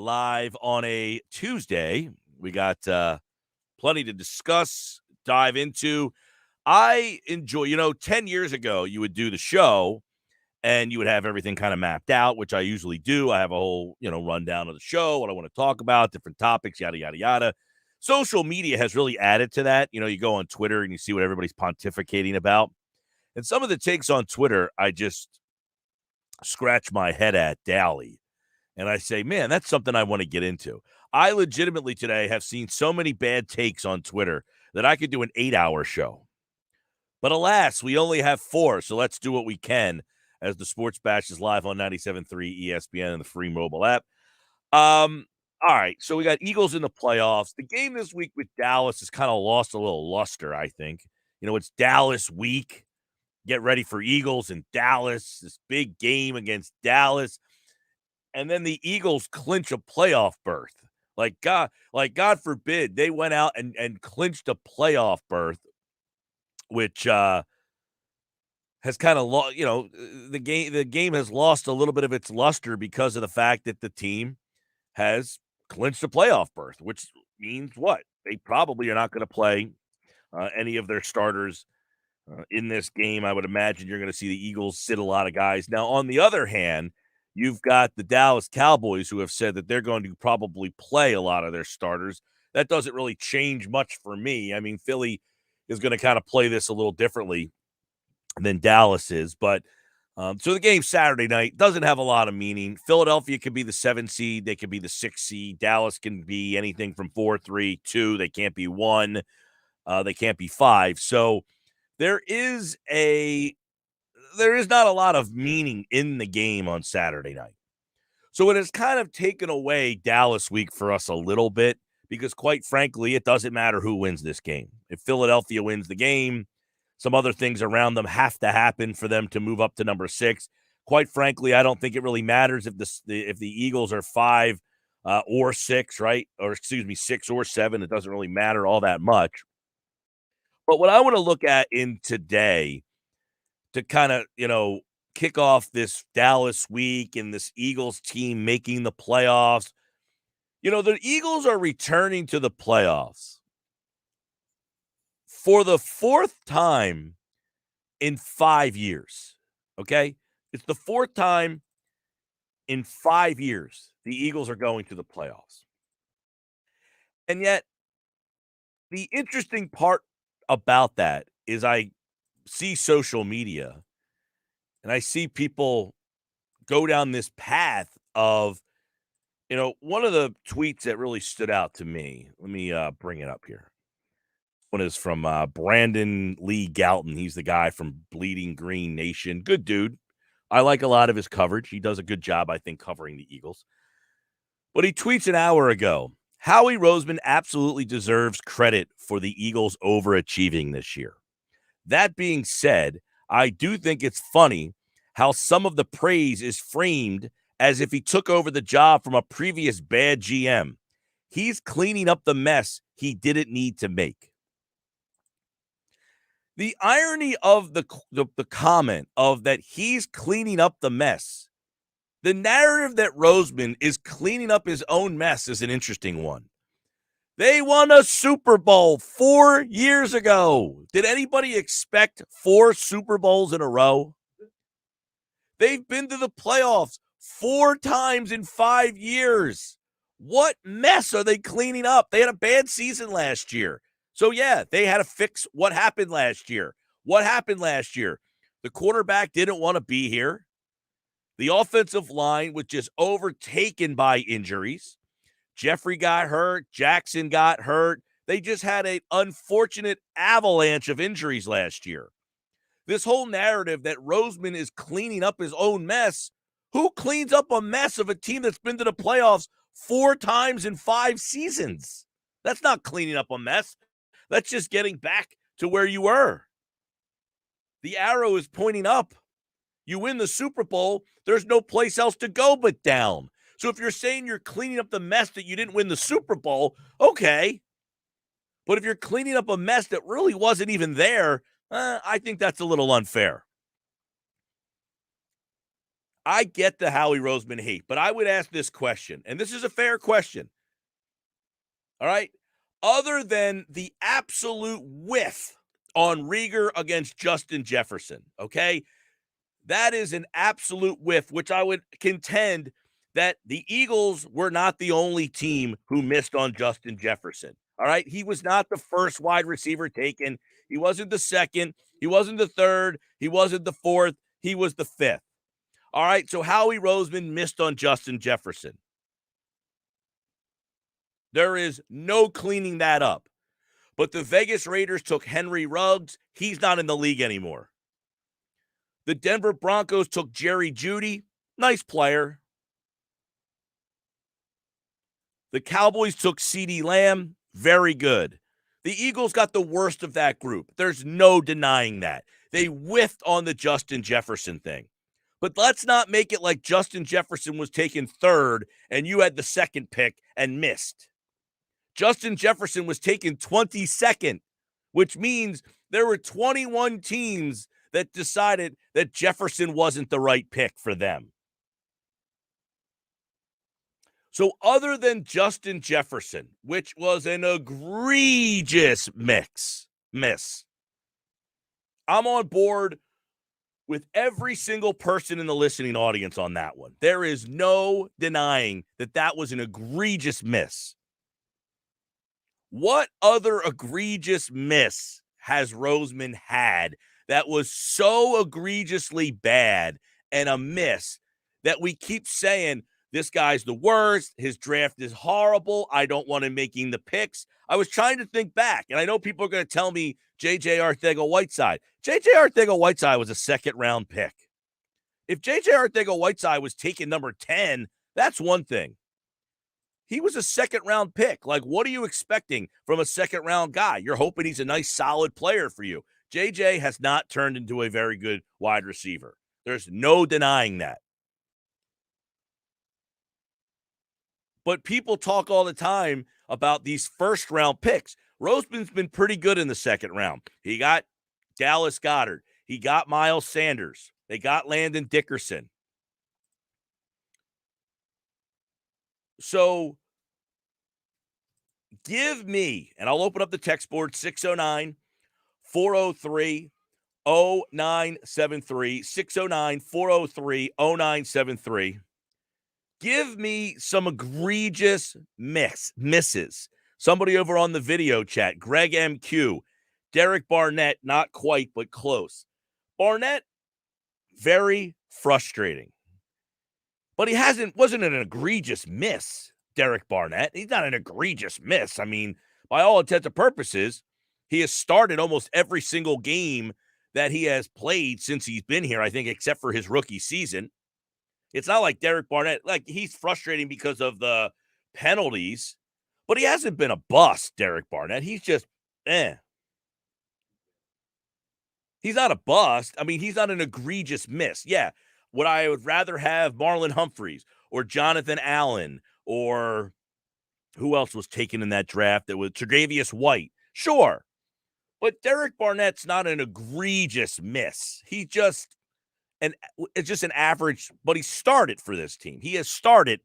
live on a Tuesday. We got plenty to discuss, dive into. I enjoy, 10 years ago, you would do the show and you would have everything kind of mapped out, which I usually do. I have a whole, rundown of the show, what I want to talk about, different topics, yada, yada, yada. Social media has really added to that. You go on Twitter and you see what everybody's pontificating about. And some of the takes on Twitter, I just scratch my head at daily. And I say, man, that's something I want to get into. I legitimately today have seen so many bad takes on Twitter that I could do an 8-hour show. But alas, we only have 4, so let's do what we can as the Sports Bash is live on 97.3 ESPN and the free mobile app. All right, so we got Eagles in the playoffs. The game this week with Dallas has kind of lost a little luster, I think. It's Dallas week. Get ready for Eagles in Dallas, this big game against Dallas. And then the Eagles clinch a playoff berth. Like God forbid, they went out and clinched a playoff berth, which has kind of lost, the game has lost a little bit of its luster because of the fact that the team has clinched a playoff berth, which means what? They probably are not going to play any of their starters in this game. I would imagine you're going to see the Eagles sit a lot of guys. Now, on the other hand, you've got the Dallas Cowboys who have said that they're going to probably play a lot of their starters. That doesn't really change much for me. I mean, Philly is going to kind of play this a little differently than Dallas is. But so the game Saturday night doesn't have a lot of meaning. Philadelphia could be the 7 seed. They could be the 6 seed. Dallas can be anything from 4, 3, 2. They can't be 1. They can't be 5. So there is not a lot of meaning in the game on Saturday night. So it has kind of taken away Dallas week for us a little bit because, quite frankly, it doesn't matter who wins this game. If Philadelphia wins the game, some other things around them have to happen for them to move up to number 6. Quite frankly, I don't think it really matters if the Eagles are 5 or 6, right? Or excuse me, 6 or 7. It doesn't really matter all that much. But what I want to look at in today to kind of, kick off this Dallas week and this Eagles team making the playoffs, the Eagles are returning to the playoffs for the 4th time in 5 years, okay? It's the 4th time in 5 years the Eagles are going to the playoffs. And yet, the interesting part about that is I see social media and I see people go down this path of, one of the tweets that really stood out to me. Let me bring it up here. One is from Brandon Lee Galton. He's the guy from Bleeding Green Nation. Good dude. I like a lot of his coverage. He does a good job, I think, covering the Eagles. But he tweets an hour ago, Howie Roseman absolutely deserves credit for the Eagles overachieving this year. That being said, I do think it's funny how some of the praise is framed as if he took over the job from a previous bad GM. He's cleaning up the mess he didn't need to make. The irony of the comment of that he's cleaning up the mess, the narrative that Roseman is cleaning up his own mess is an interesting one. They won a Super Bowl 4 years ago. Did anybody expect 4 Super Bowls in a row? They've been to the playoffs 4 times in 5 years. What mess are they cleaning up? They had a bad season last year. So, yeah, they had to fix what happened last year. What happened last year? The quarterback didn't want to be here. The offensive line was just overtaken by injuries. Jeffrey got hurt. Jackson got hurt. They just had an unfortunate avalanche of injuries last year. This whole narrative that Roseman is cleaning up his own mess. Who cleans up a mess of a team that's been to the playoffs 4 times in 5 seasons? That's not cleaning up a mess. That's just getting back to where you were. The arrow is pointing up. You win the Super Bowl, there's no place else to go but down. So if you're saying you're cleaning up the mess that you didn't win the Super Bowl, okay. But if you're cleaning up a mess that really wasn't even there, I think that's a little unfair. I get the Howie Roseman hate, but I would ask this question, and this is a fair question. All right? Other than the absolute whiff on Rieger against Justin Jefferson, okay? That is an absolute whiff, which I would contend that the Eagles were not the only team who missed on Justin Jefferson. All right? He was not the first wide receiver taken. He wasn't the second. He wasn't the third. He wasn't the fourth. He was the fifth. All right? So Howie Roseman missed on Justin Jefferson. There is no cleaning that up. But the Vegas Raiders took Henry Ruggs. He's not in the league anymore. The Denver Broncos took Jerry Jeudy. Nice player. The Cowboys took CeeDee Lamb. Very good. The Eagles got the worst of that group. There's no denying that. They whiffed on the Justin Jefferson thing. But let's not make it like Justin Jefferson was taken third and you had the second pick and missed. Justin Jefferson was taken 22nd, which means there were 21 teams that decided that Jefferson wasn't the right pick for them. So other than Justin Jefferson, which was an egregious miss, I'm on board with every single person in the listening audience on that one. There is no denying that that was an egregious miss. What other egregious miss has Roseman had that was so egregiously bad and a miss that we keep saying, this guy's the worst, his draft is horrible, I don't want him making the picks? I was trying to think back, and I know people are going to tell me J.J. Arcega-Whiteside. J.J. Arcega-Whiteside was a second-round pick. If J.J. Arcega-Whiteside was taken number 10, that's one thing. He was a second-round pick. Like, what are you expecting from a second-round guy? You're hoping he's a nice, solid player for you. J.J. has not turned into a very good wide receiver. There's no denying that. But people talk all the time about these first-round picks. Roseman's been pretty good in the second round. He got Dallas Goedert. He got Miles Sanders. They got Landon Dickerson. So give me, and I'll open up the text board, 609-403-0973, 609-403-0973. Give me some egregious misses. Somebody over on the video chat, Greg MQ, Derek Barnett, not quite, but close. Barnett, very frustrating. But he wasn't an egregious miss, Derek Barnett. He's not an egregious miss. I mean, by all intents and purposes, he has started almost every single game that he has played since he's been here, I think, except for his rookie season. It's not like Derek Barnett, like he's frustrating because of the penalties, but he hasn't been a bust, Derek Barnett. He's just, He's not a bust. I mean, he's not an egregious miss. Yeah, would I would rather have Marlon Humphreys or Jonathan Allen or who else was taken in that draft? That was Tre'Davious White. Sure. But Derek Barnett's not an egregious miss. It's just an average, but he started for this team. He has started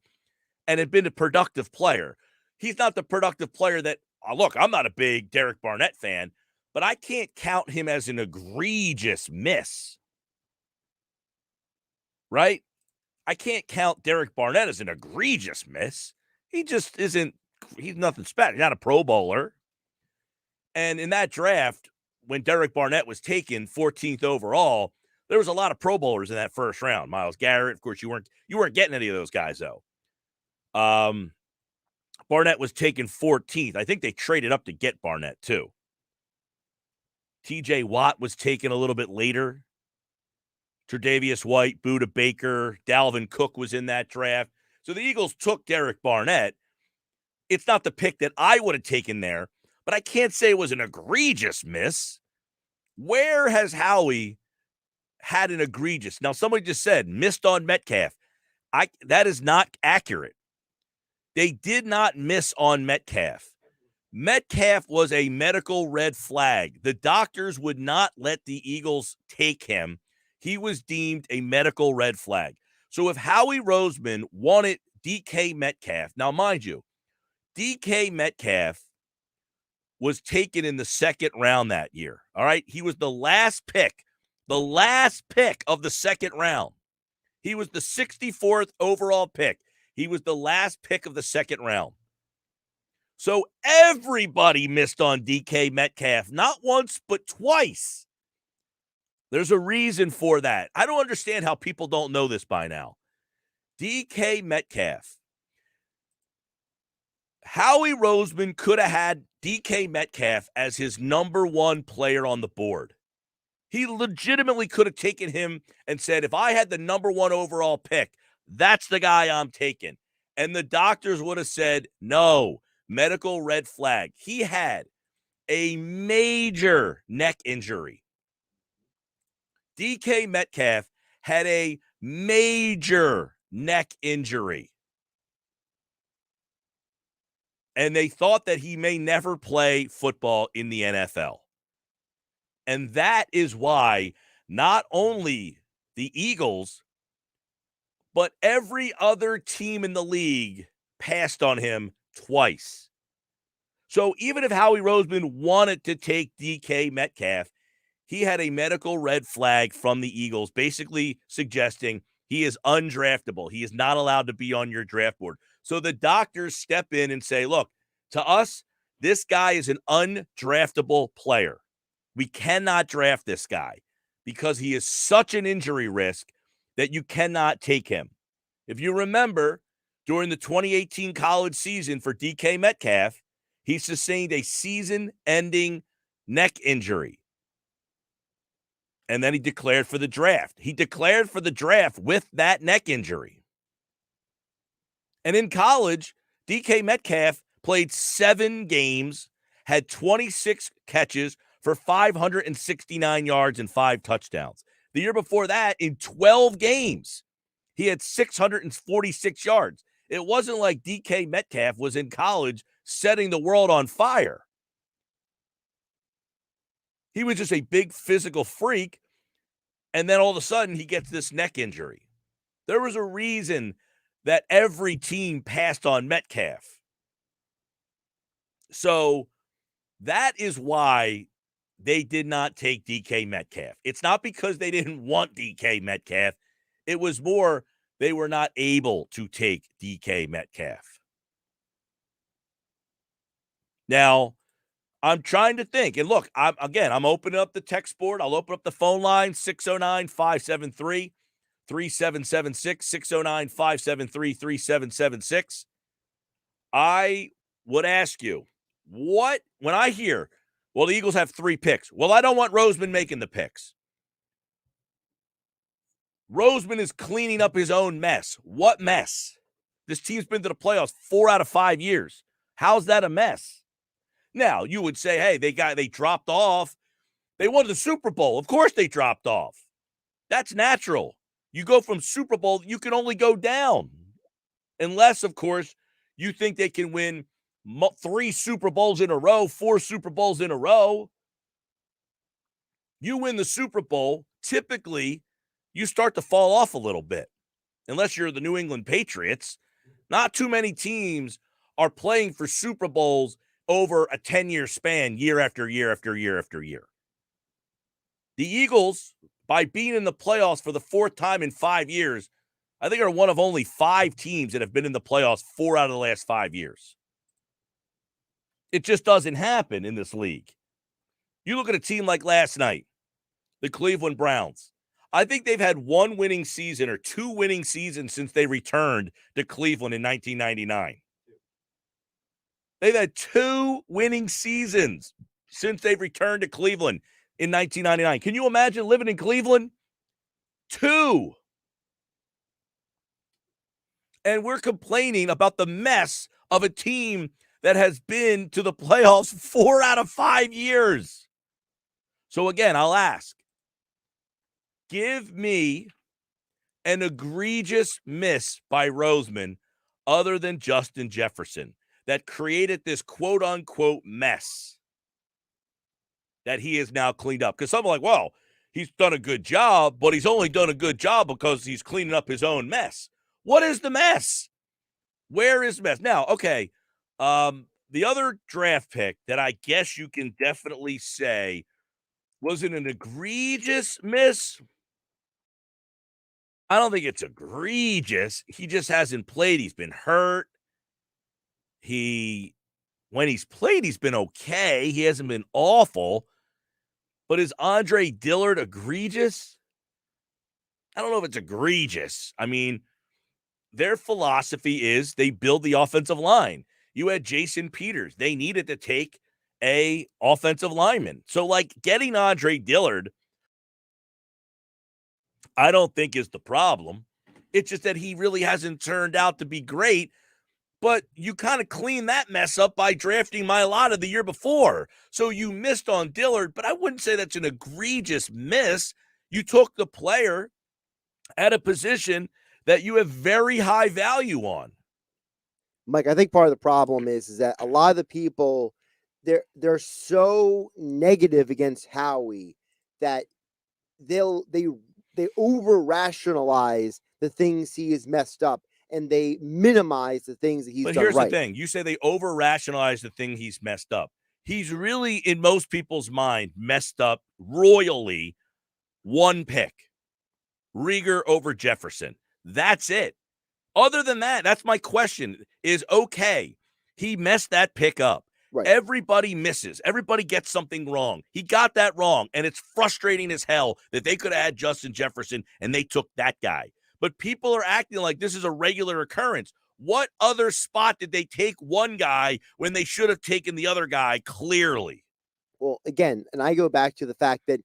and had been a productive player. He's not the productive player that, look, I'm not a big Derek Barnett fan, but I can't count him as an egregious miss. Right? I can't count Derek Barnett as an egregious miss. He just isn't, he's nothing special. He's not a Pro Bowler. And in that draft, when Derek Barnett was taken 14th overall, there was a lot of Pro Bowlers in that first round. Myles Garrett, of course, you weren't getting any of those guys, though. Barnett was taken 14th. I think they traded up to get Barnett, too. TJ Watt was taken a little bit later. Tre'Davious White, Budda Baker, Dalvin Cook was in that draft. So the Eagles took Derek Barnett. It's not the pick that I would have taken there, but I can't say it was an egregious miss. Where has Howie had an egregious? Now, somebody just said missed on Metcalf. That is not accurate. They did not miss on Metcalf. Metcalf was a medical red flag. The doctors would not let the Eagles take him. He was deemed a medical red flag. So if Howie Roseman wanted DK Metcalf, now mind you, DK Metcalf was taken in the second round that year. All right. He was the last pick of the second round. He was the 64th overall pick. He was the last pick of the second round. So everybody missed on DK Metcalf, not once, but twice. There's a reason for that. I don't understand how people don't know this by now. DK Metcalf. Howie Roseman could have had DK Metcalf as his number one player on the board. He legitimately could have taken him and said, if I had the number one overall pick, that's the guy I'm taking. And the doctors would have said, no, medical red flag. He had a major neck injury. DK Metcalf had a major neck injury. And they thought that he may never play football in the NFL. And that is why not only the Eagles, but every other team in the league passed on him twice. So even if Howie Roseman wanted to take DK Metcalf, he had a medical red flag from the Eagles, basically suggesting he is undraftable. He is not allowed to be on your draft board. So the doctors step in and say, look, to us, this guy is an undraftable player. We cannot draft this guy because he is such an injury risk that you cannot take him. If you remember, during the 2018 college season for DK Metcalf, he sustained a season-ending neck injury. And then he declared for the draft. He declared for the draft with that neck injury. And in college, DK Metcalf played 7 games, had 26 catches for 569 yards and 5 touchdowns. The year before that, in 12 games, he had 646 yards. It wasn't like DK Metcalf was in college setting the world on fire. He was just a big physical freak, and then all of a sudden he gets this neck injury. There was a reason that every team passed on Metcalf. So that is why they did not take DK Metcalf. It's not because they didn't want DK Metcalf. It was more they were not able to take DK Metcalf. Now, I'm trying to think. And look, I'm opening up the text board. I'll open up the phone line, 609-573-3776, 609-573-3776. I would ask you, when I hear, well, the Eagles have 3 picks. Well, I don't want Roseman making the picks. Roseman is cleaning up his own mess. What mess? This team's been to the playoffs 4 out of 5 years. How's that a mess? Now, you would say, hey, they dropped off. They won the Super Bowl. Of course they dropped off. That's natural. You go from Super Bowl, you can only go down. Unless, of course, you think they can win 3 Super Bowls in a row, 4 Super Bowls in a row. You win the Super Bowl, typically you start to fall off a little bit. Unless you're the New England Patriots, not too many teams are playing for Super Bowls over a 10-year span, year after year after year after year. The Eagles, by being in the playoffs for the 4th time in 5 years, I think are one of only 5 teams that have been in the playoffs 4 out of the last 5 years. It just doesn't happen in this league. You look at a team like last night, the Cleveland Browns. I think they've had 1 winning season or 2 winning seasons since they returned to Cleveland in 1999. They've had 2 winning seasons since they've returned to Cleveland in 1999. Can you imagine living in Cleveland? 2. And we're complaining about the mess of a team that has been to the playoffs 4 out of 5 years. So again, I'll ask, give me an egregious miss by Roseman other than Justin Jefferson that created this quote-unquote mess that he has now cleaned up. Because some are like, well, he's done a good job, but he's only done a good job because he's cleaning up his own mess. What is the mess? Where is the mess? Now, okay, the other draft pick that I guess you can definitely say was it an egregious miss? I don't think it's egregious. He just hasn't played. He's been hurt. When he's played, he's been okay. He hasn't been awful. But is Andre Dillard egregious? I don't know if it's egregious. I mean, their philosophy is they build the offensive line. You had Jason Peters. They needed to take a offensive lineman. So, like, getting Andre Dillard, I don't think is the problem. It's just that he really hasn't turned out to be great. But you kind of clean that mess up by drafting Mailata the year before. So you missed on Dillard, but I wouldn't say that's an egregious miss. You took the player at a position that you have very high value on. Mike, I think part of the problem is that a lot of the people, they're so negative against Howie that they over rationalize the things he has messed up, and they minimize the things that he's done right. But here's the thing. You say they over rationalize the thing he's messed up. He's really, in most people's mind, messed up royally. One pick. Rieger over Jefferson. That's it. Other than that, that's my question, is okay. He messed that pick up. Right. Everybody misses. Everybody gets something wrong. He got that wrong, and it's frustrating as hell that they could have had Justin Jefferson, and they took that guy. But people are acting like this is a regular occurrence. What other spot did they take one guy when they should have taken the other guy clearly? Well, again, and I go back to the fact that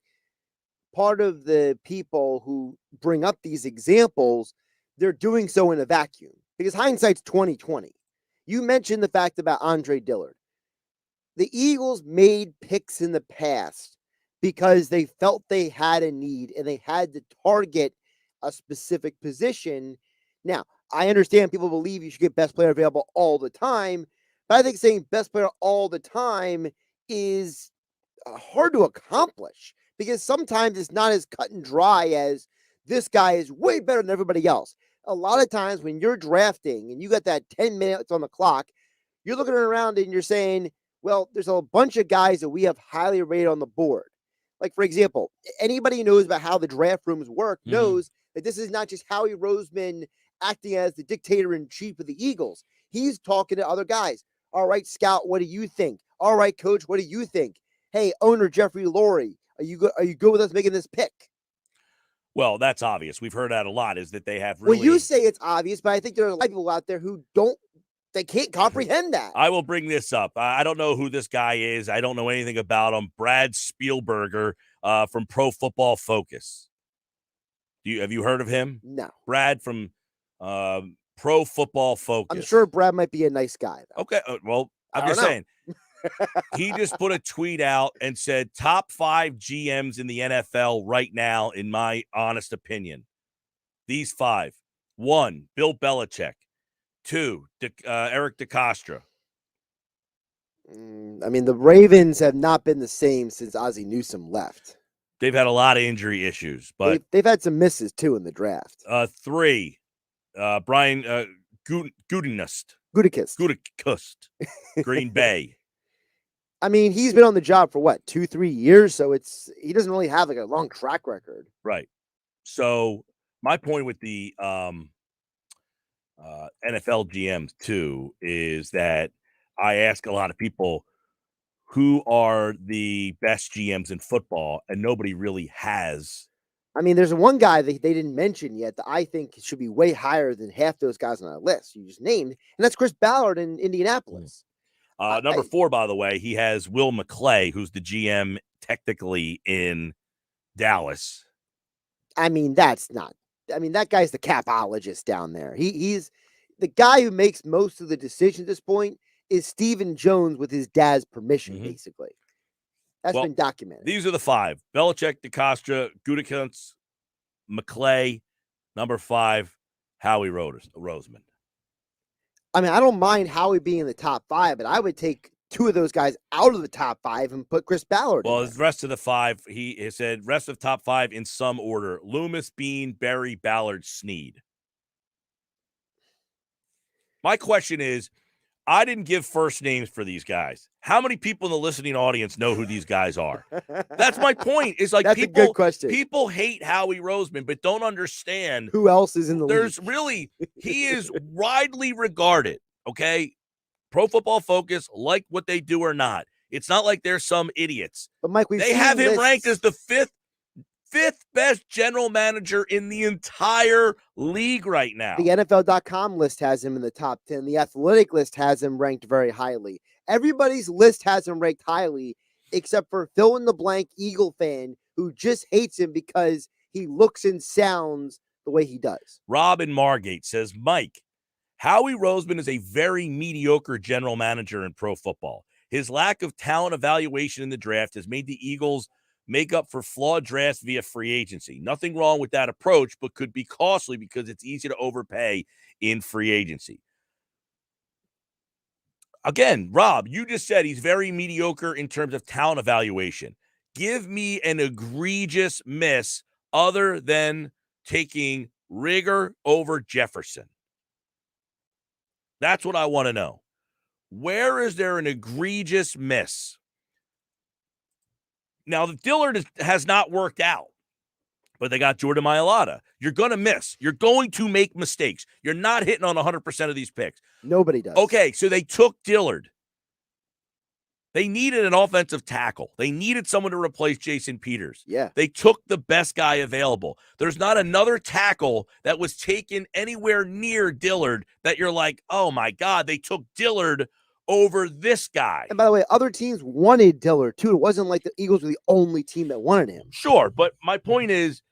part of the people who bring up these examples, they're doing so in a vacuum because hindsight's 20/20. You mentioned the fact about Andre Dillard. The Eagles made picks in the past because they felt they had a need and they had to target a specific position. Now, I understand people believe you should get best player available all the time, but I think saying best player all the time is hard to accomplish because sometimes it's not as cut and dry as this guy is way better than everybody else. A lot of times when you're drafting and you got that 10 minutes on the clock, you're looking around and you're saying, well, there's a bunch of guys that we have highly rated on the board. Like, for example, anybody who knows about how the draft rooms work knows that this is not just Howie Roseman acting as the dictator-in-chief of the Eagles. He's talking to other guys. All right, Scout, what do you think? All right, Coach, what do you think? Hey, owner Jeffrey Lurie, are you good with us making this pick? Well, that's obvious. We've heard that a lot, is that they have really... Well, you say it's obvious, but I think there are a lot of people out there who they can't comprehend that. I will bring this up. I don't know who this guy is. I don't know anything about him. Brad Spielberger from Pro Football Focus. Have you heard of him? No. Brad from Pro Football Focus. I'm sure Brad might be a nice guy, though. Okay. Well, I'm just saying. He just put a tweet out and said, top 5 GMs in the NFL right now, in my honest opinion. These 5. 1, Bill Belichick. 2, Eric DeCastro. I mean, the Ravens have not been the same since Ozzie Newsome left. They've had a lot of injury issues, but they've had some misses too in the draft. 3, Brian Gutekunst, Green Bay. I mean, he's been on the job for what, 2-3 years, so he doesn't really have like a long track record. Right. So my point with the NFL GMs too is that I ask a lot of people who are the best GMs in football, and nobody really has. I mean, there's one guy that they didn't mention yet that I think should be way higher than half those guys on that list you just named, and that's Chris Ballard in Indianapolis. Number 4, by the way, he has Will McClay, who's the GM technically in Dallas. I mean, that guy's the capologist down there. He's the guy who makes most of the decisions at this point is Stephen Jones with his dad's permission, basically. That's been documented. These are the 5. Belichick, DeCastro, Gutekunst, McClay. Number 5, Howie Roseman. I mean, I don't mind Howie being in the top 5, but I would take two of those guys out of the top 5 and put Chris Ballard Well, in the rest of the 5, he said rest of top 5 in some order: Loomis, Bean, Berry, Ballard, Snead. My question is, I didn't give first names for these guys. How many people in the listening audience know who these guys are? That's my point. It's like That's a good question. People hate Howie Roseman, but don't understand who else is in the there's league. really, he is widely regarded, okay? Pro Football Focus, like what they do or not. It's not like they're some idiots. But Mike, they have him ranked as the fifth best general manager in the entire league right now. The NFL.com list has him in the top 10. The Athletic list has him ranked very highly. Everybody's list has him ranked highly, except for fill in the blank Eagle fan who just hates him because he looks and sounds the way he does. Robin Margate says, Mike, Howie Roseman is a very mediocre general manager in pro football. His lack of talent evaluation in the draft has made the Eagles make up for flawed drafts via free agency. Nothing wrong with that approach, but could be costly because it's easy to overpay in free agency. Again, Rob, you just said he's very mediocre in terms of talent evaluation. Give me an egregious miss other than taking Rigger over Jefferson. That's what I want to know. Where is there an egregious miss? Now, the Dillard has not worked out, but they got Jordan Mailata. You're going to miss. You're going to make mistakes. You're not hitting on 100% of these picks. Nobody does. Okay, so they took Dillard. They needed an offensive tackle. They needed someone to replace Jason Peters. Yeah. They took the best guy available. There's not another tackle that was taken anywhere near Dillard that you're like, oh, my God, they took Dillard over this guy. And by the way, other teams wanted Dillard too. It wasn't like the Eagles were the only team that wanted him. Sure, but my point is,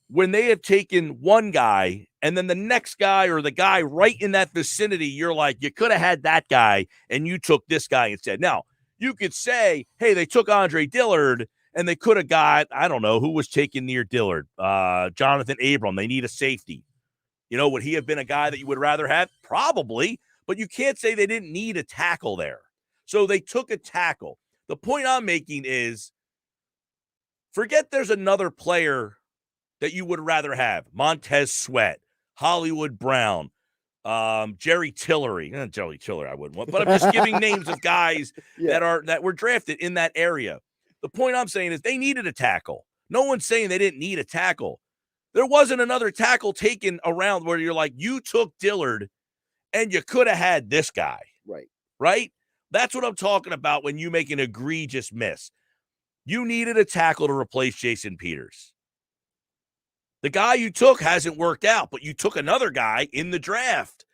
when they have taken one guy and then the next guy or the guy right in that vicinity, you're like, you could have had that guy and you took this guy instead. Now, you could say, hey, they took Andre Dillard and they could have got, I don't know, who was taken near Dillard? Jonathan Abram. They need a safety. You know, would he have been a guy that you would rather have? Probably. But you can't say they didn't need a tackle there. So they took a tackle. The point I'm making is, forget there's another player that you would rather have. Montez Sweat, Hollywood Brown, Jerry Tillery. Jerry Tillery I wouldn't want, but I'm just giving names of guys that were drafted in that area. The point I'm saying is they needed a tackle. No one's saying they didn't need a tackle. There wasn't another tackle taken around where you're like, you took Dillard and you could have had this guy. Right? That's what I'm talking about when you make an egregious miss. You needed a tackle to replace Jason Peters. The guy you took hasn't worked out, but you took another guy in the draft,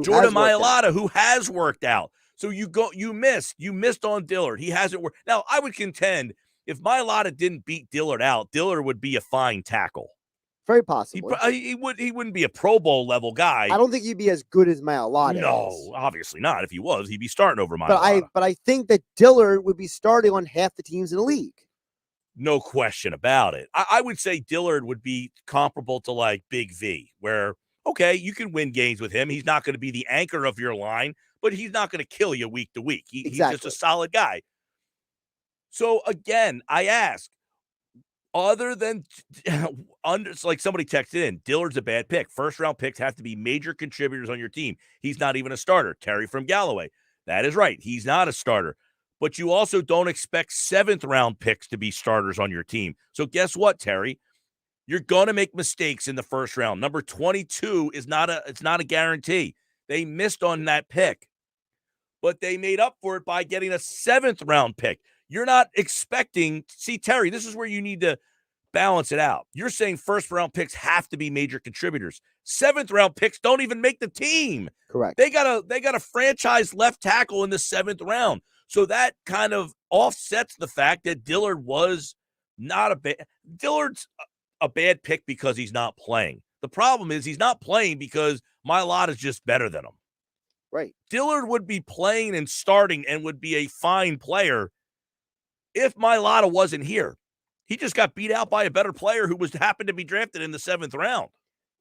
Jordan Mailata, who has worked out. So you missed on Dillard. He hasn't worked. Now, I would contend if Mailata didn't beat Dillard out, Dillard would be a fine tackle. Very possible. He wouldn't be a Pro Bowl level guy. I don't think he'd be as good as Mailata. No, obviously not. If he was, he'd be starting over Mailata. But I think that Dillard would be starting on half the teams in the league. No question about it. I would say Dillard would be comparable to like Big V, where, okay, you can win games with him. He's not going to be the anchor of your line, but he's not going to kill you week to week. He's just a solid guy. So again, I ask, other than like somebody texted in, Dillard's a bad pick. First round picks have to be major contributors on your team. He's not even a starter. Terry from Galloway. That is right. He's not a starter. But you also don't expect 7th round picks to be starters on your team. So guess what, Terry? You're going to make mistakes in the first round. Number 22 it's not a guarantee. They missed on that pick. But they made up for it by getting a 7th round pick. You're not expecting, see, Terry, this is where you need to balance it out. You're saying first round picks have to be major contributors. 7th round picks don't even make the team. Correct. They got a franchise left tackle in the 7th round. So that kind of offsets the fact that Dillard was not Dillard's a bad pick because he's not playing. The problem is he's not playing because Mailata is just better than him. Right. Dillard would be playing and starting and would be a fine player if Mailata wasn't here. He just got beat out by a better player who happened to be drafted in the 7th round.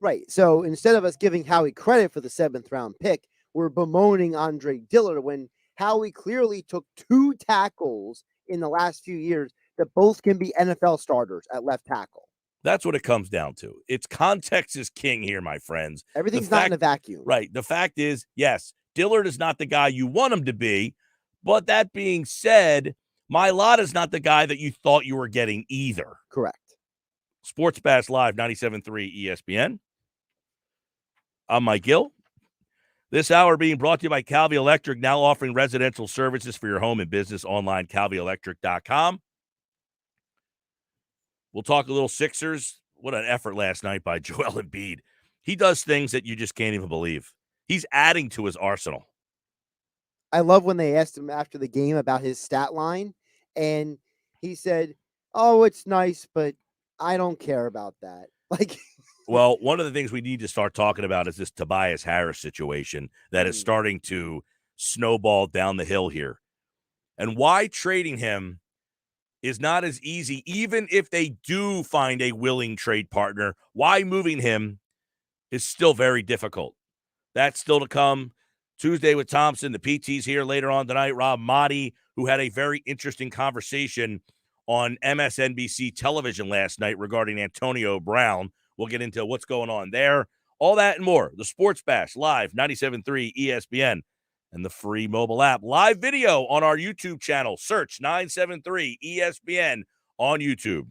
Right. So instead of us giving Howie credit for the 7th round pick, we're bemoaning Andre Dillard when Howie clearly took 2 tackles in the last few years that both can be NFL starters at left tackle. That's what it comes down to. It's context is king here, my friends. Everything's not in a vacuum. Right. The fact is, yes, Dillard is not the guy you want him to be. But that being said, Mailata's not the guy that you thought you were getting either. Correct. Sports Bash Live, 97.3 ESPN. I'm Mike Gill. This hour being brought to you by Calvi Electric, now offering residential services for your home and business online, calvielectric.com. We'll talk a little Sixers. What an effort last night by Joel Embiid. He does things that you just can't even believe. He's adding to his arsenal. I love when they asked him after the game about his stat line, and he said, "Oh, it's nice, but I don't care about that." Like, well, one of the things we need to start talking about is this Tobias Harris situation that is starting to snowball down the hill here. And why trading him is not as easy, even if they do find a willing trade partner. Why moving him is still very difficult. That's still to come. Tuesday with Thompson. The PT's here later on tonight. Rob Motti, who had a very interesting conversation on MSNBC television last night regarding Antonio Brown. We'll get into what's going on there. All that and more. The Sports Bash Live, 97.3 ESPN, and the free mobile app. Live video on our YouTube channel. Search 973 ESPN on YouTube.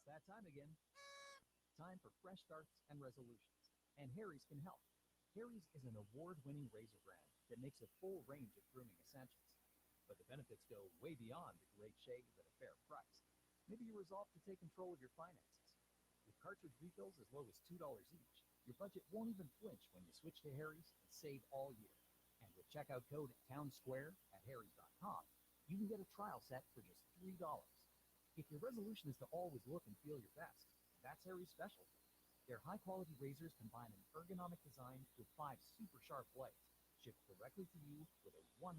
It's that time again. Time for fresh starts and resolutions. And Harry's can help. Harry's is an award-winning razor brand that makes a full range of grooming essentials. But the benefits go way beyond the great shaves at a fair price. Maybe you resolve to take control of your finances. With cartridge refills as low as $2 each, your budget won't even flinch when you switch to Harry's and save all year. And with checkout code TOWNSQUARE at harrys.com, you can get a trial set for just $3. If your resolution is to always look and feel your best, that's Harry's specialty. Their high-quality razors combine an ergonomic design with 5 super sharp blades, shipped directly to you with a 100%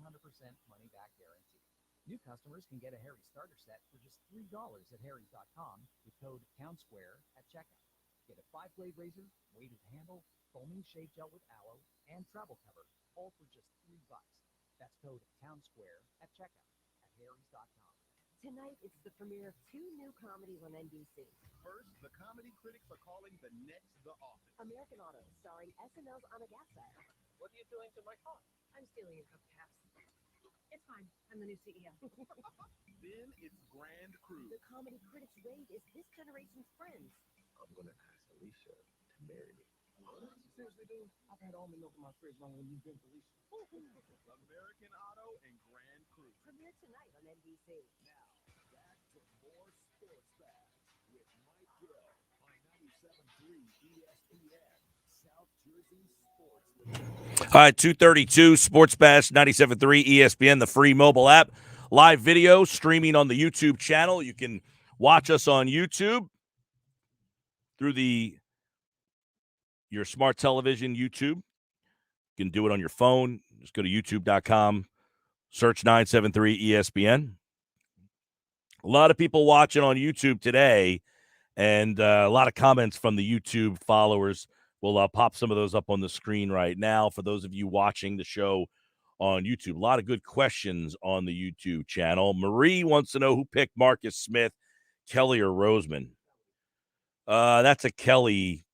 money-back guarantee. New customers can get a Harry's starter set for just $3 at harrys.com with code TOWNSQUARE at checkout. Get a 5-blade razor, weighted handle, foaming shave gel with aloe, and travel cover, all for just $3. That's code TOWNSQUARE at checkout at harrys.com. Tonight, it's the premiere of 2 new comedies on NBC. First, the comedy critics are calling the next The Office. American Auto, starring SNL's Anna Gasteyer. What are you doing to my car? I'm stealing your hubcaps. It's fine. I'm the new CEO. Then it's Grand Crew. The comedy critics rate is this generation's friends. I'm going to ask Alicia to marry me. Seriously, dude? I've had almond milk in my fridge longer than you've been, Felicia. American Auto and Grand Crew. Premiere tonight on NBC. Now, back to more Sports Bash with Mike Gill on 97.3 ESPN, South Jersey Sports League. All right, 2:32 Sports Bash 97.3 ESPN, the free mobile app. Live video streaming on the YouTube channel. You can watch us on YouTube through your smart television, YouTube. You can do it on your phone. Just go to youtube.com, search 973 ESPN. A lot of people watching on YouTube today, and a lot of comments from the YouTube followers. We'll pop some of those up on the screen right now for those of you watching the show on YouTube. A lot of good questions on the YouTube channel. Marie wants to know who picked Marcus Smith, Kelly or Roseman. That's a Kelly.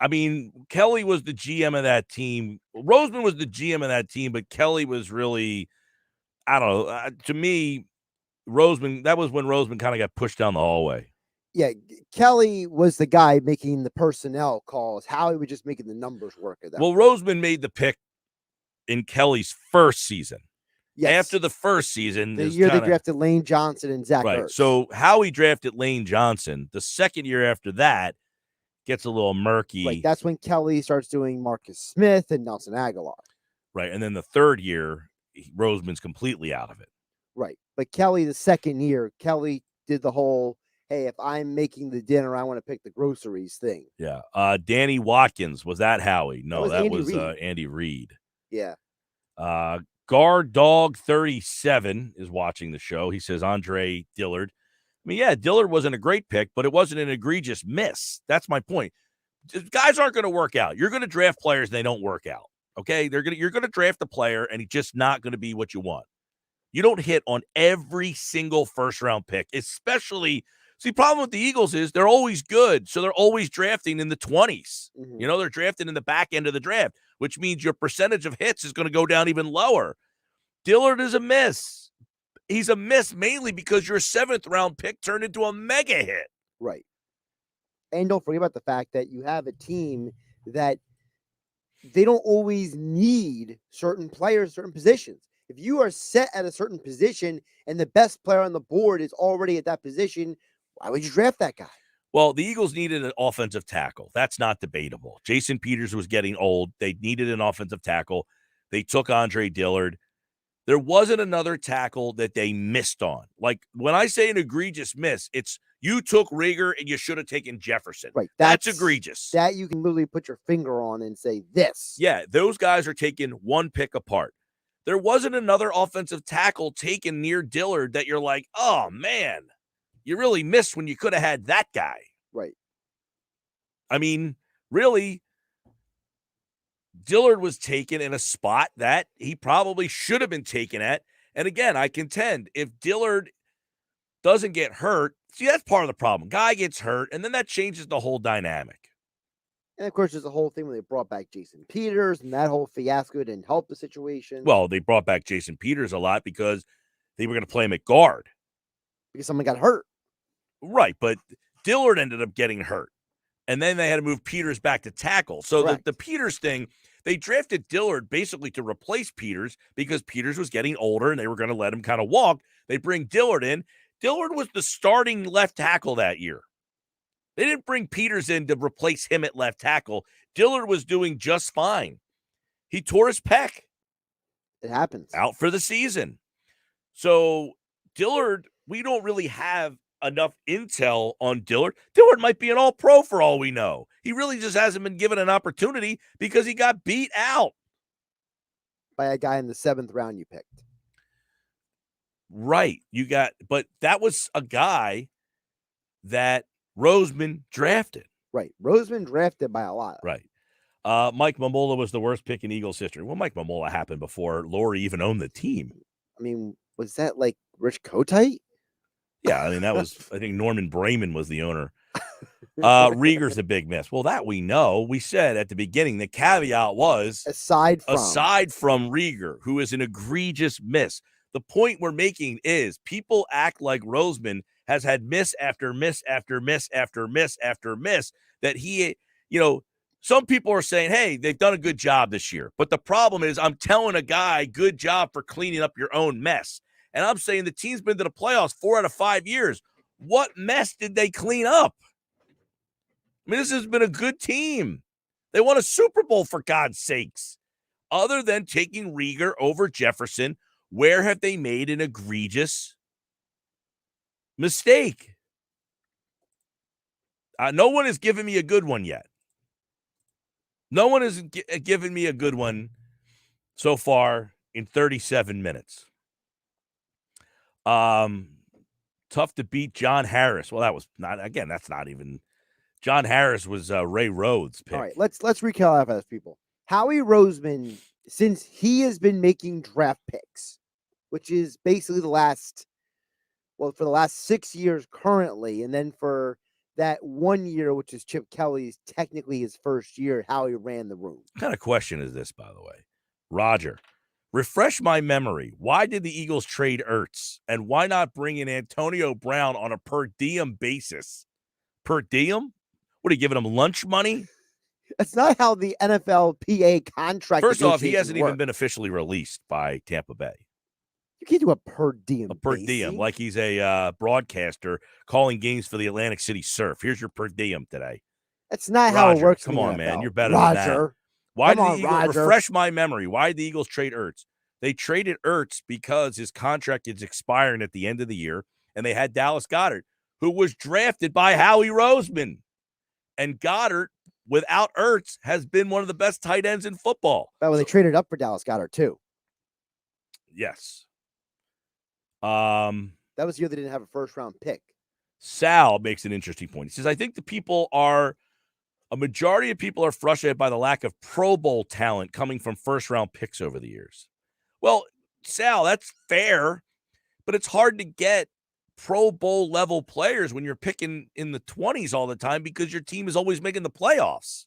I mean, Kelly was the GM of that team. Roseman was the GM of that team, but Kelly was really, I don't know. To me, Roseman, that was when Roseman kind of got pushed down the hallway. Yeah, Kelly was the guy making the personnel calls. Howie was just making the numbers work at that. Well, Roseman made the pick in Kelly's first season. Yes. After the first season. The year they drafted Lane Johnson and Zach Right. Ertz. So Howie drafted Lane Johnson. The second year after that gets a little murky. Right. That's when Kelly starts doing Marcus Smith and Nelson Aguilar. Right. And then the third year, Roseman's completely out of it. Right. But Kelly, the second year, Kelly did the whole, hey, if I'm making the dinner, I want to pick the groceries thing. Yeah. Danny Watkins, was that Howie? No, that was Andy Reid. Yeah. Guard Dog 37 is watching the show. He says Andre Dillard. I mean, yeah, Dillard wasn't a great pick, but it wasn't an egregious miss. That's my point. Guys aren't going to work out. You're going to draft players and they don't work out. Okay? You're going to draft a player and he's just not going to be what you want. You don't hit on every single first-round pick, especially – see, the problem with the Eagles is they're always good, so they're always drafting in the 20s. Mm-hmm. You know, they're drafting in the back end of the draft, which means your percentage of hits is going to go down even lower. Dillard is a miss. He's a miss mainly because your 7th-round pick turned into a mega hit. Right. And don't forget about the fact that you have a team that they don't always need certain players, certain positions. If you are set at a certain position and the best player on the board is already at that position, why would you draft that guy? Well, the Eagles needed an offensive tackle. That's not debatable. Jason Peters was getting old. They needed an offensive tackle. They took Andre Dillard. There wasn't another tackle that they missed on. Like, when I say an egregious miss, it's you took Rager and you should have taken Jefferson. Right. That's egregious. That you can literally put your finger on and say this. Yeah, those guys are taking one pick apart. There wasn't another offensive tackle taken near Dillard that you're like, oh, man, you really missed when you could have had that guy. Right. I mean, really, Dillard was taken in a spot that he probably should have been taken at. And again, I contend if Dillard doesn't get hurt, see, that's part of the problem. Guy gets hurt, and then that changes the whole dynamic. And of course, there's a whole thing when they brought back Jason Peters and that whole fiasco didn't help the situation. Well, they brought back Jason Peters a lot because they were going to play him at guard. Because someone got hurt. Right, but Dillard ended up getting hurt. And then they had to move Peters back to tackle. So the Peters thing, they drafted Dillard basically to replace Peters because Peters was getting older and they were going to let him kind of walk. They bring Dillard in. Dillard was the starting left tackle that year. They didn't bring Peters in to replace him at left tackle. Dillard was doing just fine. He tore his pec. It happens. Out for the season. So Dillard, we don't really have enough intel on Dillard. Dillard might be an all-pro for all we know. He really just hasn't been given an opportunity because he got beat out. By a guy in the 7th round you picked. Right. But that was a guy that Roseman drafted. Right. Roseman drafted by a lot. Right. Mike Mamola was the worst pick in Eagles history. Well, Mike Mamola happened before Laurie even owned the team. I mean, was that like Rich Kotite? Yeah, I mean, that was, I think Norman Brayman was the owner. Rieger's a big miss. Well, that we know. We said at the beginning, the caveat was aside from Rieger, who is an egregious miss. The point we're making is people act like Roseman has had miss after miss after miss after miss after miss, that he, some people are saying, hey, they've done a good job this year. But the problem is I'm telling a guy, good job for cleaning up your own mess. And I'm saying the team's been to the playoffs 4 out of 5 years. What mess did they clean up? I mean, this has been a good team. They won a Super Bowl, for God's sakes. Other than taking Rieger over Jefferson, where have they made an egregious mistake? No one has given me a good one yet. No one has given me a good one so far in 37 minutes. Tough to beat John Harris. Well, that was not, again, that's not even, John Harris was Ray Rhodes' pick. All right, let's recap that, people. Howie Roseman, since he has been making draft picks, which is basically for the last 6 years currently, and then for that 1 year, which is Chip Kelly's technically his first year, Howie ran the room. What kind of question is this, by the way? Roger, refresh my memory. Why did the Eagles trade Ertz? And why not bring in Antonio Brown on a per diem basis? Per diem? What are you giving him, lunch money? That's not how the NFLPA contract. First off, he hasn't even been officially released by Tampa Bay. You can't do a per diem. A per diem, like he's a broadcaster calling games for the Atlantic City Surf. Here's your per diem today. That's not how it works. Come on, NFL. man. You're better than that. Why did the Eagles, refresh my memory, why did the Eagles trade Ertz? They traded Ertz because his contract is expiring at the end of the year, and they had Dallas Goedert, who was drafted by Howie Roseman. And Goddard, without Ertz, has been one of the best tight ends in football. Well, they traded up for Dallas Goedert, too. Yes. That was the year they didn't have a first-round pick. Sal makes an interesting point. He says, I think a majority of people are frustrated by the lack of Pro Bowl talent coming from first-round picks over the years. Well, Sal, that's fair, but it's hard to get Pro Bowl level players when you're picking in the 20s all the time because your team is always making the playoffs.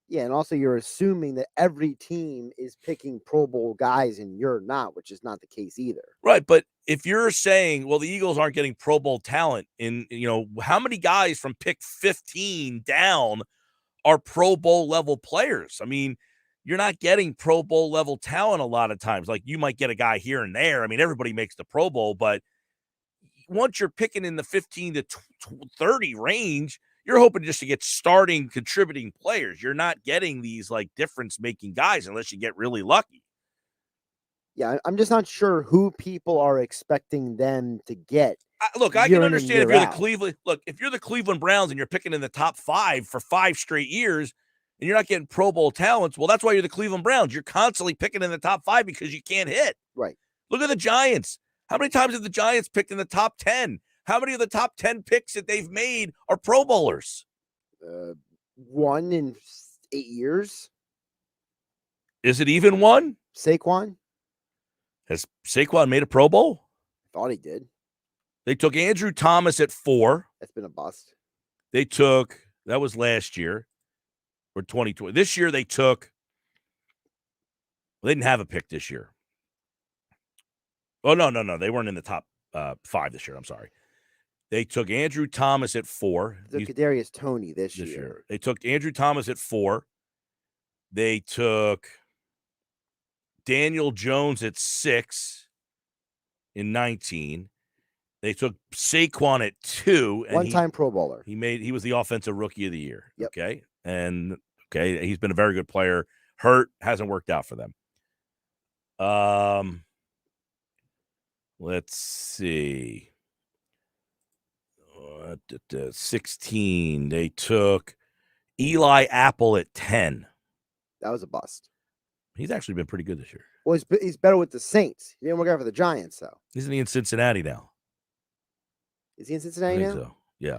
Yeah, and also you're assuming that every team is picking Pro Bowl guys and you're not, which is not the case either. Right, but if you're saying, well, the Eagles aren't getting Pro Bowl talent how many guys from pick 15 down are Pro Bowl level players? I mean, you're not getting Pro Bowl level talent a lot of times. Like you might get a guy here and there. I mean, everybody makes the Pro Bowl, but once you're picking in the 15 to 30 range, you're hoping just to get starting contributing players. You're not getting these like difference making guys unless you get really lucky. Yeah, I'm just not sure who people are expecting them to get. Look, I can understand if you're if you're the Cleveland Browns and you're picking in the top 5 for 5 straight years and you're not getting Pro Bowl talents, well, that's why you're the Cleveland Browns. You're constantly picking in the top 5 because you can't hit. Right. Look at the Giants. How many times have the Giants picked in the top 10? How many of the top 10 picks that they've made are Pro Bowlers? 1 in 8 years. Is it even 1? Saquon. Has Saquon made a Pro Bowl? Thought he did. They took Andrew Thomas at 4. That's been a bust. That was last year or 2020. This year they didn't have a pick this year. Oh, no. They weren't in the top 5 this year. I'm sorry. They took Andrew Thomas at 4. The Kadarius Toney this year. They took Andrew Thomas at 4. They took Daniel Jones at 6 in 19. They took Saquon at 2. And One-time Pro Bowler. He was the offensive rookie of the year. Yep. Okay. And he's been a very good player. Hurt, hasn't worked out for them. Let's see. 16. They took Eli Apple at 10. That was a bust. He's actually been pretty good this year. Well, he's better with the Saints. He didn't work out for the Giants, though. Isn't he in Cincinnati now? Is he in Cincinnati now? So. Yeah.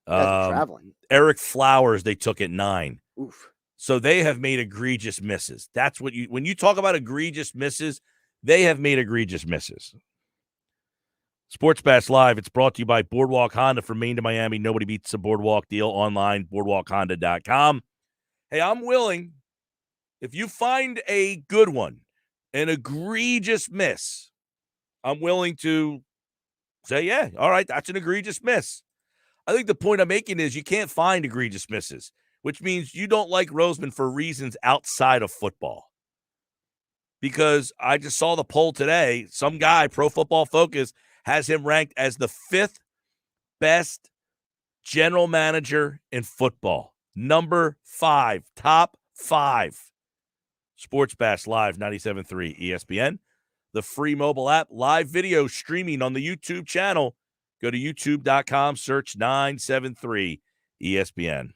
Traveling. Eric Flowers, they took at 9. Oof. So they have made egregious misses. That's what when you talk about egregious misses, they have made egregious misses. Sports Bash Live, it's brought to you by Boardwalk Honda. From Maine to Miami, nobody beats a Boardwalk deal online, boardwalkhonda.com. Hey, I'm willing, if you find a good one, an egregious miss, I'm willing to say, yeah, all right, that's an egregious miss. I think the point I'm making is you can't find egregious misses, which means you don't like Roseman for reasons outside of football. Because I just saw the poll today. Some guy, Pro Football Focus, has him ranked as the 5th best general manager in football. Number 5, top 5. Sports Bash Live, 97.3 ESPN. The free mobile app, live video streaming on the YouTube channel. Go to youtube.com, search 973 ESPN.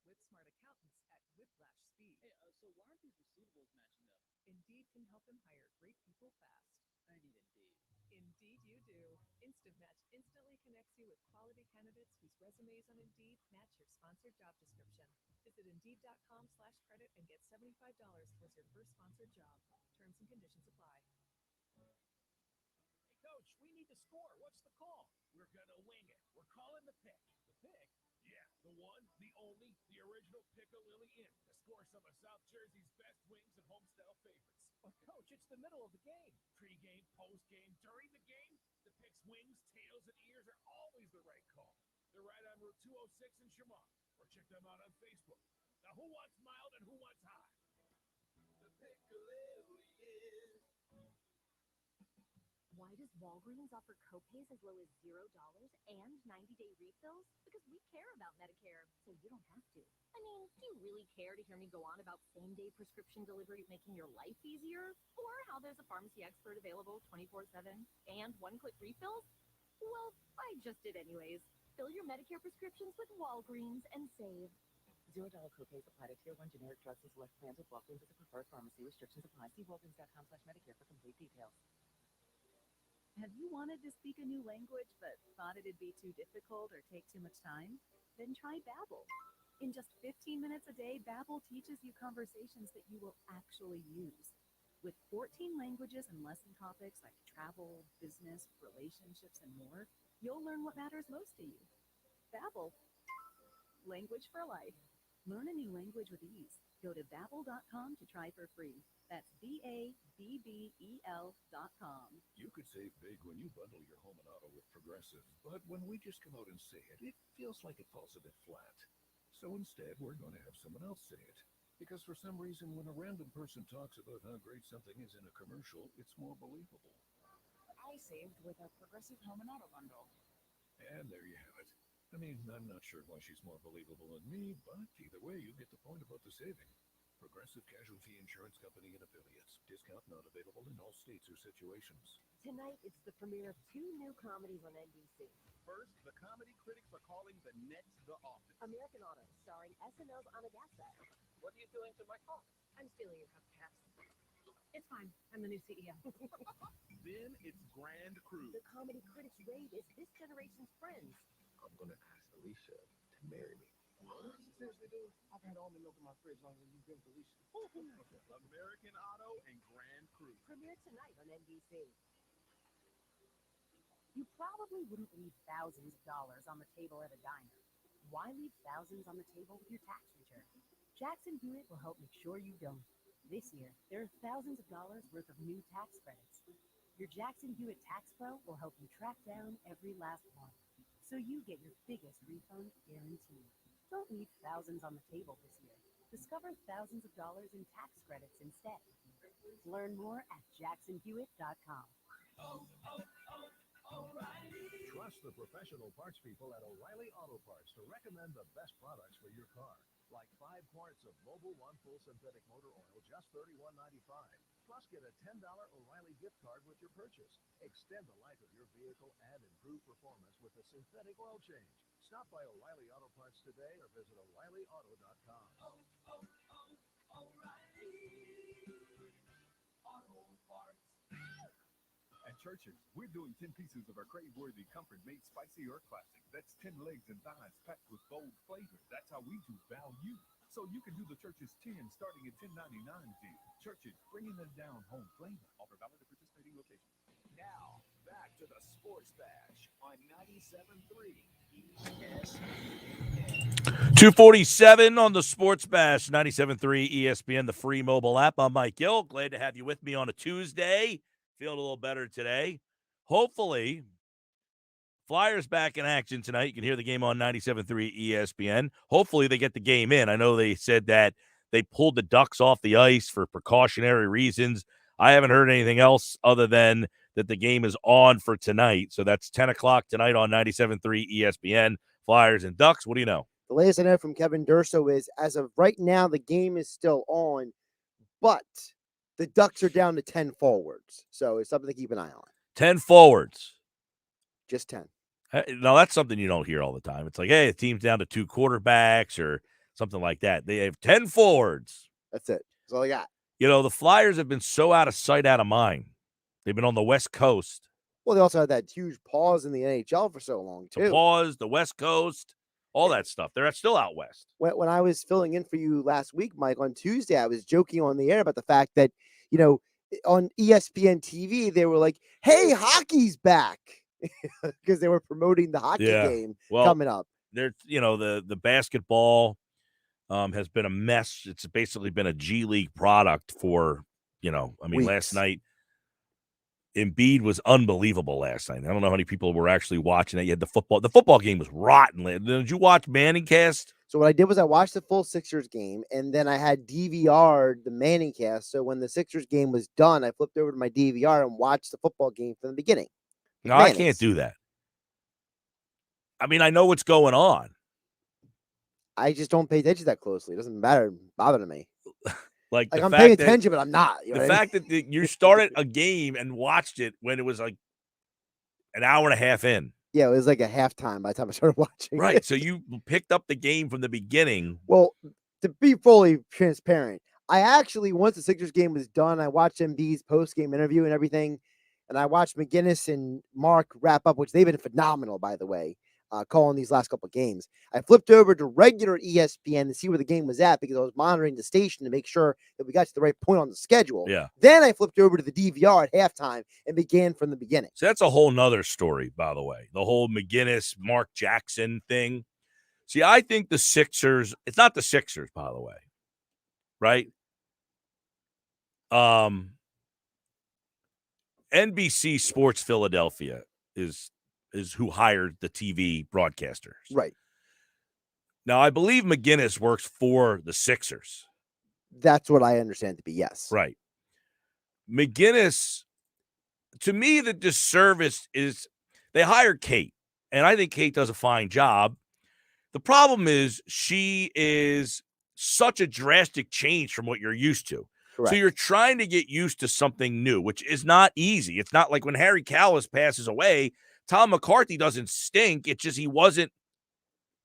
Whip-smart accountants at whiplash speed. Hey, so why aren't these receivables matching up? Indeed can help him hire great people fast. I need Indeed. Indeed you do. Instant Match instantly connects you with quality candidates whose resumes on Indeed match your sponsored job description. Visit Indeed.com/credit and get $75 towards your first sponsored job. Terms and conditions apply. Hey, Coach, we need to score. What's the call? We're going to wing it. We're calling the pick. The pick? Yeah, the one, the only, the original Piccalilli Inn to score some of South Jersey's best wings and homestyle favorites. But, Coach, it's the middle of the game. Pre-game, post-game, during the game, the pick's wings, tails, and ears are always the right call. They're right on Route 206 in Shamrock, or check them out on Facebook. Now, who wants mild and who wants high? The Piccalilli Inn. Why does Walgreens offer copays as low as $0 and 90-day refills? Because we care about Medicare, so you don't have to. I mean, do you really care to hear me go on about same-day prescription delivery making your life easier? Or how there's a pharmacy expert available 24/7 and one-click refills? Well, I just did anyways. Fill your Medicare prescriptions with Walgreens and save. $0 copays apply to Tier 1 generic drugs and select plans with Walgreens as a preferred pharmacy. Restrictions apply. See Walgreens.com/Medicare for complete details. Have you wanted to speak a new language but thought it'd be too difficult or take too much time? Then try Babbel. In just 15 minutes a day, Babbel teaches you conversations that you will actually use. With 14 languages and lesson topics like travel, business, relationships, and more, you'll learn what matters most to you. Babbel. Language for life. Learn a new language with ease. Go to Babbel.com to try for free. That's BABBEL.com. You could save big when you bundle your home and auto with Progressive, but when we just come out and say it, it feels like it falls a bit flat. So instead, we're going to have someone else say it. Because for some reason, when a random person talks about how great something is in a commercial, it's more believable. I saved with a Progressive Home and Auto bundle. And there you have it. I mean, I'm not sure why she's more believable than me, but either way, you get the point about the saving. Progressive Casualty Insurance Company and Affiliates. Discount not available in all states or situations. Tonight, it's the premiere of 2 new comedies on NBC. First, the comedy critics are calling the net the office. American Auto, starring SNL's Anagasta. What are you doing to my car? I'm stealing your hubcaps. It's fine. I'm the new CEO. Then it's Grand Cruise. The comedy critics rave is this generation's friends. I'm gonna ask Alicia to marry me. What? Seriously, dude? I've had almond milk in my fridge longer than you've been with Alicia. American Auto and Grand Cruise. Premiere tonight on NBC. You probably wouldn't leave thousands of dollars on the table at a diner. Why leave thousands on the table with your tax return? Jackson Hewitt will help make sure you don't. This year, there are thousands of dollars worth of new tax credits. Your Jackson Hewitt Tax Pro will help you track down every last one, so you get your biggest refund guaranteed. Don't leave thousands on the table this year. Discover thousands of dollars in tax credits instead. Learn more at jacksonhewitt.com. Trust the professional parts people at O'Reilly Auto Parts to recommend the best products for your car. Like 5 quarts of Mobil 1 full synthetic motor oil, just $31.95. Plus, get a $10 O'Reilly gift card with your purchase. Extend the life of your vehicle and improve performance with a synthetic oil change. Stop by O'Reilly Auto Parts today or visit O'ReillyAuto.com. At Church's, we're doing 10 pieces of our crave-worthy comfort-made spicy or classic. That's 10 legs and thighs packed with bold flavor. That's how we do value. So you can do the Church's 10 starting at $10.99 deal. Church's, bringing the down-home flavor. Offer valid at participating locations. Now, back to the Sports Bash on 97.3 ESPN. 247 on the Sports Bash, 97.3 ESPN, the free mobile app. I'm Mike Gill. Glad to have you with me on a Tuesday. Feeling a little better today. Hopefully, Flyers back in action tonight. You can hear the game on 97.3 ESPN. Hopefully, they get the game in. I know they said that they pulled the Ducks off the ice for precautionary reasons. I haven't heard anything else other than that the game is on for tonight. So that's 10 o'clock tonight on 97.3 ESPN. Flyers and Ducks. What do you know? The latest I know from Kevin Durso is, as of right now, the game is still on, but the Ducks are down to 10 forwards. So it's something to keep an eye on. 10 forwards. Just 10. Now, that's something you don't hear all the time. It's like, hey, the team's down to 2 quarterbacks or something like that. They have 10 forwards. That's it. That's all I got. You know, the Flyers have been so out of sight, out of mind. They've been on the West Coast. Well, they also had that huge pause in the NHL for so long, too. The pause, the West Coast, all that stuff. They're still out west. When I was filling in for you last week, Mike, on Tuesday, I was joking on the air about the fact that, you know, on ESPN TV, they were like, hey, hockey's back, because they were promoting the hockey game coming up. They're, you know, the basketball has been a mess. It's basically been a G League product for, you know, I mean, weeks. Last night, Embiid was unbelievable last night. I don't know how many people were actually watching it. You had the football. The football game was rotten. Did you watch Manning Cast? So what I did was I watched the full Sixers game, and then I had DVR'd the Manning Cast. So when the Sixers game was done, I flipped over to my DVR and watched the football game from the beginning. No, I can't do that. I mean, I know what's going on. I just don't pay attention that closely. It doesn't bother to me. Like I'm paying attention, but I'm not. You know the fact that you started a game and watched it when it was like an hour and a half in. Yeah, it was like a halftime by the time I started watching. Right. So you picked up the game from the beginning. Well, to be fully transparent, I actually, once the Sixers game was done, I watched Embiid's post-game interview and everything, and I watched McGinnis and Mark wrap up, which they've been phenomenal, by the way, calling these last couple of games. I flipped over to regular ESPN to see where the game was at because I was monitoring the station to make sure that we got to the right point on the schedule. Yeah. Then I flipped over to the DVR at halftime and began from the beginning. So that's a whole nother story, by the way. The whole McGinnis, Mark Jackson thing. See, I think the Sixers, it's not the Sixers, by the way, right? NBC Sports Philadelphia is who hired the TV broadcasters. Right. Now, I believe McGinnis works for the Sixers. That's what I understand to be, yes. Right. McGinnis, to me, the disservice is they hired Kate, and I think Kate does a fine job. The problem is she is such a drastic change from what you're used to. Correct. So you're trying to get used to something new, which is not easy. It's not like when Harry Callis passes away, Tom McCarthy doesn't stink. It's just he wasn't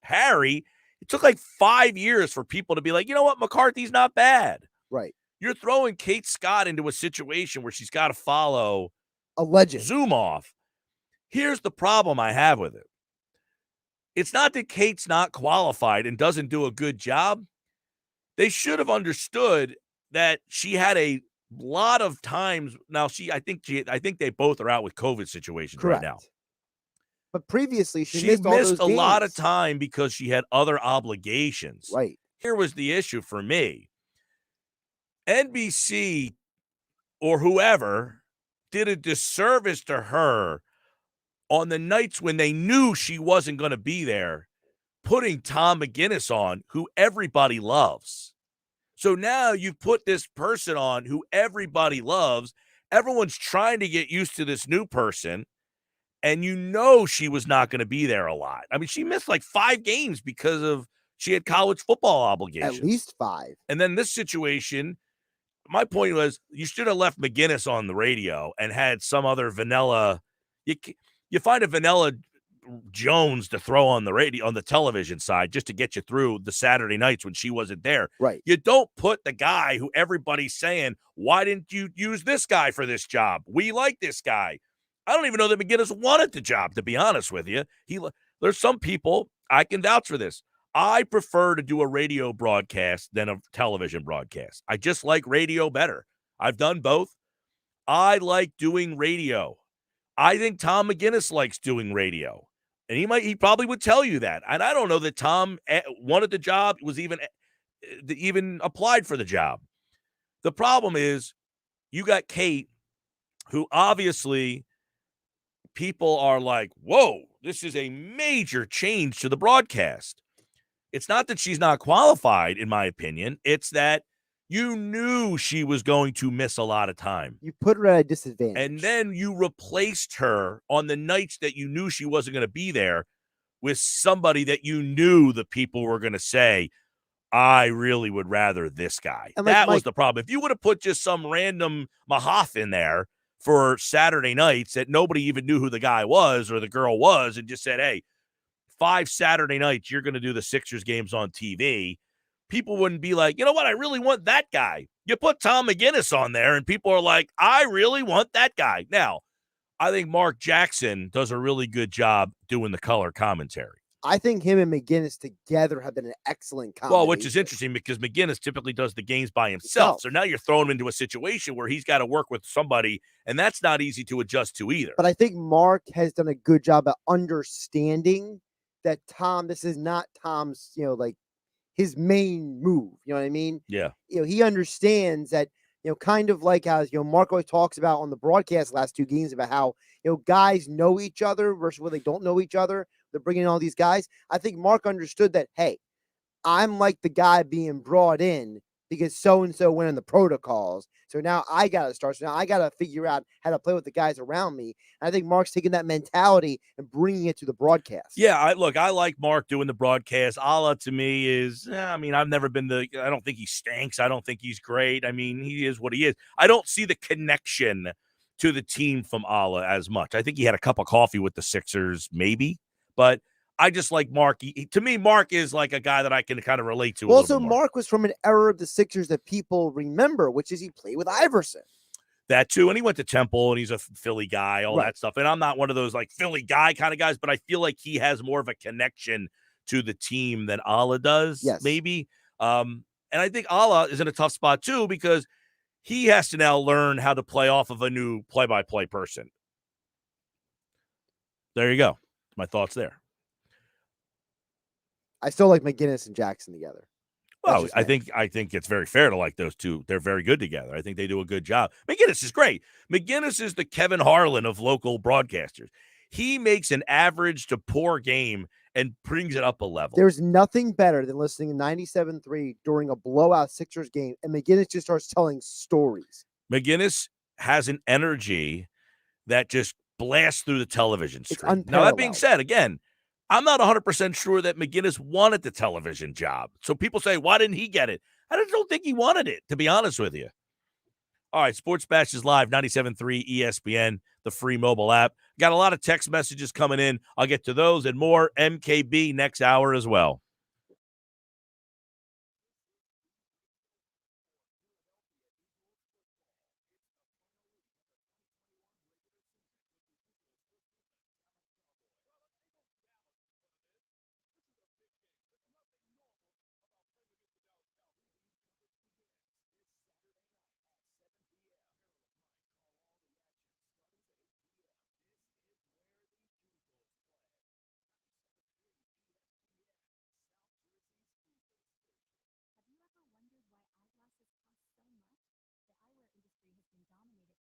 Harry. It took like 5 years for people to be like, you know what, McCarthy's not bad. Right. You're throwing Kate Scott into a situation where she's got to follow a legend. Zoom off. Here's the problem I have with it. It's not that Kate's not qualified and doesn't do a good job. They should have understood that she had a lot of times. Now, I think they both are out with COVID situations Correct. right now. But previously, she missed all those a lot of games. time because she had other obligations. Right. Here was the issue for me. NBC or whoever did a disservice to her on the nights when they knew she wasn't going to be there, putting Tom McGinnis on, who everybody loves. So now you've put this person on who everybody loves. Everyone's trying to get used to this new person, and you know she was not going to be there a lot. I mean, she missed like 5 games because she had college football obligations. At least 5. And then this situation, my point was you should have left McGinnis on the radio and had some other vanilla. You find a vanilla Jones to throw on the radio, on the television side, just to get you through the Saturday nights when she wasn't there. Right. You don't put the guy who everybody's saying, why didn't you use this guy for this job? We like this guy. I don't even know that McGinnis wanted the job, to be honest with you. There's some people, I can vouch for this. I prefer to do a radio broadcast than a television broadcast. I just like radio better. I've done both. I like doing radio. I think Tom McGinnis likes doing radio. And he probably would tell you that. And I don't know that Tom wanted the job, was even applied for the job. The problem is you got Kate, who obviously people are like, whoa, this is a major change to the broadcast. It's not that she's not qualified, in my opinion. It's that you knew she was going to miss a lot of time. You put her at a disadvantage. And then you replaced her on the nights that you knew she wasn't going to be there with somebody that you knew the people were going to say, I really would rather this guy. And that was the problem. If you would have put just some random Mahath in there for Saturday nights that nobody even knew who the guy was or the girl was and just said, hey, 5 Saturday nights, you're going to do the Sixers games on TV, people wouldn't be like, you know what, I really want that guy. You put Tom McGinnis on there, and people are like, I really want that guy. Now, I think Mark Jackson does a really good job doing the color commentary. I think him and McGinnis together have been an excellent combination. Well, which is interesting because McGinnis typically does the games by himself. So now you're throwing him into a situation where he's got to work with somebody, and that's not easy to adjust to either. But I think Mark has done a good job at understanding that this is not Tom's, like his main move. You know what I mean? Yeah. He understands that, kind of like how, Mark always talks about on the broadcast last 2 games about how, guys know each other versus when they don't know each other. They're bringing in all these guys. I think Mark understood that, hey, I'm like the guy being brought in because so-and-so went in the protocols. So now I got to start. So now I got to figure out how to play with the guys around me. And I think Mark's taking that mentality and bringing it to the broadcast. Yeah, I like Mark doing the broadcast. Allah to me is, I've never been I don't think he stinks. I don't think he's great. I mean, he is what he is. I don't see the connection to the team from Allah as much. I think he had a cup of coffee with the Sixers, maybe. But I just like Mark. To me, Mark is like a guy that I can kind of relate to. Also, Mark was from an era of the Sixers that people remember, which is he played with Iverson. That too. And he went to Temple and he's a Philly guy, all that stuff. And I'm not one of those like Philly guy kind of guys, but I feel like he has more of a connection to the team than Allah does, maybe. And I think Allah is in a tough spot too, because he has to now learn how to play off of a new play-by-play person. There you go. My thoughts there. I still like McGinnis and Jackson together. Well, I think it's very fair to like those two. They're very good together. I think they do a good job. McGinnis is great. McGinnis is the Kevin Harlan of local broadcasters. He makes an average to poor game and brings it up a level. There's nothing better than listening to 97.3 during a blowout Sixers game, and McGinnis just starts telling stories. McGinnis has an energy that just blasts through the television screen. Now, that being said, again, I'm not 100% sure that McGinnis wanted the television job. So people say, why didn't he get it? I just don't think he wanted it, to be honest with you. All right, Sports Bash is live, 97.3 ESPN, the free mobile app. Got a lot of text messages coming in. I'll get to those and more. MKB next hour as well. Have you ever wondered why eyeglasses cost so much? The eyewear industry has been dominated. To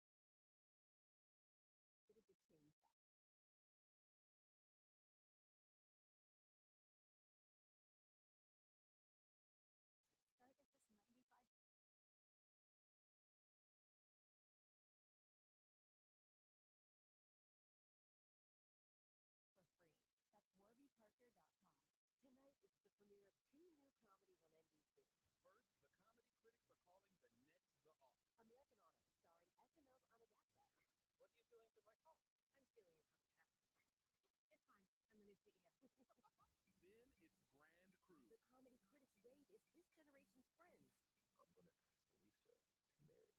change that. Start at just 95 for free. That's warbyparker.com. Tonight it's the premiere of 2 new comedies on NBC. First, the comedy critics are calling the Nets the office. American Honor, starring SNL's Anna Gatsby. What are you doing to my phone? I'm stealing it from Cat. It's fine. I'm the new CEO. Then it's Grand Crew. The comedy critics rave is this generation's friends. I'm gonna ask Alicia to marry me.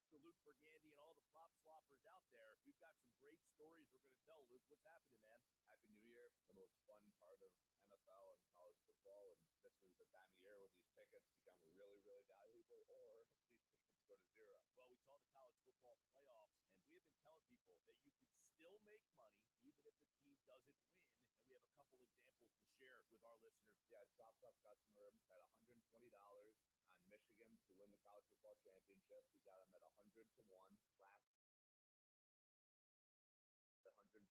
To Luke Burgandy and all the prop swappers out there, we've got some great stories we're going to tell. Luke, what's happening, man? Happy New Year, the most fun part of NFL and college football, and this is the time of year when these tickets become really, really valuable, or these tickets go to zero. Well, we saw the college football playoffs, and we have been telling people that you can still make money even if the team doesn't win. And we have a couple examples to share with our listeners. Yeah, top customer had $120 on Michigan to win the college football championship. We got him at 100 to 1 last. $120.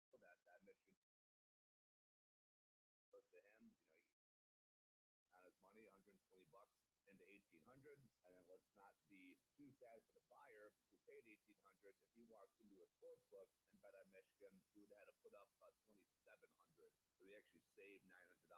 So that Michigan goes to him, on his money, $120 into 1,800, and then let's not be too sad for the buyer who paid 1,800. If he walks into a sports book and bet on Michigan, he would have had to put up 2,700. So he actually saved $900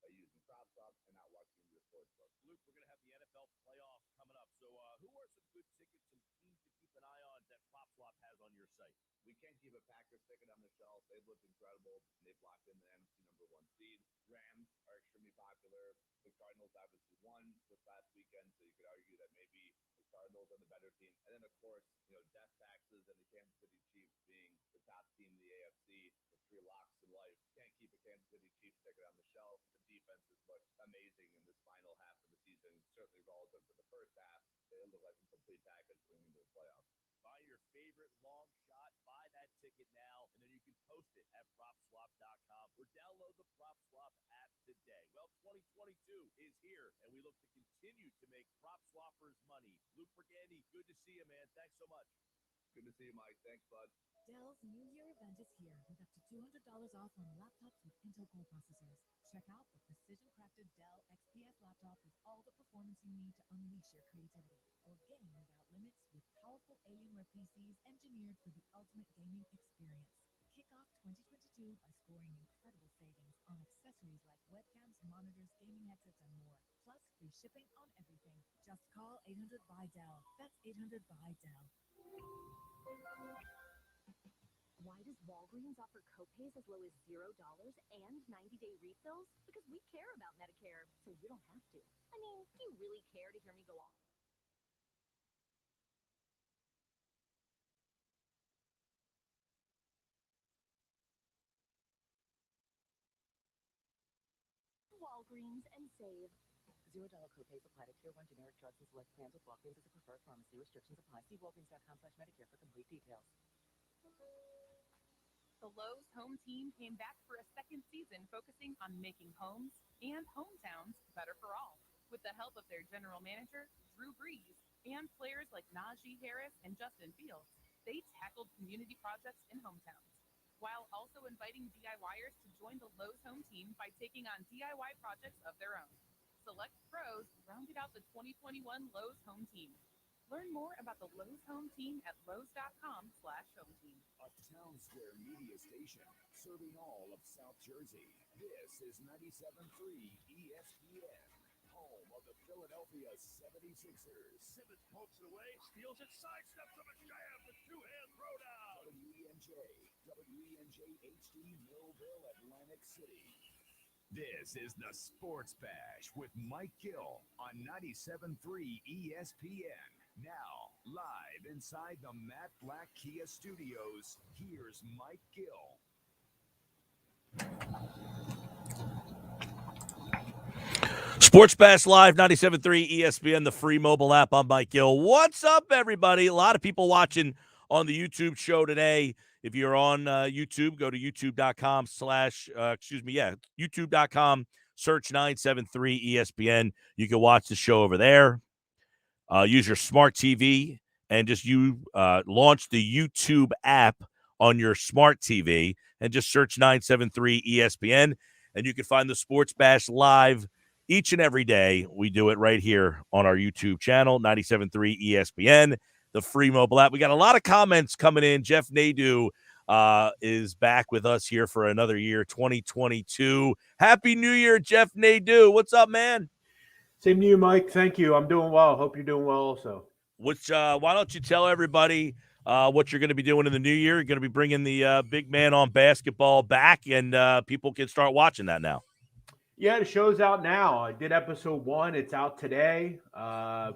by using prop swap and not walking into a sports book. Luke, we're going to have the NFL playoffs coming up. So who are some good tickets, some teams to keep an eye on that PropSwap has on your site? We can't keep a Packers ticket on the shelf. They've looked incredible. They've locked in the NFC #1 seed. Rams are extremely popular. The Cardinals obviously won this last weekend, so you could argue that maybe the Cardinals are the better team. And then, of course, death taxes and the Kansas City Chiefs being the top team in the AFC, the 3 locks in life. Can't keep a Kansas City Chiefs ticket on the shelf. The defense has looked amazing in this final half of the season, certainly relative to the first half. They look like a complete package going into the playoffs. Buy your favorite long shot, buy that ticket now, and then you can post it at PropSwap.com or download the PropSwap app today. Well, 2022 is here, and we look to continue to make prop swappers money. Luke Burgandy, good to see you, man. Thanks so much. Good to see you, Mike. Thanks, bud. Dell's New Year event is here with up to $200 off on laptops with Intel Core processors. Check out the precision-crafted Dell XPS laptop with all the performance you need to unleash your creativity. Or game without limits with powerful Alienware PCs engineered for the ultimate gaming experience. Kick off 2022 by scoring incredible savings on accessories like webcams, monitors, gaming headsets, and more. Plus, free shipping on everything. Just call 800-BUY-DELL. That's 800-BUY-DELL. Why does Walgreens offer copays as low as $0 and 90-day refills? Because we care about Medicare, so you don't have to. I mean, do you really care to hear me go on? Walgreens and save. $0 copays apply to Tier 1 generic drugs and select plans with Walgreens as a preferred pharmacy. Restrictions apply. See Walgreens.com/Medicare for complete details. The Lowe's home team came back for a second season focusing on making homes and hometowns better for all. With the help of their general manager, Drew Brees, and players like Najee Harris and Justin Fields, they tackled community projects in hometowns. while also inviting DIYers to join the Lowe's Home Team by taking on DIY projects of their own. Select pros rounded out the 2021 Lowe's Home Team. Learn more about the Lowe's Home Team at lowes.com/home team. A town square media station serving all of South Jersey. This is 97.3 ESPN, home of the Philadelphia 76ers. Simmons pokes it away, steals it, sidesteps on a jam with two-hand throwdown. WENJ HD Millville, Atlantic City. This is the Sports Bash with Mike Gill on 97.3 ESPN. Now, live inside the Matt Black Kia Studios, here's Mike Gill. Sports Bash Live, 97.3 ESPN, the free mobile app. I'm Mike Gill. What's up, everybody? A lot of people watching on the YouTube show today. If you're on YouTube, go to youtube.com youtube.com, search 973 ESPN. You can watch the show over there. Use your smart TV and just launch the YouTube app on your smart TV and just search 973 ESPN. And you can find the Sports Bash Live each and every day. We do it right here on our YouTube channel, 97.3 ESPN, the free mobile app. We got a lot of comments coming in. Jeff Nadeau is back with us here for another year, 2022. Happy New Year, Jeff Nadeau. What's up, man? Same to you, Mike. Thank you. I'm doing well. Hope you're doing well also. Why don't you tell everybody what you're going to be doing in the new year? You're going to be bringing the big man on basketball back, and people can start watching that now. Yeah, the show's out now. I did episode 1. It's out today.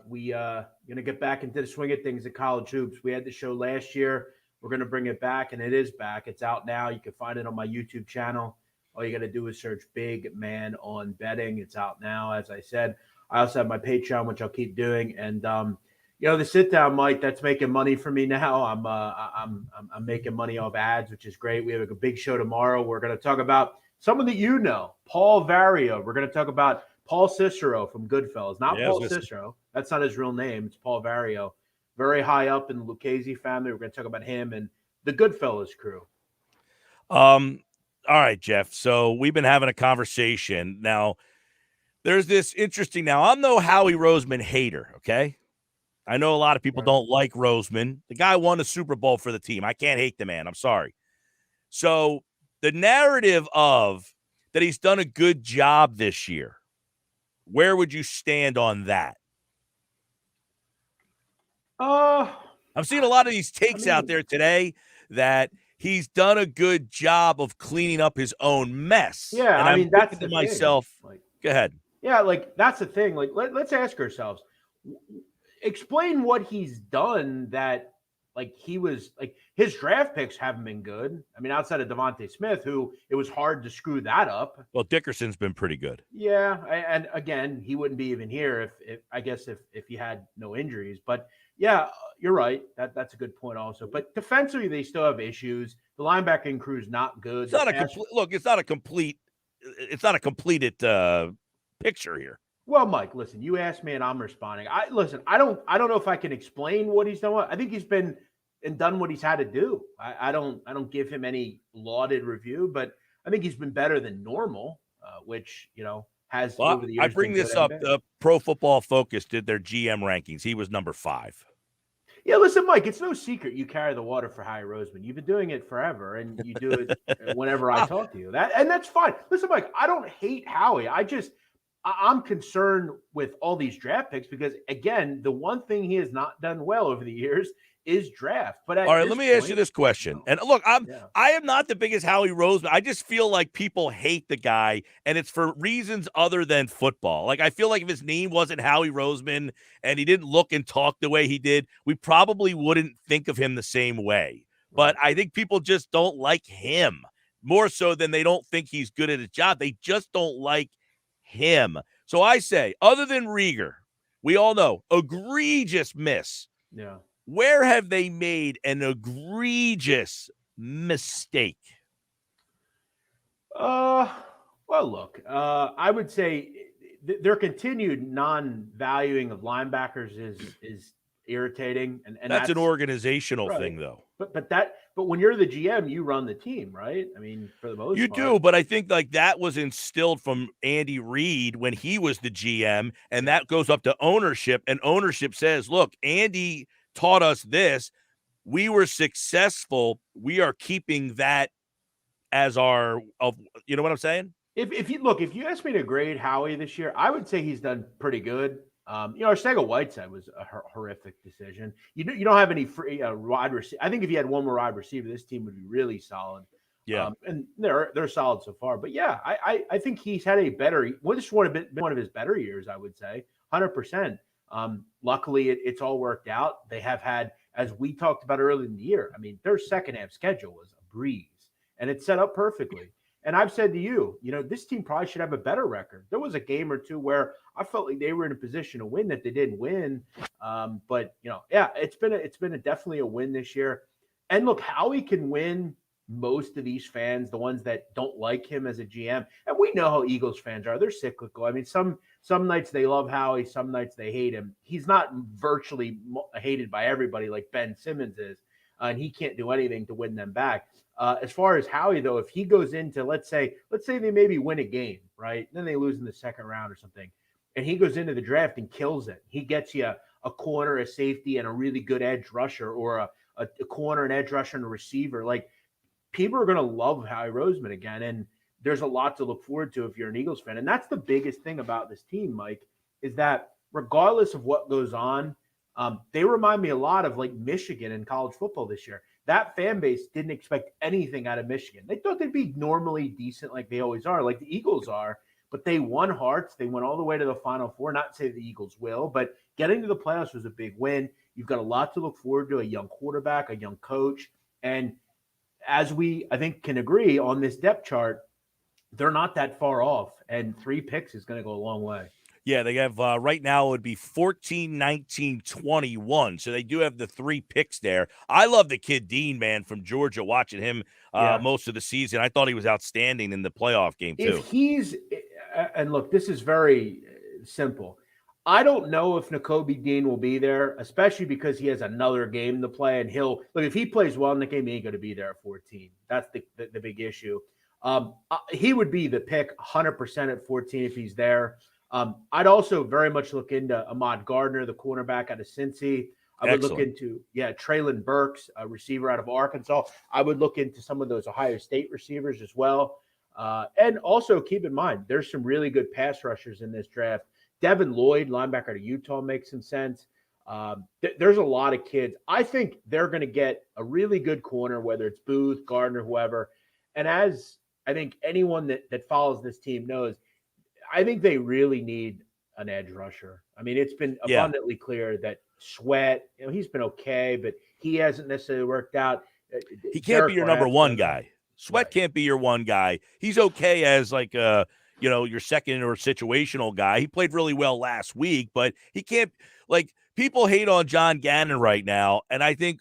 We going to get back into the swing of things at college hoops. We had the show last year. We're going to bring it back, and it is back. It's out now. You can find it on my YouTube channel. All you got to do is search Big Man on Betting. It's out now, as I said. I also have my Patreon, which I'll keep doing. And, the sit down, Mike, that's making money for me now. I'm making money off ads, which is great. We have a big show tomorrow. We're going to talk about someone that Paul Vario. We're going to talk about Paul Cicero from Goodfellas. Not Paul Cicero. That's not his real name. It's Paul Vario. Very high up in the Lucchese family. We're going to talk about him and the Goodfellas crew. All right, Jeff. So we've been having a conversation. Now, there's this interesting – now, I'm no Howie Roseman hater, okay? I know a lot of people don't like Roseman. The guy won the Super Bowl for the team. I can't hate the man. I'm sorry. So the narrative of that he's done a good job this year, where would you stand on that? I'm seeing a lot of these takes out there today that he's done a good job of cleaning up his own mess. Yeah, and I'm that's thinking to myself. Go ahead. Yeah, that's the thing. Let's ask ourselves, explain what he's done that, he was his draft picks haven't been good. I mean, outside of Devontae Smith, who it was hard to screw that up. Well, Dickerson's been pretty good. Yeah, and again, he wouldn't be even here if he had no injuries. But yeah, you're right. That's a good point also. But defensively, they still have issues. The linebacking crew is not good. It's not a completed picture here. Well, Mike, listen, you asked me and I'm responding. I don't know if I can explain what he's done. I think he's been and done what he's had to do. I don't give him any lauded review, but I think he's been better than normal, which, has over the years. I bring this up. The Pro Football Focus did their GM rankings. He was number 5. Yeah, listen, Mike, it's no secret you carry the water for Howie Roseman. You've been doing it forever, and you do it whenever I talk to you. That's fine. Listen, Mike, I don't hate Howie. I'm concerned with all these draft picks because, again, the one thing he has not done well over the years is draft. But all right, let me ask you this question. And look, I am not the biggest Howie Roseman. I just feel like people hate the guy, and it's for reasons other than football. I feel like if his name wasn't Howie Roseman and he didn't look and talk the way he did, we probably wouldn't think of him the same way. But I think people just don't like him more so than they don't think he's good at his job. They just don't like him. So I say, other than Rieger, we all know, egregious miss. Yeah. Where have they made an egregious mistake? Well, look, I would say their continued non-valuing of linebackers is irritating. And that's an organizational thing, though. But when you're the GM, you run the team, right? I mean, for the most you part. do, but I think like that was instilled from Andy Reid when he was the GM, and that goes up to ownership, and ownership says, look, Andy taught us this. We were successful. We are keeping that as our you know what I'm saying? If you ask me to grade Howie this year, I would say he's done pretty good. Arcega-Whiteside was a horrific decision. You don't have any free wide receiver. I think if you had one more wide receiver, this team would be really solid. Yeah, and they're solid so far. But yeah, I think he's had a better. Well, this would have been one of his better years, I would say, 100%. Luckily, it's all worked out. They have had, as we talked about earlier in the year. I mean, their second half schedule was a breeze, and it's set up perfectly. And I've said to you, this team probably should have a better record. There was a game or two where I felt like they were in a position to win that they didn't win. But it's been definitely a win this year. And look, Howie can win most of these fans, the ones that don't like him as a GM. And we know how Eagles fans are. They're cyclical. I mean, some nights they love Howie, some nights they hate him. He's not virtually hated by everybody like Ben Simmons is. And he can't do anything to win them back. As far as Howie, though, if he goes into, let's say they maybe win a game, right? Then they lose in the second round or something. And he goes into the draft and kills it. He gets you a corner, a safety, and a really good edge rusher, or a corner, an edge rusher, and a receiver. Like, people are going to love Howie Roseman again. And there's a lot to look forward to if you're an Eagles fan. And that's the biggest thing about this team, Mike, is that regardless of what goes on, they remind me a lot of like Michigan in college football this year. That fan base didn't expect anything out of Michigan. They thought they'd be normally decent like they always are, like the Eagles are, but they won hearts. They went all the way to the Final Four. Not to say the Eagles will, but getting to the playoffs was a big win. You've got a lot to look forward to, a young quarterback, a young coach. And as we, I think, can agree on this depth chart, they're not that far off. And 3 picks is going to go a long way. Yeah, they have right now it would be 14, 19, 21. So they do have the 3 picks there. I love the kid Dean, man, from Georgia, watching him most of the season. I thought he was outstanding in the playoff game, too. If he's – and look, this is very simple. I don't know if Nakobe Dean will be there, especially because he has another game to play. And look, if he plays well in the game, he ain't going to be there at 14. That's the big issue. He would be the pick 100% at 14 if he's there. I'd also very much look into Ahmad Gardner, the cornerback out of Cincy. I would look into, Traylon Burks, a receiver out of Arkansas. I would look into some of those Ohio State receivers as well. And also keep in mind, there's some really good pass rushers in this draft. Devin Lloyd, linebacker out of Utah, makes some sense. There's a lot of kids. I think they're going to get a really good corner, whether it's Booth, Gardner, whoever. And as I think anyone that follows this team knows, I think they really need an edge rusher. I mean, it's been abundantly clear that Sweat, he's been okay, but he hasn't necessarily worked out. He can't be your number one guy. Sweat can't be your one guy. He's okay as like your second or situational guy. He played really well last week, but he can't. Like, people hate on John Gannon right now, and I think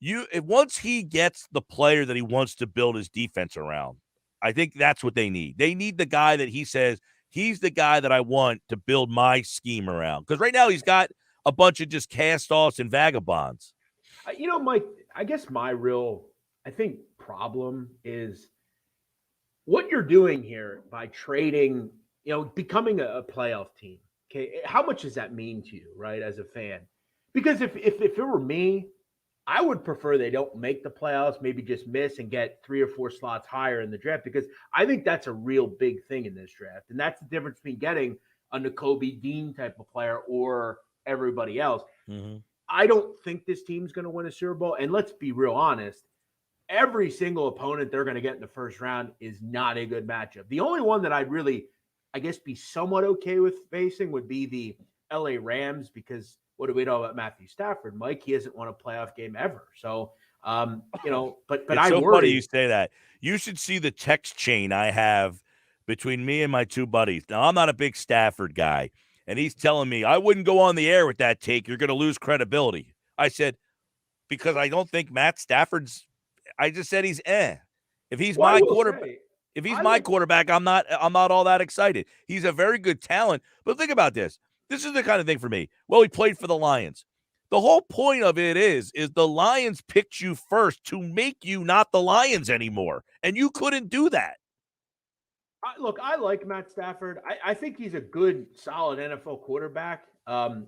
once he gets the player that he wants to build his defense around, I think that's what they need. They need the guy that he says, he's the guy that I want to build my scheme around. Because right now he's got a bunch of just cast-offs and vagabonds. Mike, I guess my real, problem is what you're doing here by trading, becoming a playoff team. Okay, how much does that mean to you, right, as a fan? Because if it were me, I would prefer they don't make the playoffs, maybe just miss and get 3 or 4 slots higher in the draft, because I think that's a real big thing in this draft. And that's the difference between getting a Nakobe Dean type of player or everybody else. Mm-hmm. I don't think this team's going to win a Super Bowl. And let's be real honest, every single opponent they're going to get in the first round is not a good matchup. The only one that I'd really, be somewhat okay with facing would be the LA Rams, because what do we know about Matthew Stafford, Mike? He hasn't won a playoff game ever. So, but it's I so worry. Funny you say that. You should see the text chain I have between me and my 2 buddies. Now, I'm not a big Stafford guy, and he's telling me I wouldn't go on the air with that take. You're going to lose credibility. I said, because I don't think Matt Stafford's. I just said he's If he's my quarterback. If he's my quarterback, I'm not all that excited. He's a very good talent. But think about this. This is the kind of thing for me. Well, he played for the Lions. The whole point of it is the Lions picked you first to make you not the Lions anymore, and you couldn't do that. Look, I like Matt Stafford. I think he's a good, solid NFL quarterback. I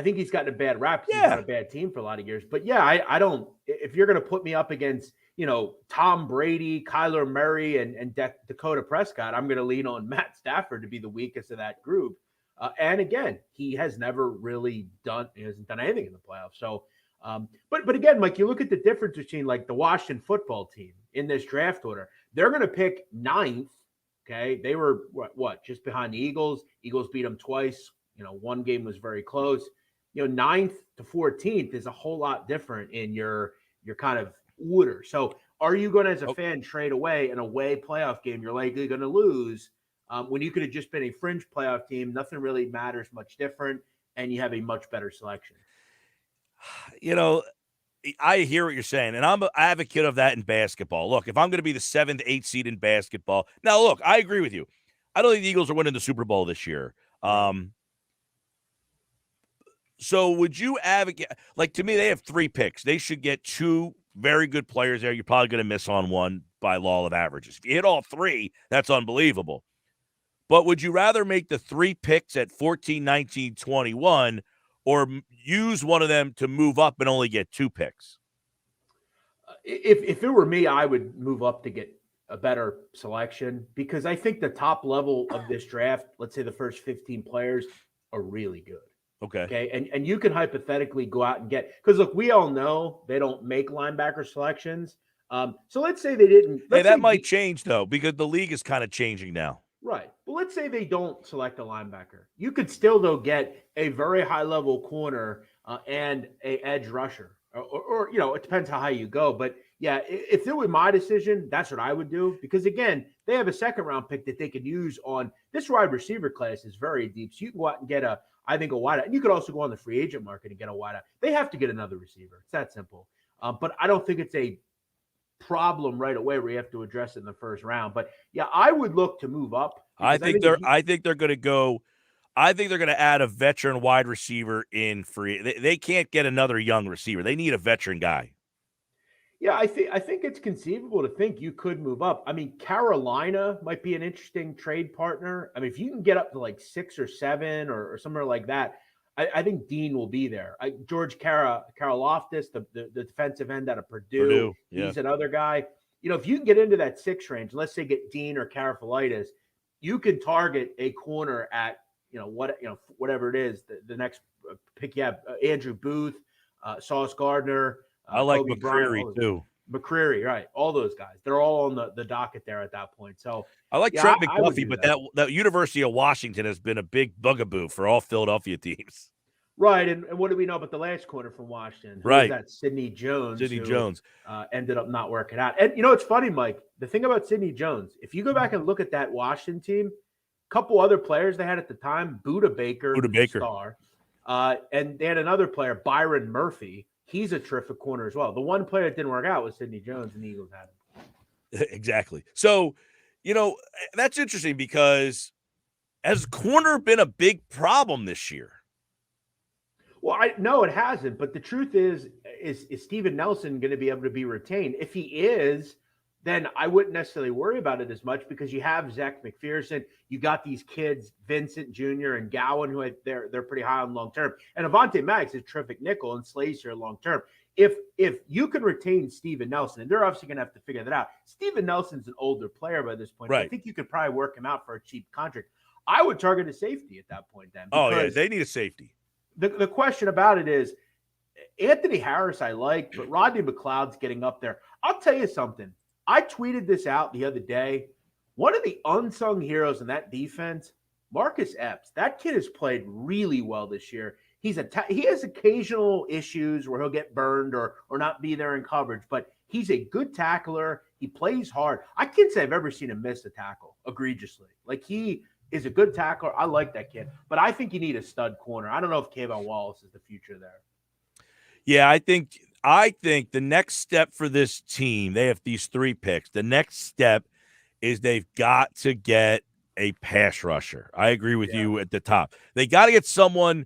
think he's gotten a bad rap because he's got a bad team for a lot of years. But yeah, I don't. If you're going to put me up against, Tom Brady, Kyler Murray, and Dakota Prescott, I'm going to lean on Matt Stafford to be the weakest of that group. And again, he has never really hasn't done anything in the playoffs. So, but again, Mike, you look at the difference between like the Washington football team in this draft order. They're going to pick 9th. Okay, they were what just behind the Eagles. Eagles beat them twice. One game was very close. 9th to 14th is a whole lot different in your kind of order. So, are you going to, as a fan, trade away an away playoff game you're likely going to lose? When you could have just been a fringe playoff team, nothing really matters much different, and you have a much better selection. I hear what you're saying, and I'm an advocate of that in basketball. Look, if I'm going to be the 7th, 8th seed in basketball, now look, I agree with you. I don't think the Eagles are winning the Super Bowl this year. So would you advocate, like, to me, they have 3 picks. They should get 2 very good players there. You're probably going to miss on one by law of averages. If you hit all 3, that's unbelievable. But would you rather make the 3 picks at 14, 19, 21, or use one of them to move up and only get 2 picks? If it were me, I would move up to get a better selection, because I think the top level of this draft, let's say the first 15 players, are really good. Okay. And you can hypothetically go out and get, because look, we all know they don't make linebacker selections. So let's say they didn't. That might change though, because the league is kind of changing now. Right. But let's say they don't select a linebacker. You could still, though, get a very high-level corner and a edge rusher. Or it depends how high you go. But, yeah, if it were my decision, that's what I would do. Because, again, they have a second-round pick that they could use on – this wide receiver class is very deep. So you can go out and get a wideout. And you could also go on the free agent market and get a wideout. They have to get another receiver. It's that simple. But I don't think it's a problem right away where you have to address it in the first round. But yeah, I would look to move up. I think they're going to go. I think they're going to add a veteran wide receiver in free. They can't get another young receiver. They need a veteran guy. Yeah, I think it's conceivable to think you could move up. I mean, Carolina might be an interesting trade partner. I mean, if you can get up to like 6 or 7 or somewhere like that, I think Dean will be there. George Karlaftis, the defensive end out of Purdue, he's another guy. If you can get into that 6 range, let's say get Dean or Karlaftis, you can target a corner at whatever it is. The next pick you have Andrew Booth, Sauce Gardner. I like Kobe McCreary Bryant, too. McCreary, right? All those guys. They're all on the docket there at that point. So I like Trent McDuffie, but that University of Washington has been a big bugaboo for all Philadelphia teams. Right, and what do we know about the last corner from Washington? Right, that Sidney Jones. Sidney Jones ended up not working out. And it's funny, Mike. The thing about Sidney Jones, if you go back and look at that Washington team, a couple other players they had at the time, Buda Baker, star, and they had another player, Byron Murphy. He's a terrific corner as well. The one player that didn't work out was Sidney Jones, and the Eagles had him. Exactly. So, that's interesting because has corner been a big problem this year? Well, no, it hasn't. But the truth is Steven Nelson going to be able to be retained? If he is, then I wouldn't necessarily worry about it as much because you have Zach McPherson. You got these kids, Vincent Jr. and Gowan, who they're pretty high on long term. And Avonte Maddox is a terrific nickel and Slays here long term. If you can retain Steven Nelson, and they're obviously going to have to figure that out. Steven Nelson's an older player by this point. Right. I think you could probably work him out for a cheap contract. I would target a safety at that point then. Oh, yeah, they need a safety. The question about it is Anthony Harris I like, but Rodney McLeod's getting up there. I'll tell you something. I tweeted this out the other day. One of the unsung heroes in that defense, Marcus Epps. That kid has played really well this year. He has occasional issues where he'll get burned or not be there in coverage, but he's a good tackler. He plays hard. I can't say I've ever seen him miss a tackle egregiously. Like he is a good tackler. I like that kid, but I think you need a stud corner. I don't know if Kayvon Wallace is the future there. Yeah, I think the next step for this team, they have these 3 picks. The next step is they've got to get a pass rusher. I agree with you at the top. They got to get someone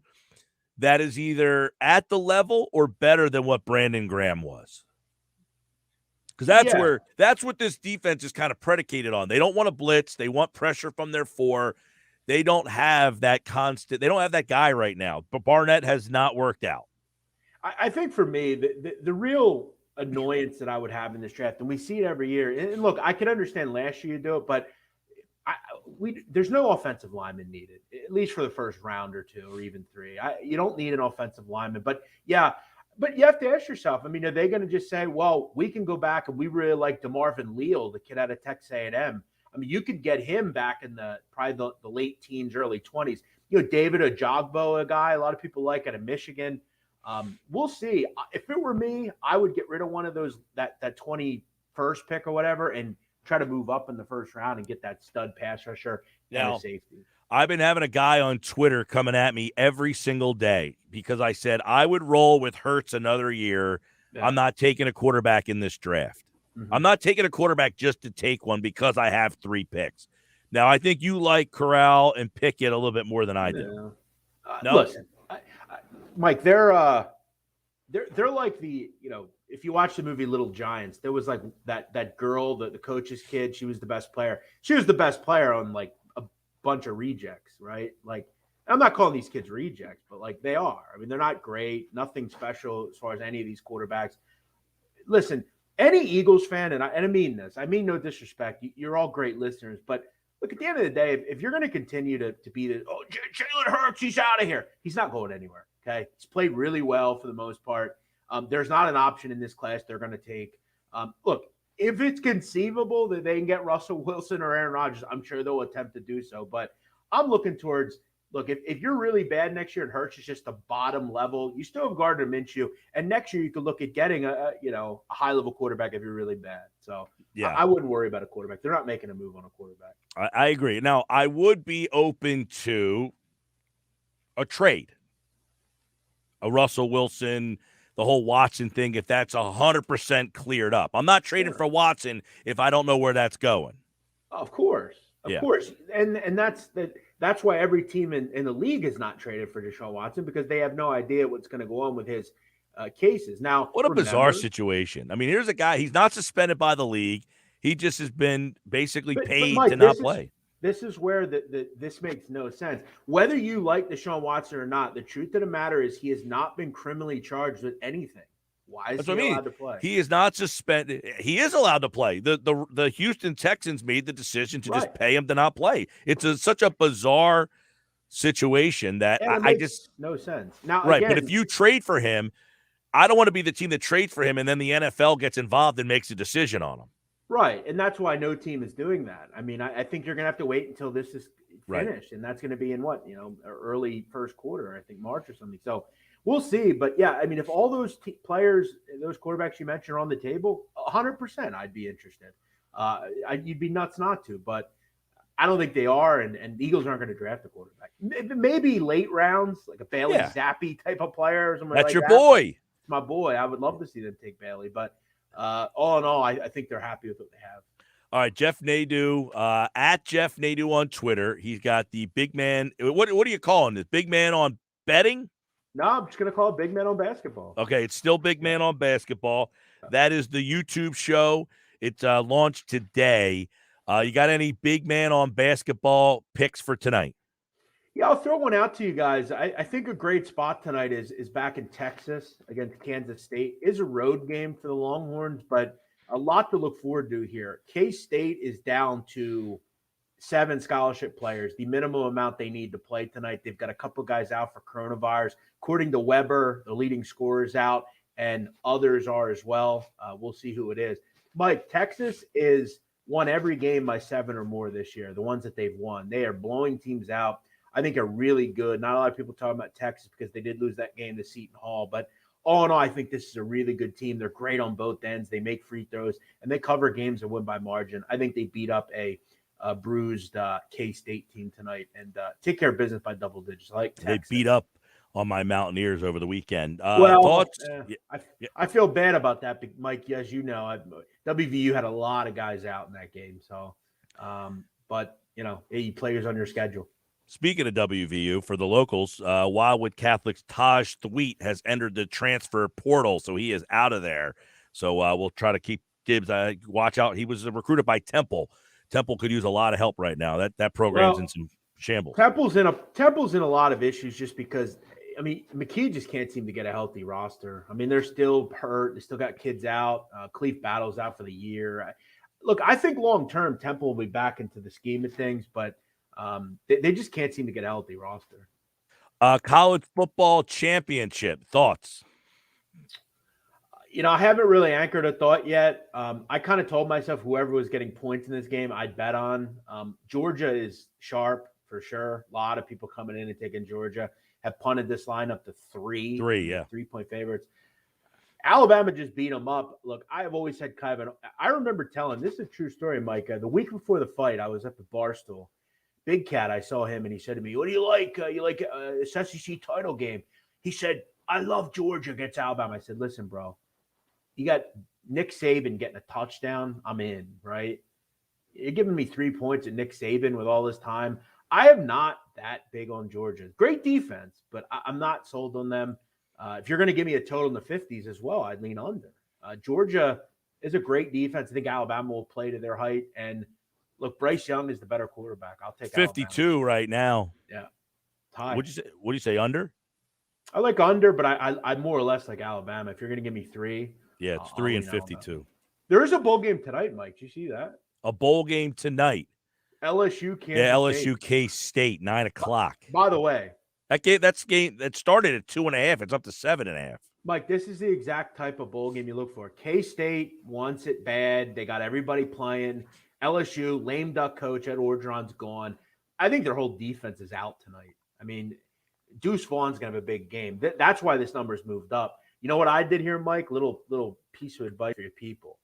that is either at the level or better than what Brandon Graham was. Because that's what this defense is kind of predicated on. They don't want to blitz. They want pressure from their 4. They don't have that constant. They don't have that guy right now. But Barnett has not worked out. I think for me, the real annoyance that I would have in this draft, and we see it every year. And look, I can understand last year you do it, but there's no offensive lineman needed, at least for the first round or 2 or even 3. You don't need an offensive lineman. But you have to ask yourself, I mean, are they going to just say, well, we can go back and we really like DeMarvin Leal, the kid out of Texas A&M. I mean, you could get him back in probably the late teens, early 20s. You know, David Ojogbo, a guy a lot of people like out of Michigan. We'll see. If it were me, I would get rid of one of those, that 21st pick or whatever, and try to move up in the first round and get that stud pass rusher and a safety. I've been having a guy on Twitter coming at me every single day because I said I would roll with Ertz another year. Yeah. I'm not taking a quarterback in this draft. Mm-hmm. I'm not taking a quarterback just to take one because I have 3 picks. Now, I think you like Corral and Pickett a little bit more than I do. No. Listen, Mike, they're like the, you know, if you watch the movie Little Giants, there was like that girl, the coach's kid. She was the best player. She was the best player on like a bunch of rejects, right? Like, I'm not calling these kids rejects, but like they are. I mean, they're not great, nothing special as far as any of these quarterbacks. Listen, any Eagles fan, and I mean this, I mean no disrespect. You're all great listeners, but look, at the end of the day, if you're going to continue to be Jalen Hurts, he's out of here. He's not going anywhere. Okay, he's played really well for the most part. There's not an option in this class they're going to take. Look, if it's conceivable that they can get Russell Wilson or Aaron Rodgers, I'm sure they'll attempt to do so. But I'm looking towards, look, if you're really bad next year and Hurts is just the bottom level, you still have Gardner Minshew. And next year you could look at getting a high-level quarterback if you're really bad. So yeah, I wouldn't worry about a quarterback. They're not making a move on a quarterback. I agree. Now, I would be open to a trade. A Russell Wilson, the whole Watson thing, if that's 100% cleared up. I'm not trading for Watson if I don't know where that's going. Of course. Of course. And that's why every team in the league is not traded for Deshaun Watson, because they have no idea what's going to go on with his cases. Now, what a bizarre situation. I mean, here's a guy, he's not suspended by the league. He just has been basically paid to not play. This is where this makes no sense. Whether you like Deshaun Watson or not, the truth of the matter is he has not been criminally charged with anything. Why is he allowed to play? He is not suspended. He is allowed to play. The Houston Texans made the decision to just pay him to not play. It's such a bizarre situation that I just no sense. Now, again, but if you trade for him, I don't want to be the team that trades for him and then the NFL gets involved and makes a decision on him. Right, and that's why no team is doing that. I mean, I think you're going to have to wait until this is finished, and that's going to be in early first quarter, I think March or something. So we'll see. But yeah, I mean, if all those players, those quarterbacks you mentioned are on the table, 100%, I'd be interested. You'd be nuts not to, but I don't think they are, and the Eagles aren't going to draft a quarterback. Maybe late rounds, like a Bailey Zappi type of player or something like that. That's your boy. It's my boy. I would love to see them take Bailey, but all in all, I think they're happy with what they have. All right, Jeff Nadeau, at Jeff Nadeau on Twitter. He's got the big man. What are you calling this? Big man on betting? No, I'm just going to call it Big Man on Basketball. Okay, it's still Big Man on Basketball. That is the YouTube show. It's launched today. You got any Big Man on Basketball picks for tonight? Yeah, I'll throw one out to you guys. I think a great spot tonight is back in Texas against Kansas State. It is a road game for the Longhorns, but a lot to look forward to here. K-State is down to 7 scholarship players, the minimum amount they need to play tonight. They've got a couple guys out for coronavirus. According to Weber, the leading scorer is out, and others are as well. We'll see who it is. Mike, Texas is won every game by 7 or more this year, the ones that they've won. They are blowing teams out. I think are really good. Not a lot of people talking about Texas because they did lose that game to Seton Hall. But all in all, I think this is a really good team. They're great on both ends. They make free throws, and they cover games and win by margin. I think they beat up a bruised K-State team tonight and take care of business by double digits. I like Texas. They beat up on my Mountaineers over the weekend. Thoughts? I feel bad about that, Mike. As you know, WVU had a lot of guys out in that game. So, but, players on your schedule. Speaking of WVU, for the locals, Wildwood Catholic's Taj Thweet has entered the transfer portal, so he is out of there. So we'll try to keep Gibbs. Watch out. He was recruited by Temple. Temple could use a lot of help right now. That program's in some shambles. Temple's in a lot of issues just because, I mean, McKee just can't seem to get a healthy roster. I mean, they're still hurt. They still got kids out. Cleve Battle's out for the year. Look, I think long-term Temple will be back into the scheme of things, but they just can't seem to get a healthy roster. College football championship, thoughts? I haven't really anchored a thought yet. I kind of told myself whoever was getting points in this game, I'd bet on. Georgia is sharp for sure. A lot of people coming in and taking Georgia. Have punted this line up to 3. 3-point favorites. Alabama just beat them up. Look, I have always said I remember telling, this is a true story, Mike. The week before the fight, I was at the Barstool. Big Cat, I saw him, and he said to me, what do you like? You like a SEC title game? He said, I love Georgia against Alabama. I said, listen, bro, you got Nick Saban getting a touchdown. I'm in, right? You're giving me 3 points at Nick Saban with all this time. I am not that big on Georgia. Great defense, but I'm not sold on them. If you're going to give me a total in the 50s as well, I'd lean under. Georgia is a great defense. I think Alabama will play to their height. And look, Bryce Young is the better quarterback. I'll take 52 Alabama. right now. Yeah. Tied. What'd you say, under? I like under, but I more or less like Alabama. If you're going to give me 3. Yeah, it's 3 and 52. Alabama. There is a bowl game tonight, Mike. Did you see that? A bowl game tonight. LSU, Kansas LSU, State. K-State, 9 o'clock. By the way, that game that started at 2.5. It's up to 7.5. Mike, this is the exact type of bowl game you look for. K-State wants it bad. They got everybody playing. LSU, lame duck coach Ed Orgeron's gone. I think their whole defense is out tonight. I mean, Deuce Vaughn's going to have a big game. That's why this number's moved up. You know what I did here, Mike? Little piece of advice for your people.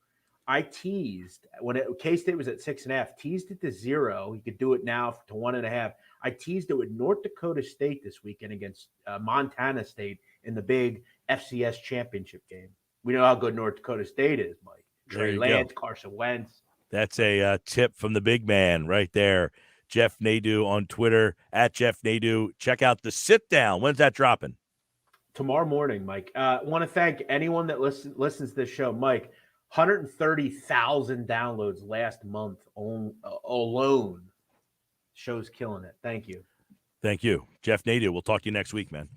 I teased when K-State was at 6.5, teased it to 0. You could do it now to 1.5. I teased it with North Dakota State this weekend against Montana State in the big FCS championship game. We know how good North Dakota State is, Mike. Trey Lance, Carson Wentz. That's a tip from the big man right there. Jeff Nadeau on Twitter, at Jeff Nadeau. Check out the sit down. When's that dropping? Tomorrow morning, Mike. I want to thank anyone that listens to this show. Mike, 130,000 downloads last month alone. Show's killing it. Thank you. Thank you. Jeff Nadeau. We'll talk to you next week, man.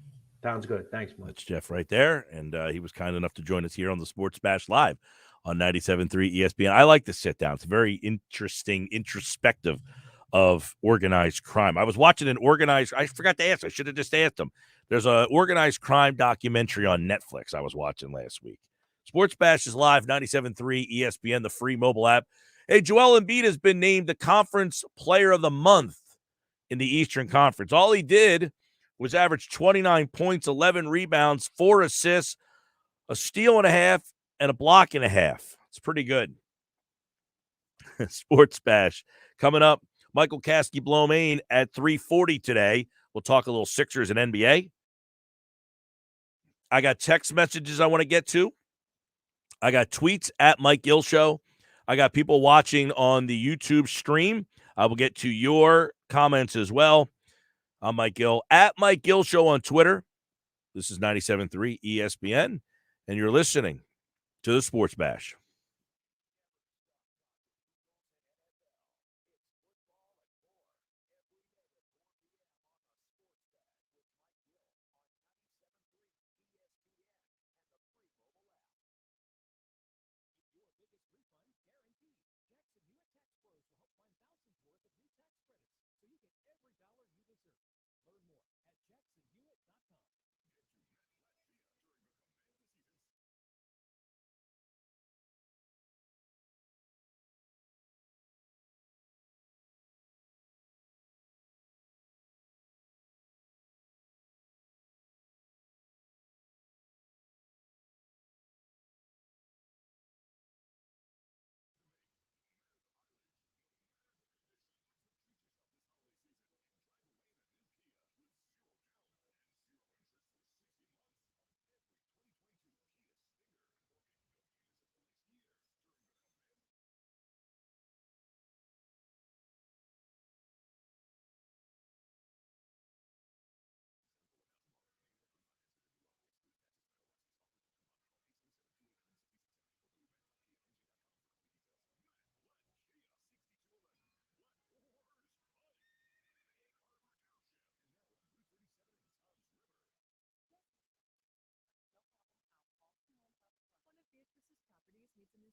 Sounds good. Thanks, Mike. That's Jeff right there. And he was kind enough to join us here on the Sports Bash Live on 97.3 ESPN. I like the sit down. It's very interesting, introspective of organized crime. I was watching I forgot to ask. I should have just asked him. There's an organized crime documentary on Netflix I was watching last week. Sports Bash is live, 97.3 ESPN, the free mobile app. Hey, Joel Embiid has been named the Conference Player of the Month in the Eastern Conference. All he did was average 29 points, 11 rebounds, 4 assists, a steal and a half, and a block and a half. It's pretty good. Sports Bash coming up. Michael Kaskey-Blomain at 3:40 today. We'll talk a little Sixers and NBA. I got text messages I want to get to. I got tweets at Mike Gill Show. I got people watching on the YouTube stream. I will get to your comments as well. I'm Mike Gill, at Mike Gill Show on Twitter. This is 97.3 ESPN, and you're listening to the Sports Bash.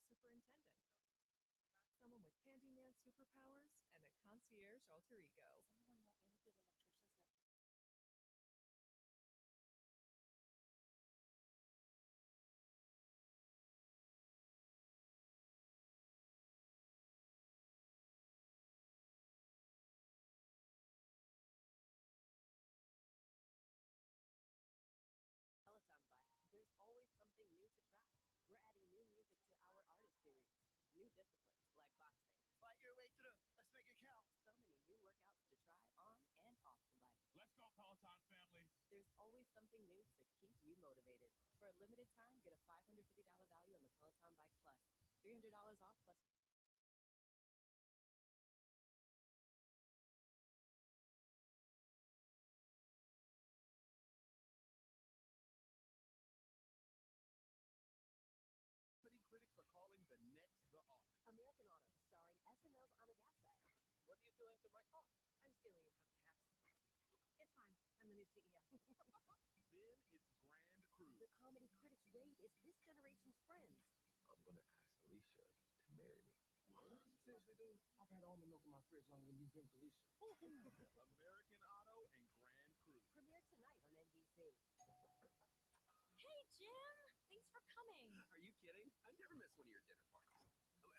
superintendent. Someone with handyman superpowers and a concierge alter ego. Peloton bike. There's always something new to try. We're adding new music to our artist series. New disciplines like boxing. Fight your way through. Let's make it count. So many new workouts to try on and off the bike. Let's go, Peloton family. There's always something new to keep you motivated. For a limited time, get a $550 value on the Peloton Bike Plus. $300 off plus. Many critics are calling the Nets the off. American Auto, starring SNL's on a gas bag. What are you doing to my car? I'm stealing it from Caps. It's fine. I'm the new CEO. Then it's Grand Cruise. The comedy critics rate is this generation's friends. I'm gonna ask Alicia to marry me. Seriously, dude? I've had almond milk in my fridge longer than you've been, Felicia. American Auto and Grand Cruise. Premiere tonight on NBC. Hey, Jim. Thanks for coming. Are you kidding? I never miss one of your dinner parties.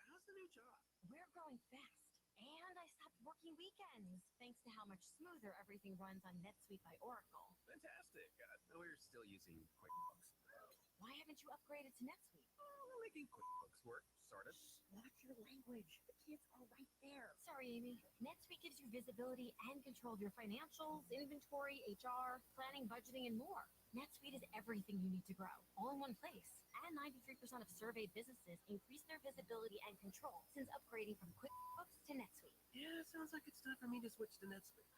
How's the new job? We're growing fast. And I stopped working weekends, thanks to how much smoother everything runs on NetSuite by Oracle. Fantastic. We're still using QuickBooks. Why haven't you upgraded to NetSuite? We're making QuickBooks work, sort of. Watch your language. The kids are right there. Sorry, Amy. NetSuite gives you visibility and control of your financials, inventory, HR, planning, budgeting, and more. NetSuite is everything you need to grow, all in one place. And 93% of surveyed businesses increase their visibility and control since upgrading from QuickBooks to NetSuite. Yeah, it sounds like it's time for me to switch to NetSuite.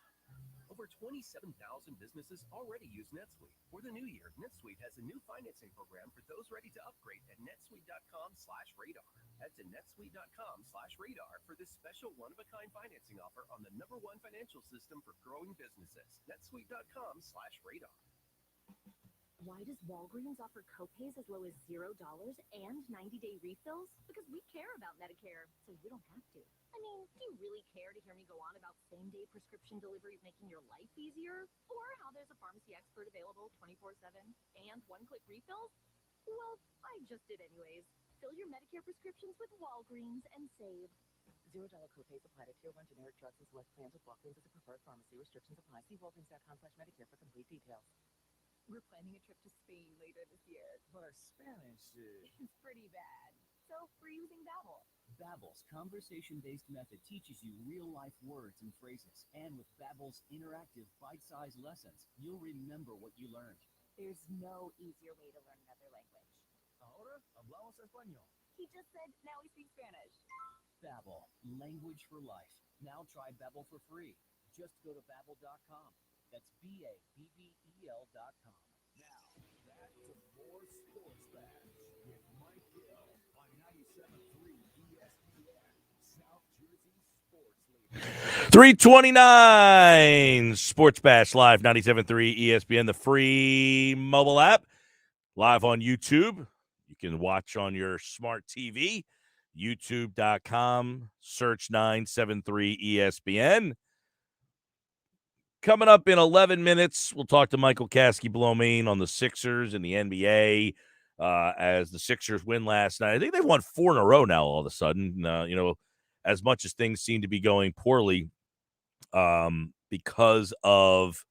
Over 27,000 businesses already use NetSuite. For the new year, NetSuite has a new financing program for those ready to upgrade at netsuite.com/radar. Head to netsuite.com/radar for this special one-of-a-kind financing offer on the #1 financial system for growing businesses. netsuite.com/radar. Why does Walgreens offer copays as low as $0 and 90-day refills? Because we care about Medicare, so you don't have to. I mean, do you really care to hear me go on about same-day prescription deliveries making your life easier? Or how there's a pharmacy expert available 24/7 and one-click refills? Well, I just did anyways. Fill your Medicare prescriptions with Walgreens and save. $0 copays apply to Tier 1 generic drugs and select plans with Walgreens as a preferred pharmacy. Restrictions apply. See walgreens.com/Medicare for complete details. We're planning a trip to Spain later this year. But our Spanish is... It's pretty bad. So we're using Babbel. Babbel's conversation-based method teaches you real-life words and phrases. And with Babbel's interactive, bite-sized lessons, you'll remember what you learned. There's no easier way to learn another language. Ahora hablamos español. He just said, now we speak Spanish. Babbel, language for life. Now try Babbel for free. Just go to Babbel.com. That's BABBEL.com. Now, back to more Sports Bash with Mike Gill on 97.3 ESPN, South Jersey Sports Leader. 329 Sports Bash Live, 97.3 ESPN, the free mobile app. Live on YouTube. You can watch on your smart TV, youtube.com, search 973 ESPN. Coming up in 11 minutes, we'll talk to Michael Kaskey-Blomain on the Sixers and the NBA as the Sixers win last night. I think they've won 4 in a row now all of a sudden. As much as things seem to be going poorly because of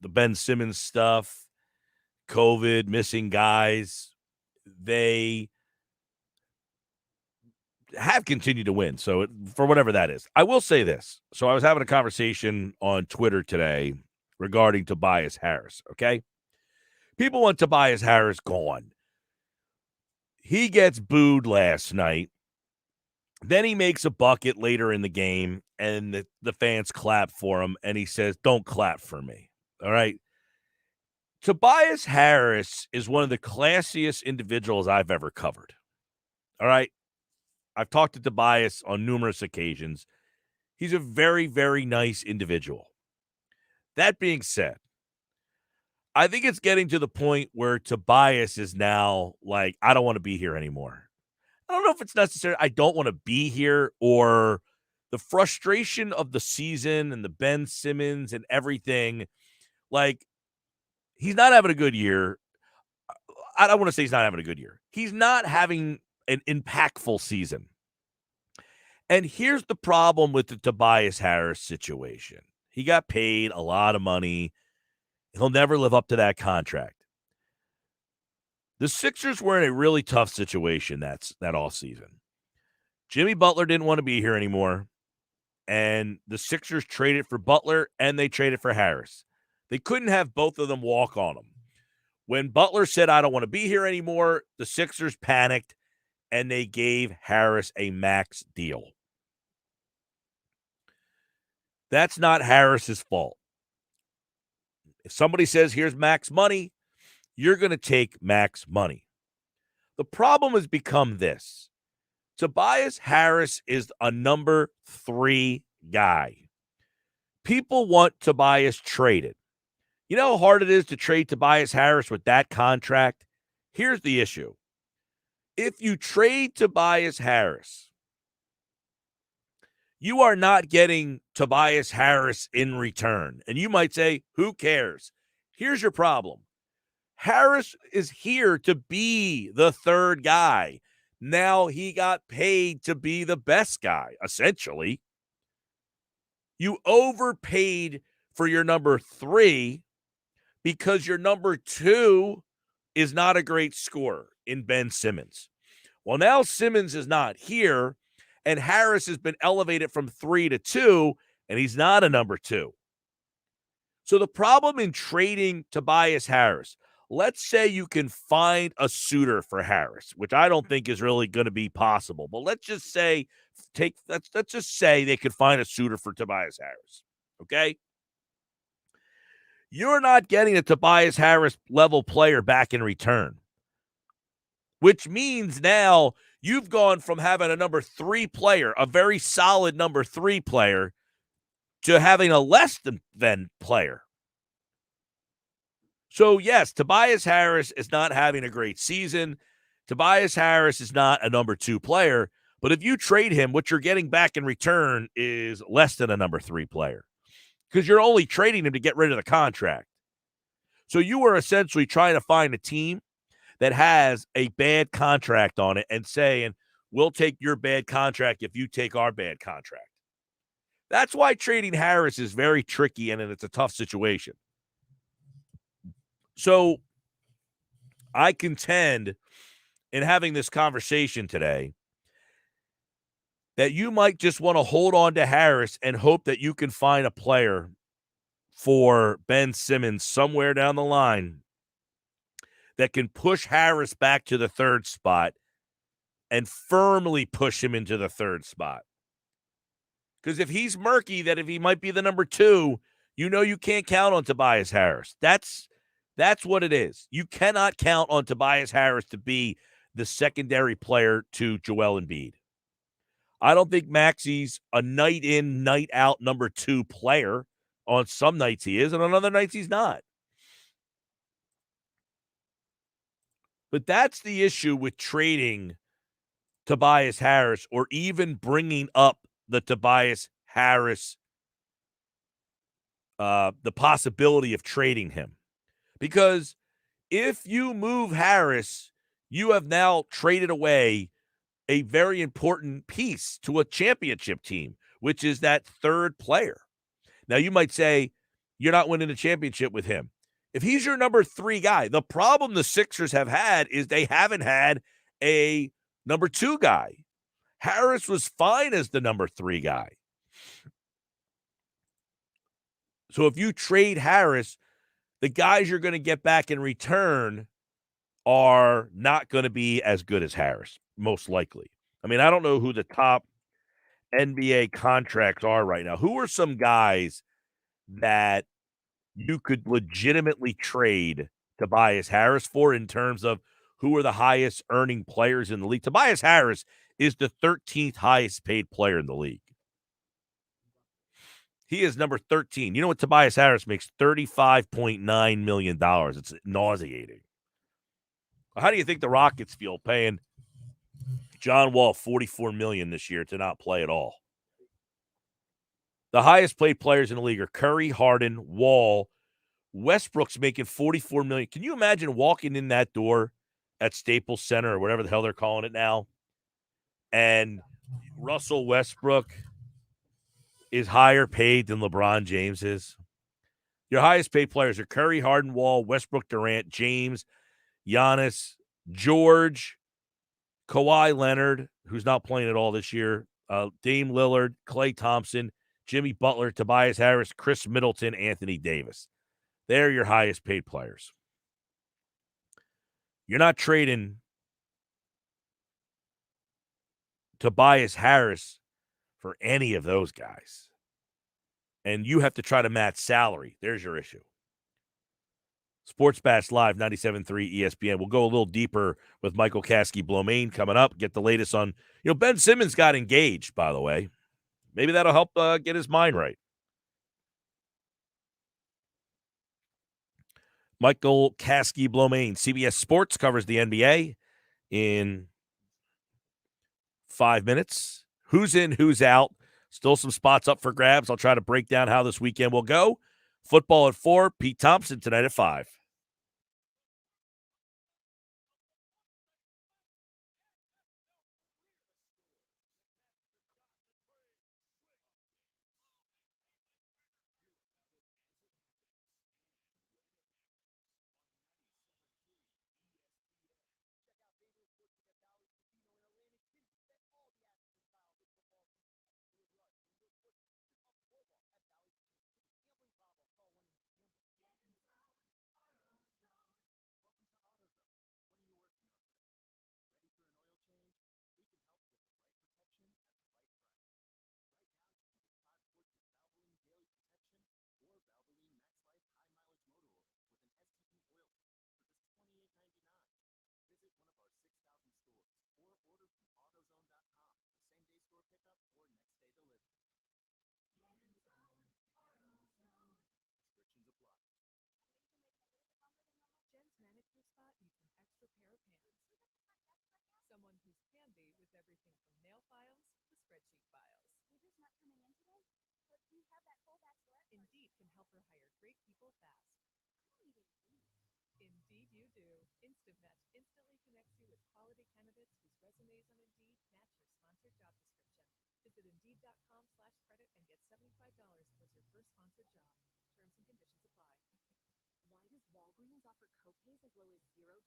the Ben Simmons stuff, COVID, missing guys, they have continued to win. So for whatever that is, I will say this. So I was having a conversation on Twitter today regarding Tobias Harris. Okay. People want Tobias Harris gone. He gets booed last night. Then he makes a bucket later in the game and the fans clap for him. And he says, don't clap for me. All right. Tobias Harris is one of the classiest individuals I've ever covered. All right. I've talked to Tobias on numerous occasions. He's a very, very nice individual. That being said, I think it's getting to the point where Tobias is now like, I don't want to be here anymore. I don't know if it's necessary. I don't want to be here, or the frustration of the season and the Ben Simmons and everything. Like, he's not having a good year. I don't want to say he's not having a good year. He's not having an impactful season. And here's the problem with the Tobias Harris situation. He got paid a lot of money. He'll never live up to that contract. The Sixers were in a really tough situation that all season. Jimmy Butler didn't want to be here anymore, and the Sixers traded for Butler, and they traded for Harris. They couldn't have both of them walk on him. When Butler said, I don't want to be here anymore, the Sixers panicked, and they gave Harris a max deal. That's not Harris's fault. If somebody says, here's max money, you're going to take max money. The problem has become this. Tobias Harris is a number 3 guy. People want Tobias traded. You know how hard it is to trade Tobias Harris with that contract? Here's the issue. If you trade Tobias Harris, you are not getting Tobias Harris in return. And you might say, who cares? Here's your problem. Harris is here to be the third guy. Now he got paid to be the best guy, essentially. You overpaid for your number 3 because your number 2 is not a great scorer in Ben Simmons. Well, now Simmons is not here, and Harris has been elevated from 3 to 2, and he's not a number 2. So the problem in trading Tobias Harris, let's say you can find a suitor for Harris, which I don't think is really going to be possible. But let's just say let's just say they could find a suitor for Tobias Harris. Okay? You're not getting a Tobias Harris level player back in return, which means now you've gone from having a number 3 player, a very solid number 3 player, to having a less than player. So, yes, Tobias Harris is not having a great season. Tobias Harris is not a number 2 player. But if you trade him, what you're getting back in return is less than a number 3 player, because you're only trading him to get rid of the contract. So you are essentially trying to find a team that has a bad contract on it and saying, we'll take your bad contract if you take our bad contract. That's why trading Harris is very tricky, and it's a tough situation. So I contend in having this conversation today that you might just want to hold on to Harris and hope that you can find a player for Ben Simmons somewhere down the line that can push Harris back to the 3rd spot and firmly push him into the 3rd spot. Because if he's murky, that if he might be the number 2, you know you can't count on Tobias Harris. That's what it is. You cannot count on Tobias Harris to be the secondary player to Joel Embiid. I don't think Maxi's a night in, night out number 2 player. On some nights he is, and on other nights he's not. But that's the issue with trading Tobias Harris, or even bringing up the Tobias Harris, the possibility of trading him. Because if you move Harris, you have now traded away a very important piece to a championship team, which is that 3rd player. Now, you might say you're not winning a championship with him. If he's your number 3 guy, the problem the Sixers have had is they haven't had a number 2 guy. Harris was fine as the number 3 guy. So if you trade Harris, the guys you're going to get back in return are not going to be as good as Harris, most likely. I mean, I don't know who the top NBA contracts are right now. Who are some guys that you could legitimately trade Tobias Harris for in terms of who are the highest earning players in the league? Tobias Harris is the 13th highest paid player in the league. He is number 13. You know what Tobias Harris makes? $35.9 million. It's nauseating. How do you think the Rockets feel paying John Wall $44 million this year to not play at all? The highest paid players in the league are Curry, Harden, Wall. Westbrook's making $44 million. Can you imagine walking in that door at Staples Center or whatever the hell they're calling it now, and Russell Westbrook is higher paid than LeBron James is? Your highest paid players are Curry, Harden, Wall, Westbrook, Durant, James, Giannis, George, Kawhi Leonard, who's not playing at all this year, Dame Lillard, Klay Thompson, Jimmy Butler, Tobias Harris, Chris Middleton, Anthony Davis. They're your highest paid players. You're not trading Tobias Harris for any of those guys. And you have to try to match salary. There's your issue. Sports Bash Live, 97.3 ESPN. We'll go a little deeper with Michael Kaskey-Blomain coming up. Get the latest on, Ben Simmons got engaged, by the way. Maybe that'll help get his mind right. Michael Kaskey-Blomain, CBS Sports, covers the NBA in 5 minutes. Who's in, who's out? Still some spots up for grabs. I'll try to break down how this weekend will go. Football at 4, Pete Thompson tonight at 5. Someone who's handy with everything from nail files to spreadsheet files. Peter's not coming in today, but we have that full bachelorette. Indeed can help her hire great people fast. I don't need Indeed. Indeed you do. Instant Match instantly connects you with quality candidates whose resumes on Indeed match your sponsored job description. Visit Indeed.com/credit and get $75 towards your first sponsored job. Terms and conditions apply. Why does Walgreens offer copays as low as $0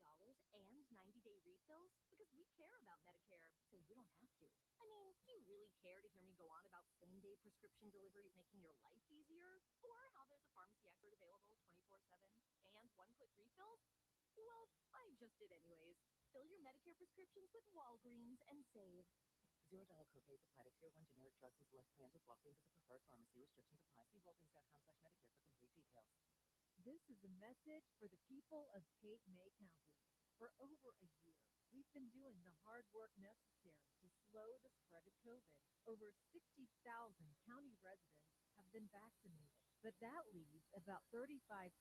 and 90-day refills? Because we care about Medicare, so you don't have to. I mean, do you really care to hear me go on about same-day prescription deliveries making your life easier? Or how there's a pharmacy expert available 24/7 and one-click refills? Well, I just did anyways. Fill your Medicare prescriptions with Walgreens and save. $0 copays apply to Tier 1 generic drugs and select plans with Walgreens as a preferred pharmacy. Restrictions apply. See Walgreens.com/Medicare for complete details. This is a message for the people of Cape May County. For over a year, we've been doing the hard work necessary to slow the spread of COVID. Over 60,000 county residents have been vaccinated, but that leaves about 35,000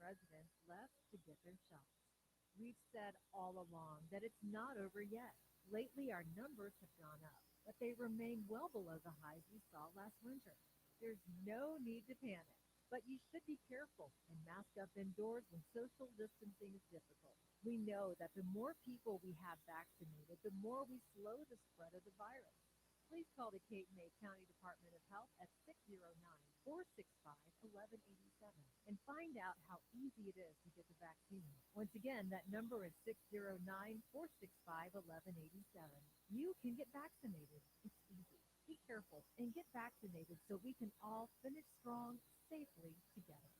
residents left to get their shots. We've said all along that it's not over yet. Lately, our numbers have gone up, but they remain well below the highs we saw last winter. There's no need to panic, but you should be careful and mask up indoors when social distancing is difficult. We know that the more people we have vaccinated, the more we slow the spread of the virus. Please call the Cape May County Department of Health at 609-465-1187 and find out how easy it is to get the vaccine. Once again, that number is 609-465-1187. You can get vaccinated. It's easy. Be careful and get vaccinated so we can all finish strong, safely together.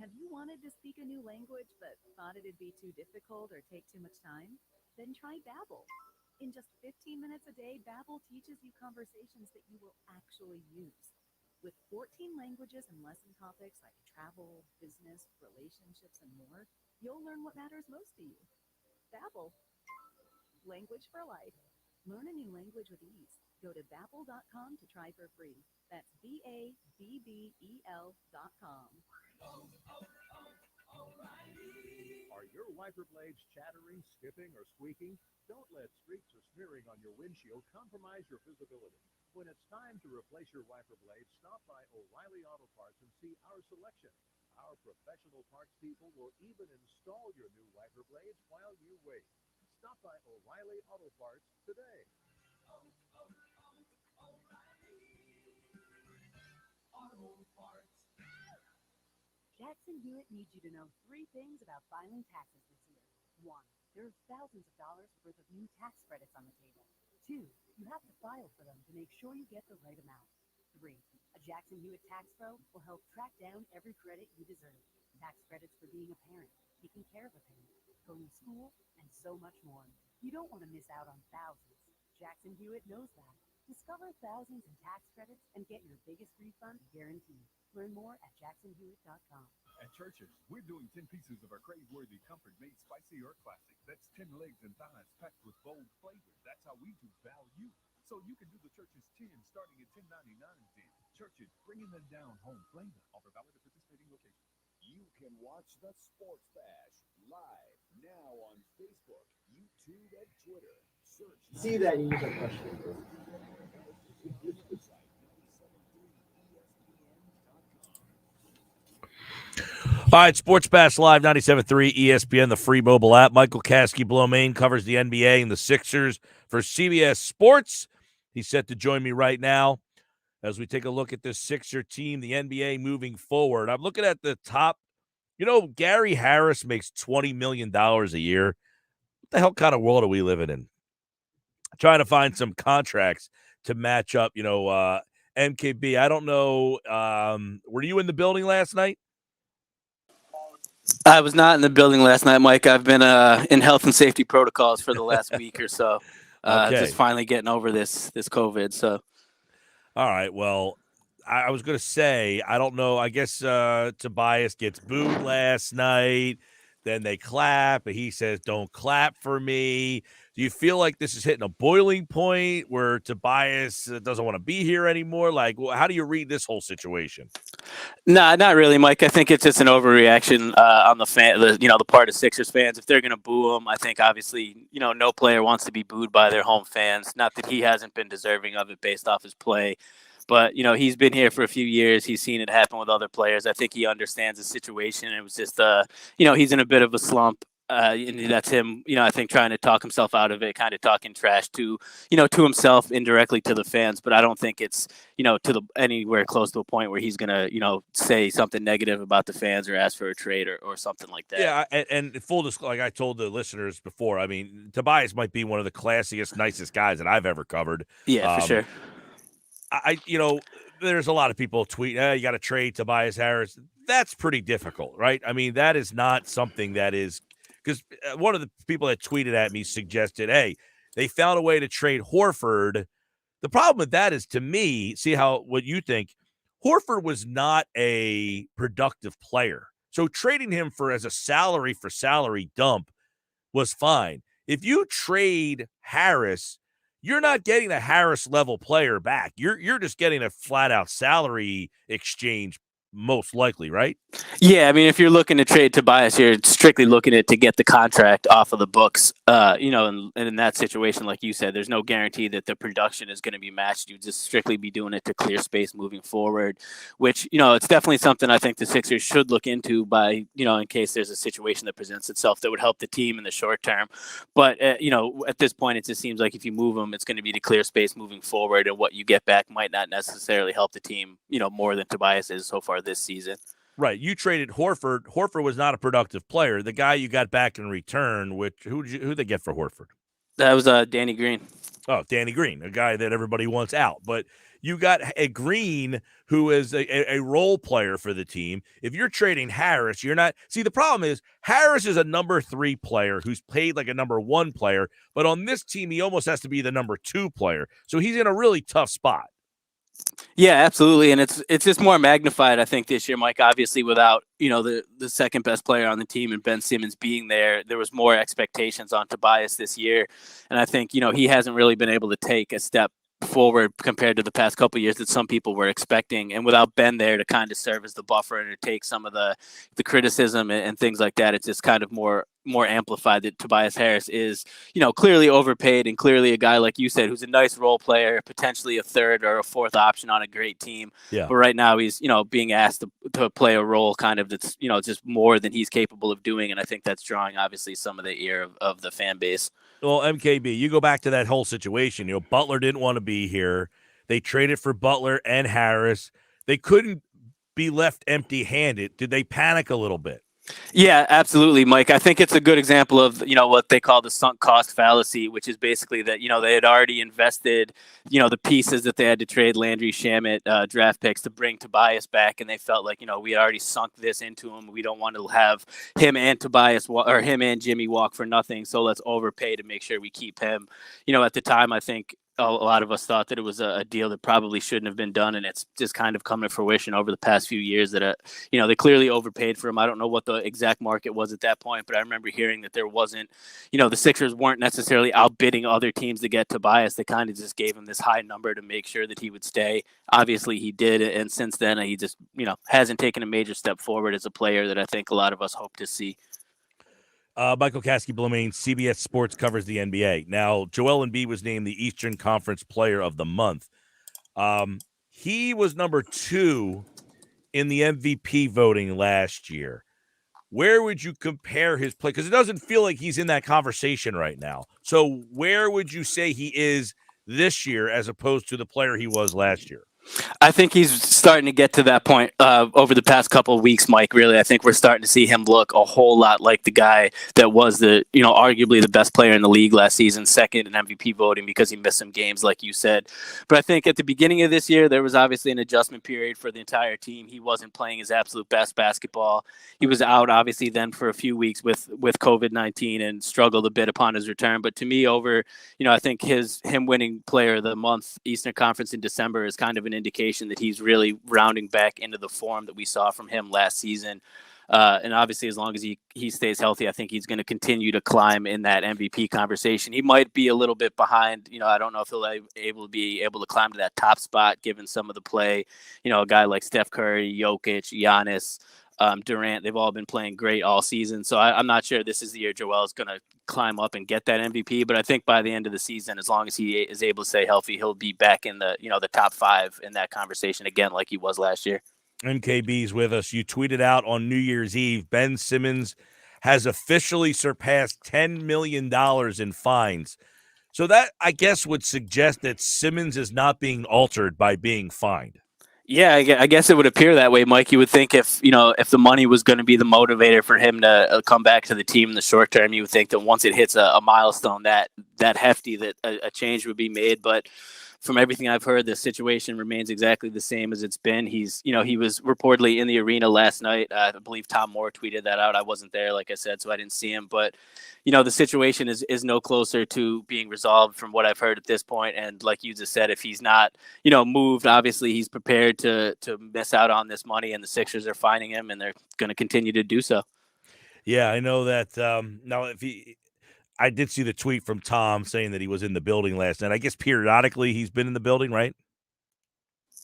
Have you wanted to speak a new language but thought it'd be too difficult or take too much time? Then try Babbel. In just 15 minutes a day, Babbel teaches you conversations that you will actually use. With 14 languages and lesson topics like travel, business, relationships, and more, you'll learn what matters most to you. Babbel. Language for life. Learn a new language with ease. Go to Babbel.com to try for free. That's BABBEL.com. Are your wiper blades chattering, skipping, or squeaking? Don't let streaks or smearing on your windshield compromise your visibility. When it's time to replace your wiper blades, stop by O'Reilly Auto Parts and see our selection. Our professional parts people will even install your new wiper blades while you wait. Stop by O'Reilly Auto Parts today. Jackson Hewitt needs you to know 3 things about filing taxes this year. 1. There are thousands of dollars worth of new tax credits on the table. 2. You have to file for them to make sure you get the right amount. 3. A Jackson Hewitt tax pro will help track down every credit you deserve. Tax credits for being a parent, taking care of a parent, going to school, and so much more. You don't want to miss out on thousands. Jackson Hewitt knows that. Discover thousands in tax credits and get your biggest refund guaranteed. Learn more at jacksonhewitt.com. At Church's, we're doing 10 pieces of our crave-worthy comfort-made spicy or classic. That's 10 legs and thighs packed with bold flavors. That's how we do value. So you can do the Church's 10 starting at $10.99 then. Church's, bringing them down home flavor. Offer valid at participating locations. You can watch the Sports Bash live now on Facebook, YouTube, and Twitter. Search. See that you use a question. All right, Sports Bash Live, 97.3 ESPN, the free mobile app. Michael Kaskey-Blomain covers the NBA and the Sixers for CBS Sports. He's set to join me right now as we take a look at this Sixer team, the NBA moving forward. I'm looking at the top. You know, Gary Harris makes $20 million a year. What the hell kind of world are we living in? Trying to find some contracts to match up, MKB. I don't know. Were you in the building last night? I was not in the building last night, Mike. I've been in health and safety protocols for the last week or so. Okay. Just finally getting over this COVID. So, all right. Well, I was going to say, I don't know. I guess Tobias gets booed last night. Then they clap, and he says, "Don't clap for me." Do you feel like this is hitting a boiling point where Tobias doesn't want to be here anymore? Like, how do you read this whole situation? Nah, not really, Mike. I think it's just an overreaction on the part of Sixers fans. If they're going to boo him, I think obviously, no player wants to be booed by their home fans. Not that he hasn't been deserving of it based off his play. But, he's been here for a few years. He's seen it happen with other players. I think he understands the situation. It was just, he's in a bit of a slump. And that's him, I think trying to talk himself out of it, kind of talking trash to to himself, indirectly to the fans. But I don't think it's, anywhere close to a point where he's going to, say something negative about the fans or ask for a trade or something like that. Yeah. And full disclosure, like I told the listeners before, I mean, Tobias might be one of the classiest, nicest guys that I've ever covered. Yeah, for sure. There's a lot of people tweet, you got to trade Tobias Harris. That's pretty difficult, right? I mean, that is not something that is, because one of the people that tweeted at me suggested, hey, they found a way to trade Horford. The problem with that is, to me, what you think, Horford was not a productive player. So trading him as a salary for salary dump was fine. If you trade Harris, you're not getting a Harris level player back. You're just getting a flat out salary exchange, most likely, right? Yeah, I mean, if you're looking to trade Tobias, you're strictly looking to get the contract off of the books. And in that situation, like you said, there's no guarantee that the production is going to be matched. You just strictly be doing it to clear space moving forward, which, it's definitely something I think the Sixers should look into by, in case there's a situation that presents itself that would help the team in the short term. But, at this point, it just seems like if you move them, it's going to be to clear space moving forward, and what you get back might not necessarily help the team, more than Tobias is so far this season. Right. You traded Horford. Horford was not a productive player. The guy you got back in return, who'd they get for Horford? That was Danny Green. Oh, Danny Green, a guy that everybody wants out. But you got a Green who is a role player for the team. If you're trading Harris, you're not. See, the problem is Harris is a number 3 player who's played like a number 1 player. But on this team, he almost has to be the number 2 player. So he's in a really tough spot. Yeah, absolutely. And it's just more magnified, I think, this year, Mike. Obviously, without, the second best player on the team and Ben Simmons being there was more expectations on Tobias this year. And I think, he hasn't really been able to take a step forward compared to the past couple of years that some people were expecting. And without Ben there to kind of serve as the buffer and to take some of the criticism and things like that, it's just kind of more amplified that Tobias Harris is, clearly overpaid and clearly a guy, like you said, who's a nice role player, potentially a third or a fourth option on a great team. Yeah. But right now he's, being asked to play a role kind of that's, just more than he's capable of doing. And I think that's drawing obviously some of the ear of the fan base. Well, MKB, you go back to that whole situation. Butler didn't want to be here. They traded for Butler and Harris. They couldn't be left empty-handed. Did they panic a little bit? Yeah, absolutely, Mike. I think it's a good example of, what they call the sunk cost fallacy, which is basically that, they had already invested, the pieces that they had to trade Landry Shamet draft picks to bring Tobias back. And they felt like, we had already sunk this into him. We don't want to have him and Tobias or him and Jimmy walk for nothing. So let's overpay to make sure we keep him. At the time, I think a lot of us thought that it was a deal that probably shouldn't have been done, and it's just kind of come to fruition over the past few years that they clearly overpaid for him. I don't know what the exact market was at that point, but I remember hearing that there wasn't, the Sixers weren't necessarily outbidding other teams to get Tobias. They kind of just gave him this high number to make sure that he would stay. Obviously he did, and since then he just hasn't taken a major step forward as a player that I think a lot of us hope to see. Michael Kaskey-Blomain, CBS Sports covers the NBA. Now, Joel Embiid was named the Eastern Conference Player of the Month. He was number 2 in the MVP voting last year. Where would you compare his play? Because it doesn't feel like he's in that conversation right now. So where would you say he is this year as opposed to the player he was last year? I think he's starting to get to that point over the past couple of weeks, Mike. Really, I think we're starting to see him look a whole lot like the guy that was arguably the best player in the league last season, second in MVP voting because he missed some games, like you said. But I think at the beginning of this year, there was obviously an adjustment period for the entire team. He wasn't playing his absolute best basketball. He was out, obviously, then for a few weeks with COVID-19 and struggled a bit upon his return. But to me, I think him winning Player of the Month, Eastern Conference in December, is kind of an indication that he's really rounding back into the form that we saw from him last season. And obviously, as long as he stays healthy, I think he's going to continue to climb in that MVP conversation. He might be a little bit behind. I don't know if he'll be able to climb to that top spot given some of the play. A guy like Steph Curry, Jokic, Giannis, Durant, they've all been playing great all season. So I'm not sure this is the year Joel is going to climb up and get that MVP. But I think by the end of the season, as long as he is able to stay healthy, he'll be back in the top 5 in that conversation again, like he was last year. MKB's with us. You tweeted out on New Year's Eve, Ben Simmons has officially surpassed $10 million in fines. So that, I guess, would suggest that Simmons is not being altered by being fined. Yeah, I guess it would appear that way, Mike. You would think if the money was going to be the motivator for him to come back to the team in the short term, you would think that once it hits a milestone that hefty, that a change would be made. But from everything I've heard, the situation remains exactly the same as it's been. He was reportedly in the arena last night. I believe Tom Moore tweeted that out. I wasn't there, like I said, so I didn't see him. But, the situation is no closer to being resolved from what I've heard at this point. And like you just said, if he's not, moved, obviously he's prepared to miss out on this money, and the Sixers are finding him, and they're going to continue to do so. Yeah, I know that. Now, I did see the tweet from Tom saying that he was in the building last night. I guess periodically he's been in the building, right?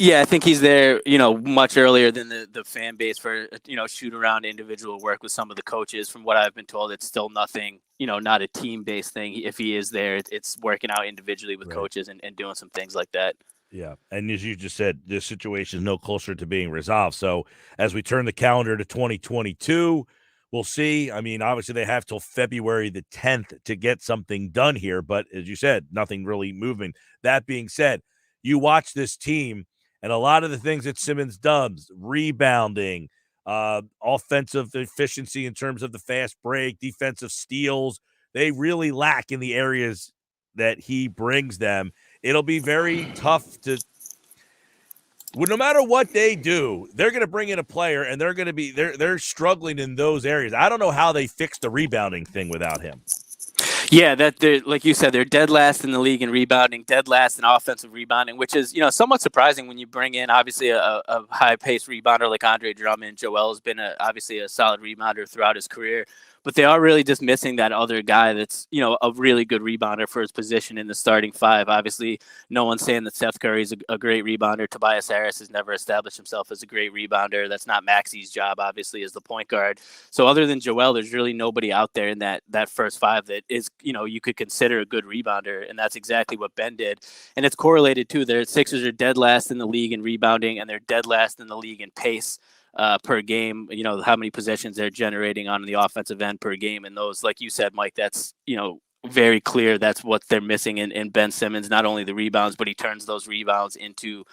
Yeah, I think he's there, much earlier than the fan base for, shoot around individual work with some of the coaches. From what I've been told, it's still nothing, not a team-based thing. If he is there, it's working out individually with coaches and doing some things like that. Yeah, and as you just said, this situation is no closer to being resolved. So as we turn the calendar to 2022, we'll see. I mean, obviously they have till February the 10th to get something done here, but as you said, nothing really moving. That being said, you watch this team, and a lot of the things that Simmons does, rebounding, offensive efficiency in terms of the fast break, defensive steals, they really lack in the areas that he brings them. It'll be very tough to – no matter what they do, they're going to bring in a player, and they're going to be – they're struggling in those areas. I don't know how they fix the rebounding thing without him. Yeah, like you said, they're dead last in the league in rebounding, dead last in offensive rebounding, which is, somewhat surprising when you bring in, obviously, a high-paced rebounder like Andre Drummond. Joel has been obviously a solid rebounder throughout his career. but they are really just missing that other guy that's, a really good rebounder for his position in the starting five. Obviously, no one's saying that Seth Curry is a great rebounder. Tobias Harris has never established himself as a great rebounder. That's not Maxi's job, obviously, as the point guard. So other than Joel, there's really nobody out there in that first five that is, you could consider a good rebounder, and that's exactly what Ben did. And it's correlated too. The Sixers are dead last in the league in rebounding, and they're dead last in the league in pace per game. How many possessions they're generating on the offensive end per game. And those, like you said, Mike, that's, very clear that's what they're missing in Ben Simmons. Not only the rebounds, but he turns those rebounds into,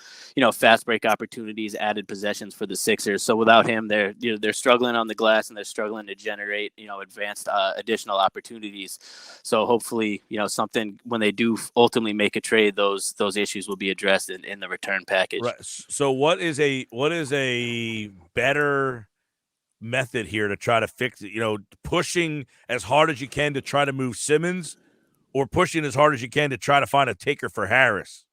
fast break opportunities, added possessions for the Sixers. So without him, they're struggling on the glass, and they're struggling to generate, advanced additional opportunities. So hopefully, something when they do ultimately make a trade, those issues will be addressed in the return package. Right. So what is a better method here to try to fix it? Pushing as hard as you can to try to move Simmons, or pushing as hard as you can to try to find a taker for Harris?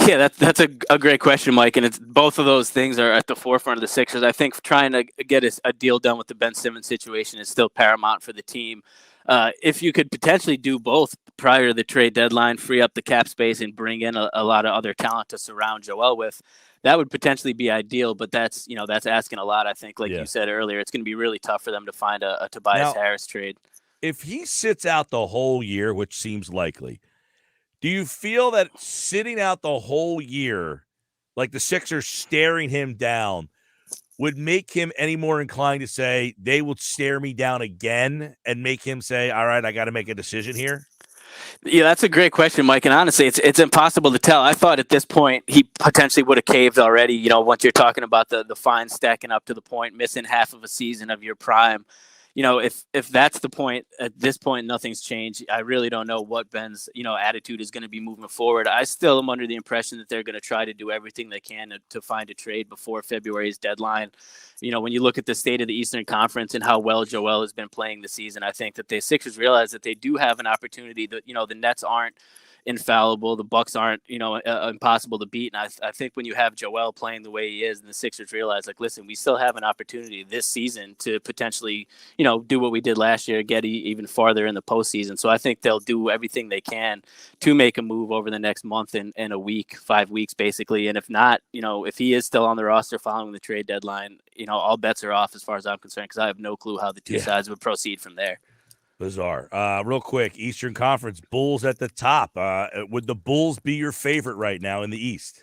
Yeah, that's a great question, Mike. And it's both of those things are at the forefront of the Sixers. I think trying to get a deal done with the Ben Simmons situation is still paramount for the team. If you could potentially do both prior to the trade deadline, free up the cap space and bring in a lot of other talent to surround Joel with, that would potentially be ideal. But that's asking a lot. I think, like you said earlier, it's going to be really tough for them to find a Tobias Harris trade. If he sits out the whole year, which seems likely, do you feel that sitting out the whole year, like the Sixers staring him down, would make him any more inclined to say they will stare me down again and make him say, all right, I got to make a decision here? Yeah, that's a great question, Mike. And honestly, it's impossible to tell. I thought at this point he potentially would have caved already. Once you're talking about the fines stacking up to the point, missing half of a season of your prime. If that's the point, at this point, nothing's changed. I really don't know what Ben's, attitude is going to be moving forward. I still am under the impression that they're going to try to do everything they can to find a trade before February's deadline. When you look at the state of the Eastern Conference and how well Joel has been playing this season, I think that the Sixers realize that they do have an opportunity. That the Nets aren't infallible, the Bucks aren't impossible to beat, and I think when you have Joel playing the way he is, and the Sixers realize, like, listen, we still have an opportunity this season to potentially do what we did last year, get even farther in the postseason. So I think they'll do everything they can to make a move over the next month and a week, 5 weeks basically. And if not, if he is still on the roster following the trade deadline, all bets are off as far as I'm concerned, because I have no clue how the two sides would proceed from there. Bizarre. Real quick, Eastern Conference, Bulls at the top. Would the Bulls be your favorite right now in the East?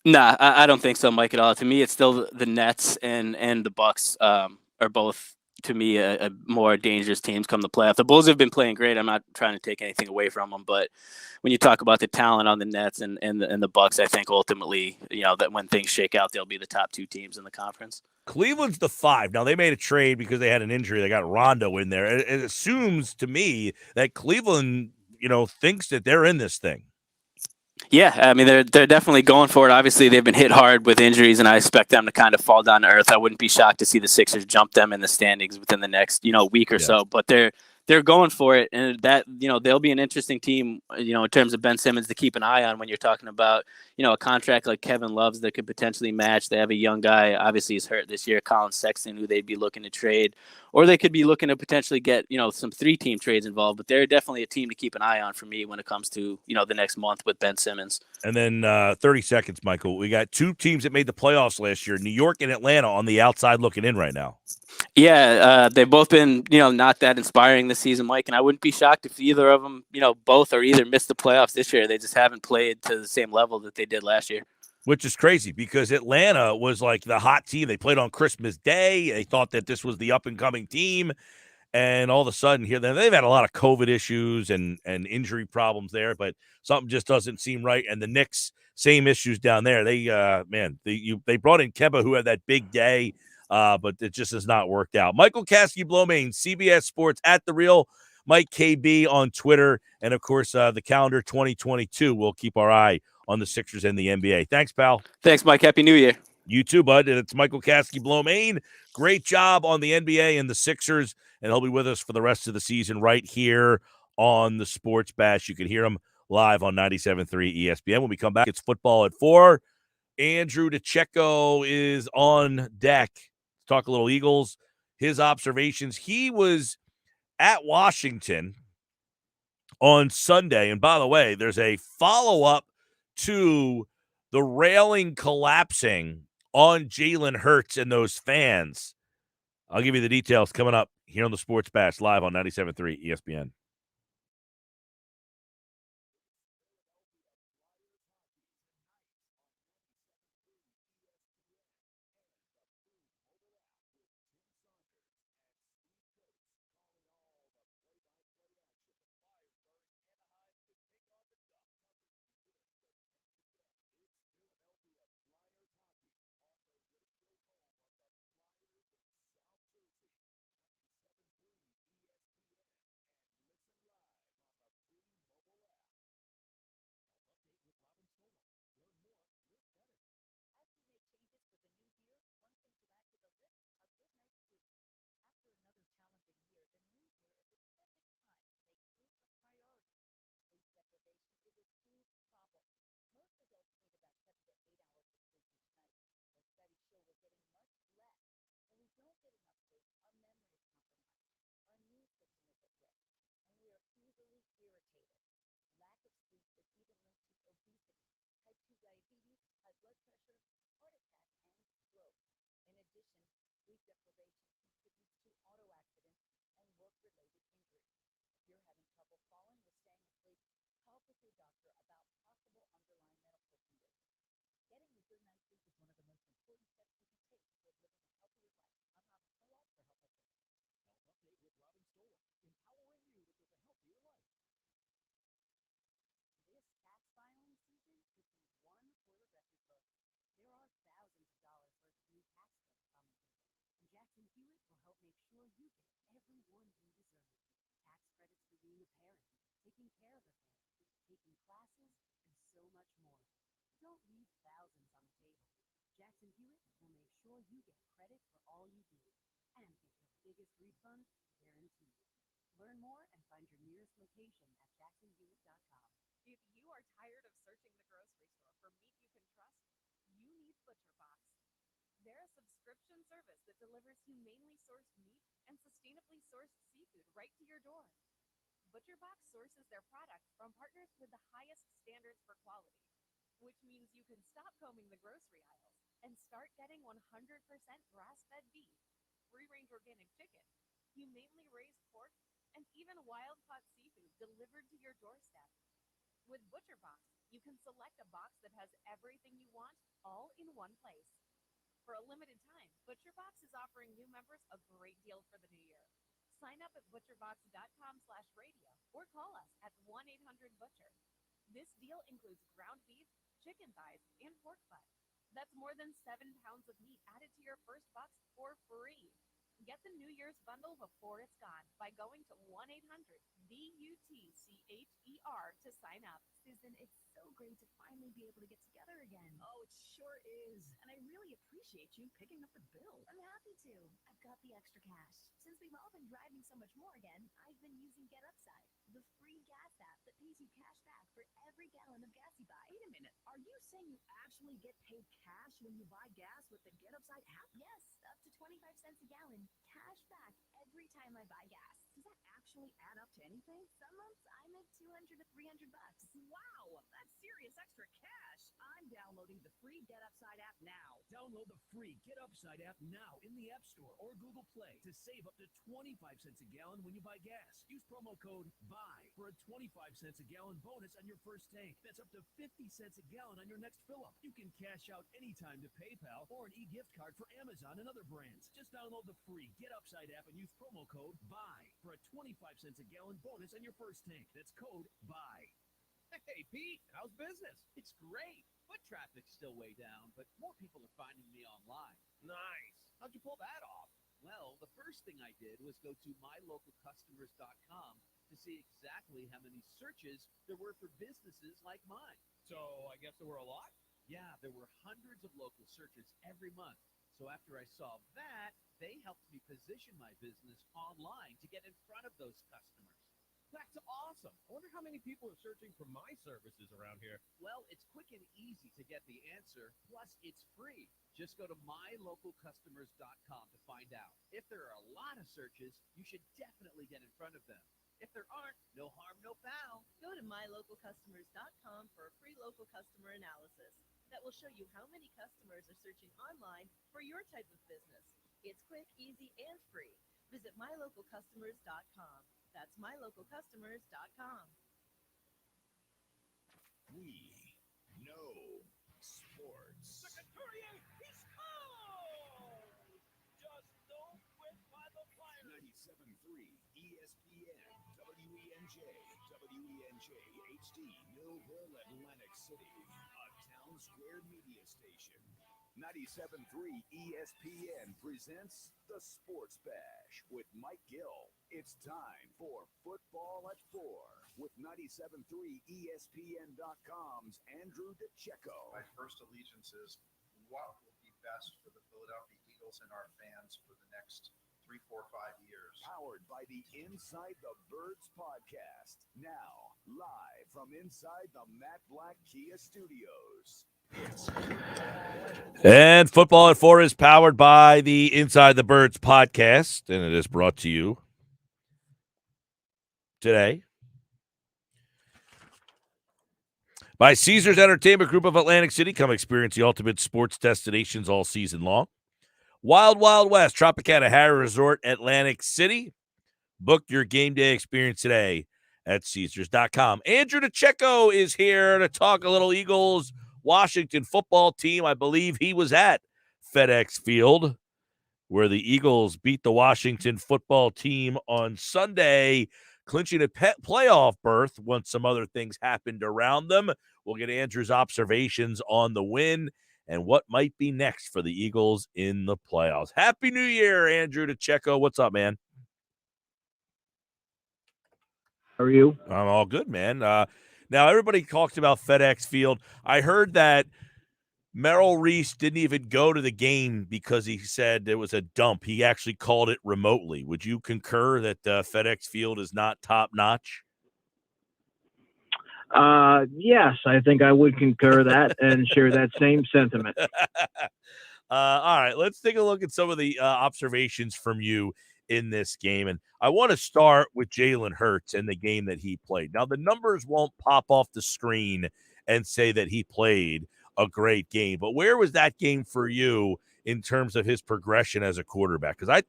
Nah, I don't think so, Mike, at all. To me, it's still the Nets and the Bucks are both, to me, a more dangerous teams come the playoff. The Bulls have been playing great. I'm not trying to take anything away from them, but when you talk about the talent on the Nets and the Bucks, I think ultimately, that when things shake out, they'll be the top two teams in the conference. Cleveland's the 5. Now, they made a trade because they had an injury. They got Rondo in there. It assumes to me that Cleveland, thinks that they're in this thing. Yeah, I mean, they're definitely going for it. Obviously, they've been hit hard with injuries, and I expect them to kind of fall down to earth. I wouldn't be shocked to see the Sixers jump them in the standings within the next, week or so. But they're going for it, and that they'll be an interesting team, in terms of Ben Simmons to keep an eye on when you're talking about a contract like Kevin Love's that could potentially match. They have a young guy, obviously he's hurt this year, Colin Sexton, who they'd be looking to trade, or they could be looking to potentially get some 3-team trades involved. But they're definitely a team to keep an eye on for me when it comes to the next month with Ben Simmons. And then 30 seconds, Michael. We got 2 teams that made the playoffs last year, New York and Atlanta, on the outside looking in right now. Yeah, they've both been, not that inspiring this season, Mike, and I wouldn't be shocked if either of them, both or either missed the playoffs this year. They just haven't played to the same level that they did last year. Which is crazy because Atlanta was like the hot team. They played on Christmas Day. They thought that this was the up-and-coming team, and all of a sudden here, they've had a lot of COVID issues and injury problems there, but something just doesn't seem right. And the Knicks, same issues down there. They brought in Kemba, who had that big day, but it just has not worked out. Michael Kaskey-Blomain, CBS Sports, at The Real Mike KB on Twitter, and, of course, the calendar 2022. We'll keep our eye on the Sixers and the NBA. Thanks, pal. Thanks, Mike. Happy New Year. You too, bud. And it's Michael Kaskey-Blomain. Great job on the NBA and the Sixers, and he'll be with us for the rest of the season right here on the Sports Bash. You can hear him live on 97.3 ESPN. When we come back, it's football at 4. Andrew DiCecco is on deck. Talk a little Eagles, his observations. He was at Washington on Sunday. And by the way, there's a follow-up to the railing collapsing on Jalen Hurts and those fans. I'll give you the details coming up here on the Sports Bash live on 97.3 ESPN. Learn more and find your nearest location at jacksonhewitt.com. If you are tired of searching the grocery store for meat you can trust, you need ButcherBox. They're a subscription service that delivers humanely sourced meat and sustainably sourced seafood right to your door. ButcherBox sources their products from partners with the highest standards for quality, which means you can stop combing the grocery aisles and start getting 100% grass-fed beef, free-range organic chicken, humanely raised pork, and even wild-caught seafood delivered to your doorstep. With ButcherBox, you can select a box that has everything you want all in one place. For a limited time, ButcherBox is offering new members a great deal for the new year. Sign up at butcherbox.com/radio or call us at 1-800-BUTCHER. This deal includes ground beef, chicken thighs, and pork butt. That's more than 7 pounds of meat added to your first box for free. Get the New Year's bundle before it's gone by going to 1-800-BUTCHER to sign up. Susan, it's so great to finally be able to get together again. Oh, it sure is. And I really appreciate you picking up the bill. I'm happy to. I've got the extra cash. Since we've all been driving so much more again, I've been using Get Upside, the free gas app that pays you cash back for every gallon of gas you buy. Wait a minute. Are you saying you actually get paid cash when you buy gas with the Get Upside app? Yes, up to 25 cents a gallon. Cash back every time I buy gas. Does that actually add up to anything? Some months I make $200 to $300. Wow, that's serious extra cash. I'm downloading the free Get Upside app now. Download the free Get Upside app now in the App Store or Google Play to save up to 25 cents a gallon when you buy gas. Use promo code BUY for a 25 cents a gallon bonus on your first tank. That's up to 50 cents a gallon on your next fill-up. You can cash out anytime to PayPal or an e-gift card for Amazon and other brands. Just download the free Get Upside app and use promo code BUY for a 25 cents a gallon bonus on your first tank. That's code BUY. Hey, Pete, how's business? It's great. Foot traffic's still way down, but more people are finding me online. Nice. How'd you pull that off? Well, the first thing I did was go to mylocalcustomers.com to see exactly how many searches there were for businesses like mine. So I guess there were a lot? Yeah, there were hundreds of local searches every month. So after I saw that, they helped me position my business online to get in front of those customers. That's awesome. I wonder how many people are searching for my services around here. Well, it's quick and easy to get the answer, plus it's free. Just go to mylocalcustomers.com to find out. If there are a lot of searches, you should definitely get in front of them. If there aren't, no harm, no foul. Go to mylocalcustomers.com for a free local customer analysis that will show you how many customers are searching online for your type of business. It's quick, easy, and free. Visit mylocalcustomers.com. That's mylocalcustomers.com. We know sports. The Couturier, he's cold! Just don't quit by the fire. 97.3 ESPN, WENJ, WENJ HD, Millville, Atlantic City, a Town Square media station. 97.3 ESPN presents The Sports Bash with Mike Gill. It's time for Football at 4 with 97.3 ESPN.com's Andre DiCecco. My first allegiance is what will be best for the Philadelphia Eagles and our fans for the next 3, 4, 5 years. Powered by the Inside the Birds podcast. Now, live from inside the Matt Black Kia Studios. And Football at 4 is powered by the Inside the Birds podcast, and it is brought to you today by Caesars Entertainment Group of Atlantic City. Come experience the ultimate sports destinations all season long. Wild Wild West, Tropicana Harry Resort, Atlantic City. Book your game day experience today at Caesars.com. Andre DiCecco is here to talk a little Eagles Washington football team. I believe he was at FedEx Field where the Eagles beat the Washington football team on Sunday, clinching a playoff berth once some other things happened around them. We'll get Andrew's observations on the win and what might be next for the Eagles in the playoffs. Happy New Year, Andre DiCecco. What's up, man? How are you? I'm all good, man. Now, everybody talks about FedEx Field. I heard that Merrill Reese didn't even go to the game because he said there was a dump. He actually called it remotely. Would you concur that FedEx Field is not top-notch? Yes, I think I would concur that and share that same sentiment. All right, let's take a look at some of the observations from you in this game. And I want to start with Jalen Hurts and the game that he played. Now, the numbers won't pop off the screen and say that he played a great game, but where was that game for you in terms of his progression as a quarterback? Because I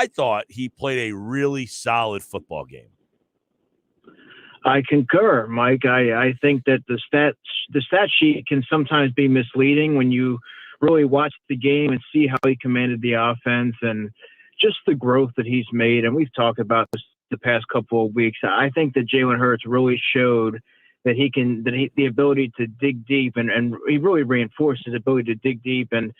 thought he played a really solid football game. I concur, Mike. I think that the stat sheet can sometimes be misleading when you really watch the game and see how he commanded the offense and just the growth that he's made. And we've talked about this the past couple of weeks. I think that Jalen Hurts really showed that the ability to dig deep and he really reinforced his ability to dig deep and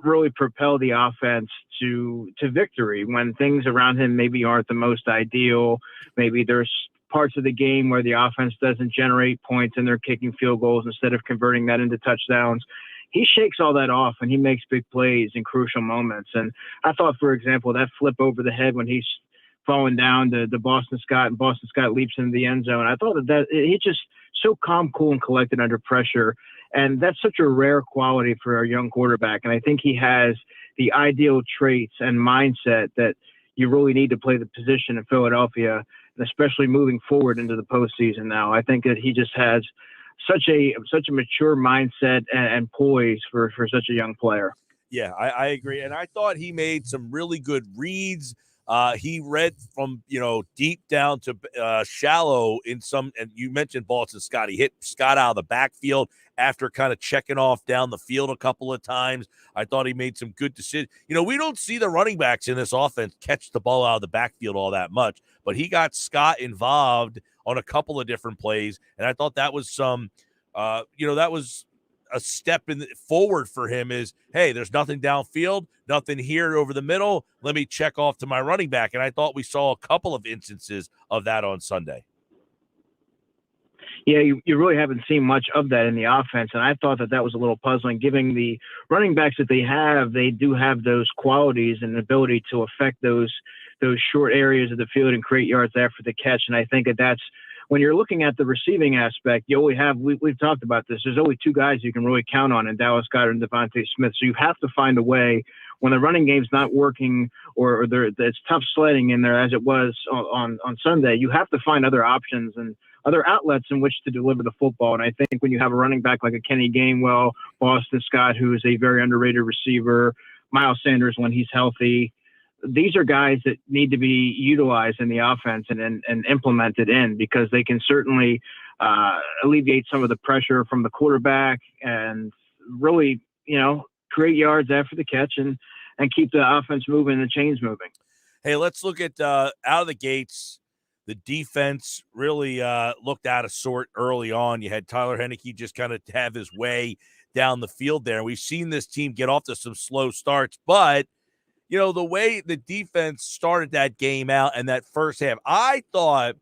really propel the offense to victory when things around him maybe aren't the most ideal. Maybe there's parts of the game where the offense doesn't generate points and they're kicking field goals instead of converting that into touchdowns. He shakes all that off and he makes big plays in crucial moments. And I thought, for example, that flip over the head when he's falling down to Boston Scott and Boston Scott leaps into the end zone. I thought that he just so calm, cool, and collected under pressure. And that's such a rare quality for a young quarterback. And I think he has the ideal traits and mindset that you really need to play the position in Philadelphia, and especially moving forward into the postseason now. I think that he just has such a mature mindset and poise for such a young player. Yeah, I agree. And I thought he made some really good reads. He read from, deep down to shallow in some, and you mentioned Boston Scott. He hit Scott out of the backfield after kind of checking off down the field a couple of times. I thought he made some good decisions. We don't see the running backs in this offense catch the ball out of the backfield all that much, but he got Scott involved on a couple of different plays. And I thought that was that was a step forward for him is, hey, there's nothing downfield, nothing here over the middle. Let me check off to my running back. And I thought we saw a couple of instances of that on Sunday. Yeah, you really haven't seen much of that in the offense. And I thought that was a little puzzling, given the running backs that they do have those qualities and ability to affect those those short areas of the field and create yards after the catch. And I think that's when you're looking at the receiving aspect, you always have, we've talked about this, there's only two guys you can really count on in Dallas Goedert and Devontae Smith. So you have to find a way when the running game's not working or it's tough sledding in there as it was on Sunday. You have to find other options and other outlets in which to deliver the football. And I think when you have a running back like a Kenny Gainwell, Boston Scott, who is a very underrated receiver, Miles Sanders when he's healthy, these are guys that need to be utilized in the offense and implemented in, because they can certainly alleviate some of the pressure from the quarterback and really, create yards after the catch and keep the offense moving and the chains moving. Hey, let's look at out of the gates. The defense really looked out of sort early on. You had Tyler Heineke just kind of have his way down the field there. We've seen this team get off to some slow starts, but the way the defense started that game out and that first half, I thought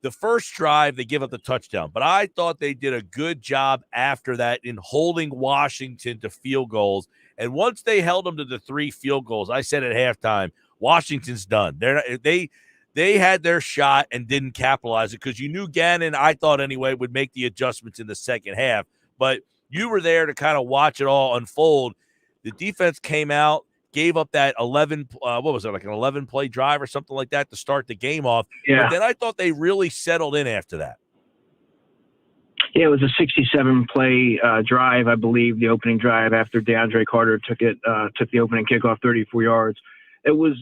the first drive they give up the touchdown, but I thought they did a good job after that in holding Washington to field goals. And once they held them to the 3 field goals, I said at halftime, Washington's done. They had their shot and didn't capitalize it because you knew Gannon, I thought anyway, would make the adjustments in the second half. But you were there to kind of watch it all unfold. The defense came out, gave up that 11, an 11-play drive or something like that to start the game off. Yeah. But then I thought they really settled in after that. Yeah, it was a 67-play drive, I believe, the opening drive after DeAndre Carter took the opening kickoff 34 yards. It was,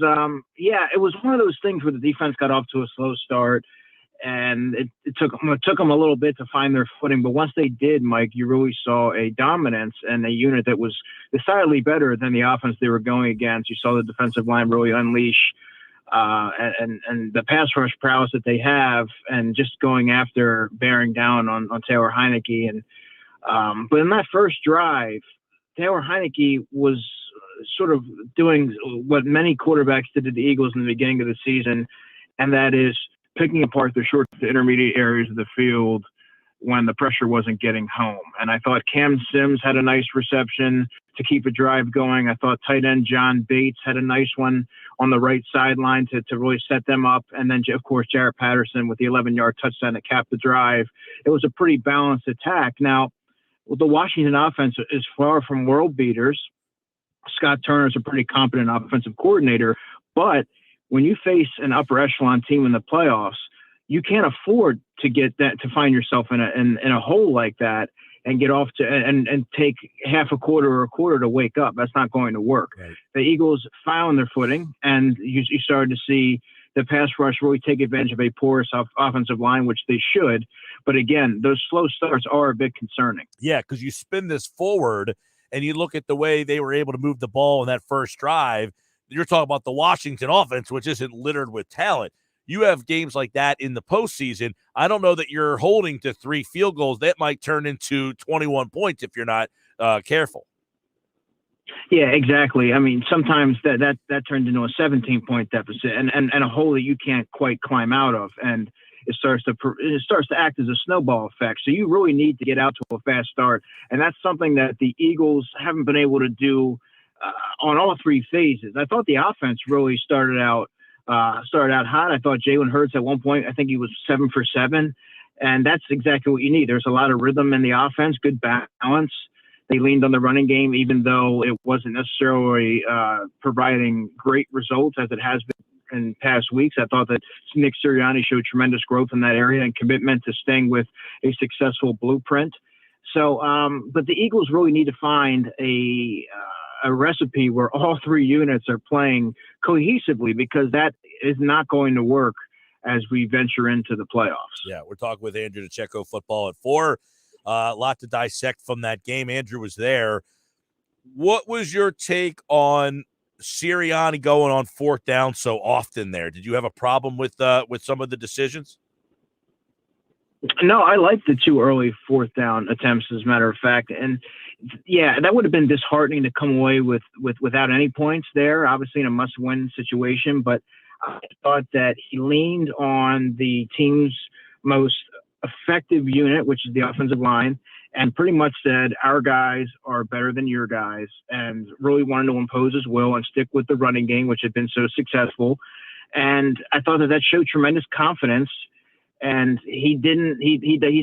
it was one of those things where the defense got off to a slow start, and it took them a little bit to find their footing. But once they did, Mike, you really saw a dominance and a unit that was decidedly better than the offense they were going against. You saw the defensive line really unleash and the pass rush prowess that they have, and just going after bearing down on Taylor Heineke. And but in that first drive, Taylor Heineke was sort of doing what many quarterbacks did to the Eagles in the beginning of the season, and that is picking apart the short to intermediate areas of the field when the pressure wasn't getting home. And I thought Cam Sims had a nice reception to keep a drive going. I thought tight end John Bates had a nice one on the right sideline to really set them up. And then, of course, Jarrett Patterson with the 11-yard touchdown to cap the drive. It was a pretty balanced attack. Now, the Washington offense is far from world beaters. Scott Turner is a pretty competent offensive coordinator, but when you face an upper echelon team in the playoffs, you can't afford to get that, to find yourself in a hole like that and get off to and take half a quarter or a quarter to wake up. That's not going to work. Right. The Eagles found their footing, and you started to see the pass rush really take advantage of a porous offensive line, which they should. But again, those slow starts are a bit concerning. Yeah, because you spin this forward and you look at the way they were able to move the ball in that first drive. You're talking about the Washington offense, which isn't littered with talent. You have games like that in the postseason. I don't know that you're holding to 3 field goals. That might turn into 21 points if you're not careful. Yeah, exactly. I mean, sometimes that turns into a 17-point deficit and a hole that you can't quite climb out of, and it starts to act as a snowball effect. So you really need to get out to a fast start, and that's something that the Eagles haven't been able to do on all 3 phases. I thought the offense really started out hot. I thought Jalen Hurts at one point, I think he was 7 for 7, and that's exactly what you need. There's a lot of rhythm in the offense, good balance. They leaned on the running game, even though it wasn't necessarily providing great results as it has been in past weeks. I thought that Nick Sirianni showed tremendous growth in that area and commitment to staying with a successful blueprint. So, but the Eagles really need to find a recipe where all 3 units are playing cohesively, because that is not going to work as we venture into the playoffs. Yeah, we're talking with Andrew DiCecco, Football at 4. A lot to dissect from that game. Andrew was there. What was your take on Sirianni going on 4th down so often there? Did you have a problem with some of the decisions? No, I like the 2 early 4th down attempts, as a matter of fact. And yeah, that would have been disheartening to come away without any points there, obviously in a must-win situation. But I thought that he leaned on the team's most effective unit, which is the offensive line, and pretty much said, our guys are better than your guys, and really wanted to impose his will and stick with the running game, which had been so successful. And I thought that showed tremendous confidence. And he's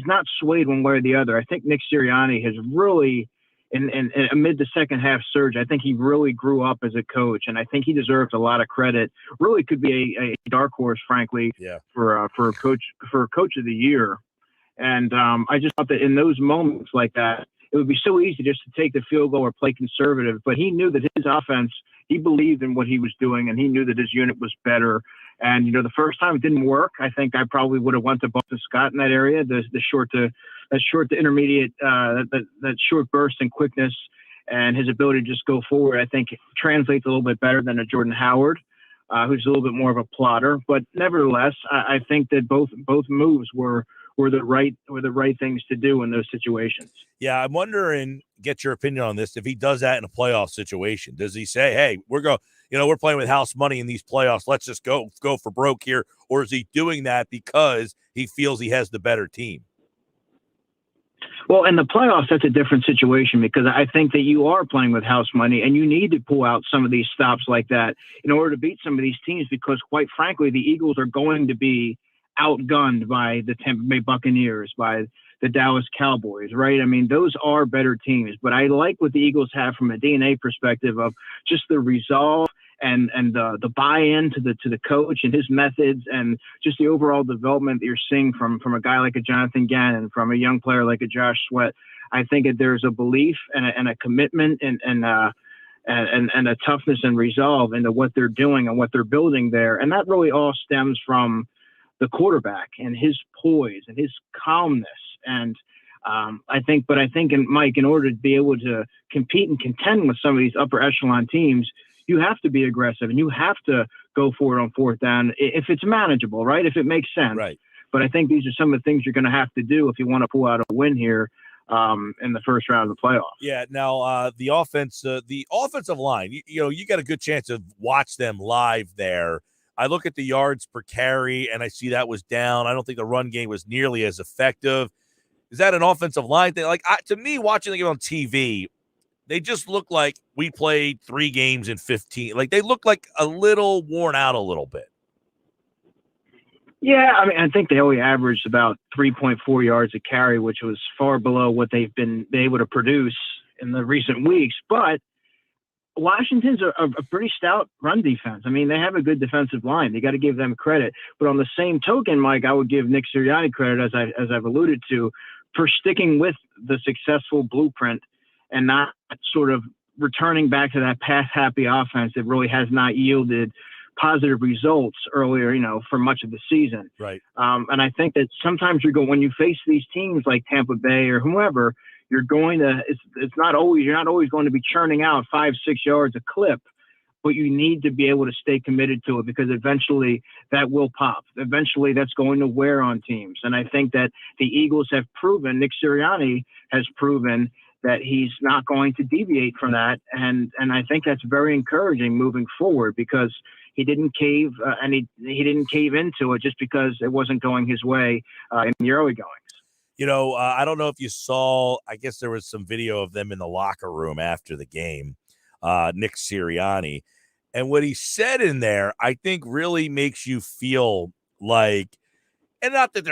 not swayed one way or the other. I think Nick Sirianni has really, in amid the second half surge, I think he really grew up as a coach, and I think he deserves a lot of credit. Really could be a dark horse, frankly, for coach of the year. And I just thought that in those moments like that, it would be so easy just to take the field goal or play conservative. But he knew that his offense, he believed in what he was doing, and he knew that his unit was better. And, you know, the first time it didn't work, I think I probably would have went to Boston Scott in that area, the short to intermediate, that short burst and quickness and his ability to just go forward, I think translates a little bit better than a Jordan Howard, who's a little bit more of a plotter. But nevertheless, I think that both moves were the right things to do in those situations. Yeah, I'm wondering, get your opinion on this. If he does that in a playoff situation, does he say, hey, we're playing with house money in these playoffs, let's just go for broke here? Or is he doing that because he feels he has the better team? Well, in the playoffs, that's a different situation because I think that you are playing with house money and you need to pull out some of these stops like that in order to beat some of these teams because, quite frankly, the Eagles are going to be outgunned by the Tampa Bay Buccaneers, by the Dallas Cowboys, right? I mean, those are better teams, but I like what the Eagles have from a DNA perspective of just the resolve and the buy-in to the coach and his methods and just the overall development that you're seeing from a guy like a Jonathan Gannon, from a young player like a Josh Sweat. I think that there's a belief and a commitment and a toughness and resolve into what they're doing and what they're building there. And that really all stems from the quarterback and his poise and his calmness. And I think, Mike, in order to be able to compete and contend with some of these upper echelon teams, you have to be aggressive and you have to go for it on fourth down if it's manageable, right? If it makes sense. Right. But I think these are some of the things you're going to have to do if you want to pull out a win here in the first round of the playoffs. Yeah. Now, the offensive line, you got a good chance to watch them live there. I look at the yards per carry and I see that was down. I don't think the run game was nearly as effective. Is that an offensive line thing? To me, watching the game on TV, they just look like we played 3 games in 15. Like they look like a little worn out a little bit. Yeah, I mean, I think they only averaged about 3.4 yards a carry, which was far below what they've been able to produce in the recent weeks. But Washington's a pretty stout run defense. I mean, they have a good defensive line. You got to give them credit. But on the same token, Mike, I would give Nick Sirianni credit, as I've alluded to, for sticking with the successful blueprint and not sort of returning back to that pass-happy offense that really has not yielded positive results earlier, for much of the season. Right. And I think that sometimes when you face these teams like Tampa Bay or whomever, you're not always going to be churning out 5-6 yards a clip, but you need to be able to stay committed to it because eventually that will pop. Eventually that's going to wear on teams. And I think that the Eagles have proven, Nick Sirianni has proven that he's not going to deviate from that. And I think that's very encouraging moving forward because he didn't cave and he didn't cave into it just because it wasn't going his way in the early goings. I don't know if you saw, I guess there was some video of them in the locker room after the game, Nick Sirianni. And what he said in there, I think really makes you feel like, and not that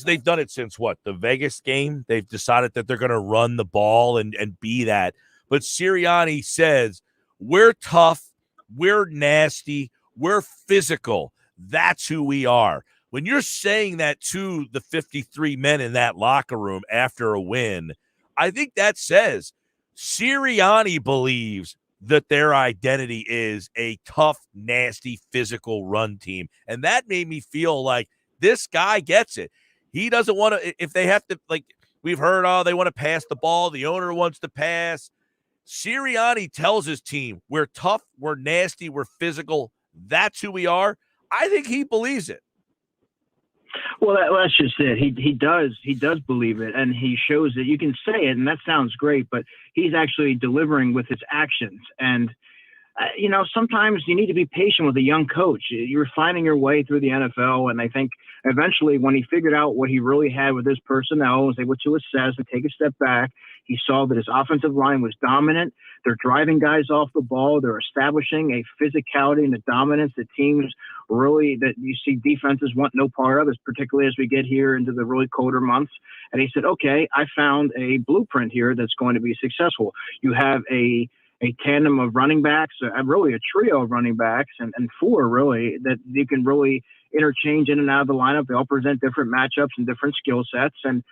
they've done it since the Vegas game. They've decided that they're going to run the ball and be that. But Sirianni says, we're tough, we're nasty, we're physical. That's who we are. When you're saying that to the 53 men in that locker room after a win, I think that says Sirianni believes that their identity is a tough, nasty, physical run team. And that made me feel like this guy gets it. He doesn't want to, if they have to, we've heard, they want to pass the ball. The owner wants to pass. Sirianni tells his team, we're tough, we're nasty, we're physical. That's who we are. I think he believes it. Well, that's just it. He does believe it, and he shows it. You can say it, and that sounds great, but he's actually delivering with his actions. And sometimes you need to be patient with a young coach. You're finding your way through the NFL, and I think eventually when he figured out what he really had with his personnel, was able to assess and take a step back, He saw that his offensive line was dominant. They're driving guys off the ball. They're establishing a physicality and a dominance that teams really, that you see defenses want no part of, particularly as we get here into the really colder months. And he said, okay, I found a blueprint here that's going to be successful. You have a tandem of running backs, really a trio of running backs, and four really, that you can really interchange in and out of the lineup. They all present different matchups and different skill sets. And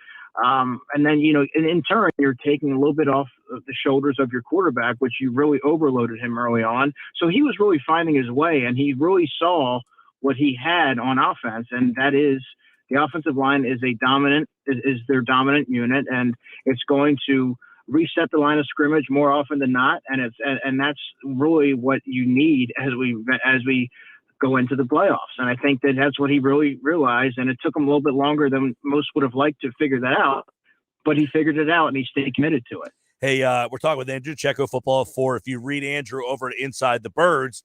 then, in turn, you're taking a little bit off of the shoulders of your quarterback, which you really overloaded him early on. So he was really finding his way, and he really saw what he had on offense, and that is the offensive line is their dominant unit, and it's going to reset the line of scrimmage more often than not, and that's really what you need as we go into the playoffs. And I think that's what he really realized, and it took him a little bit longer than most would have liked to figure that out, but he figured it out and he stayed committed to it. Hey, we're talking with Andrew DiCecco, Football 4. If you read Andrew over at Inside the Birds,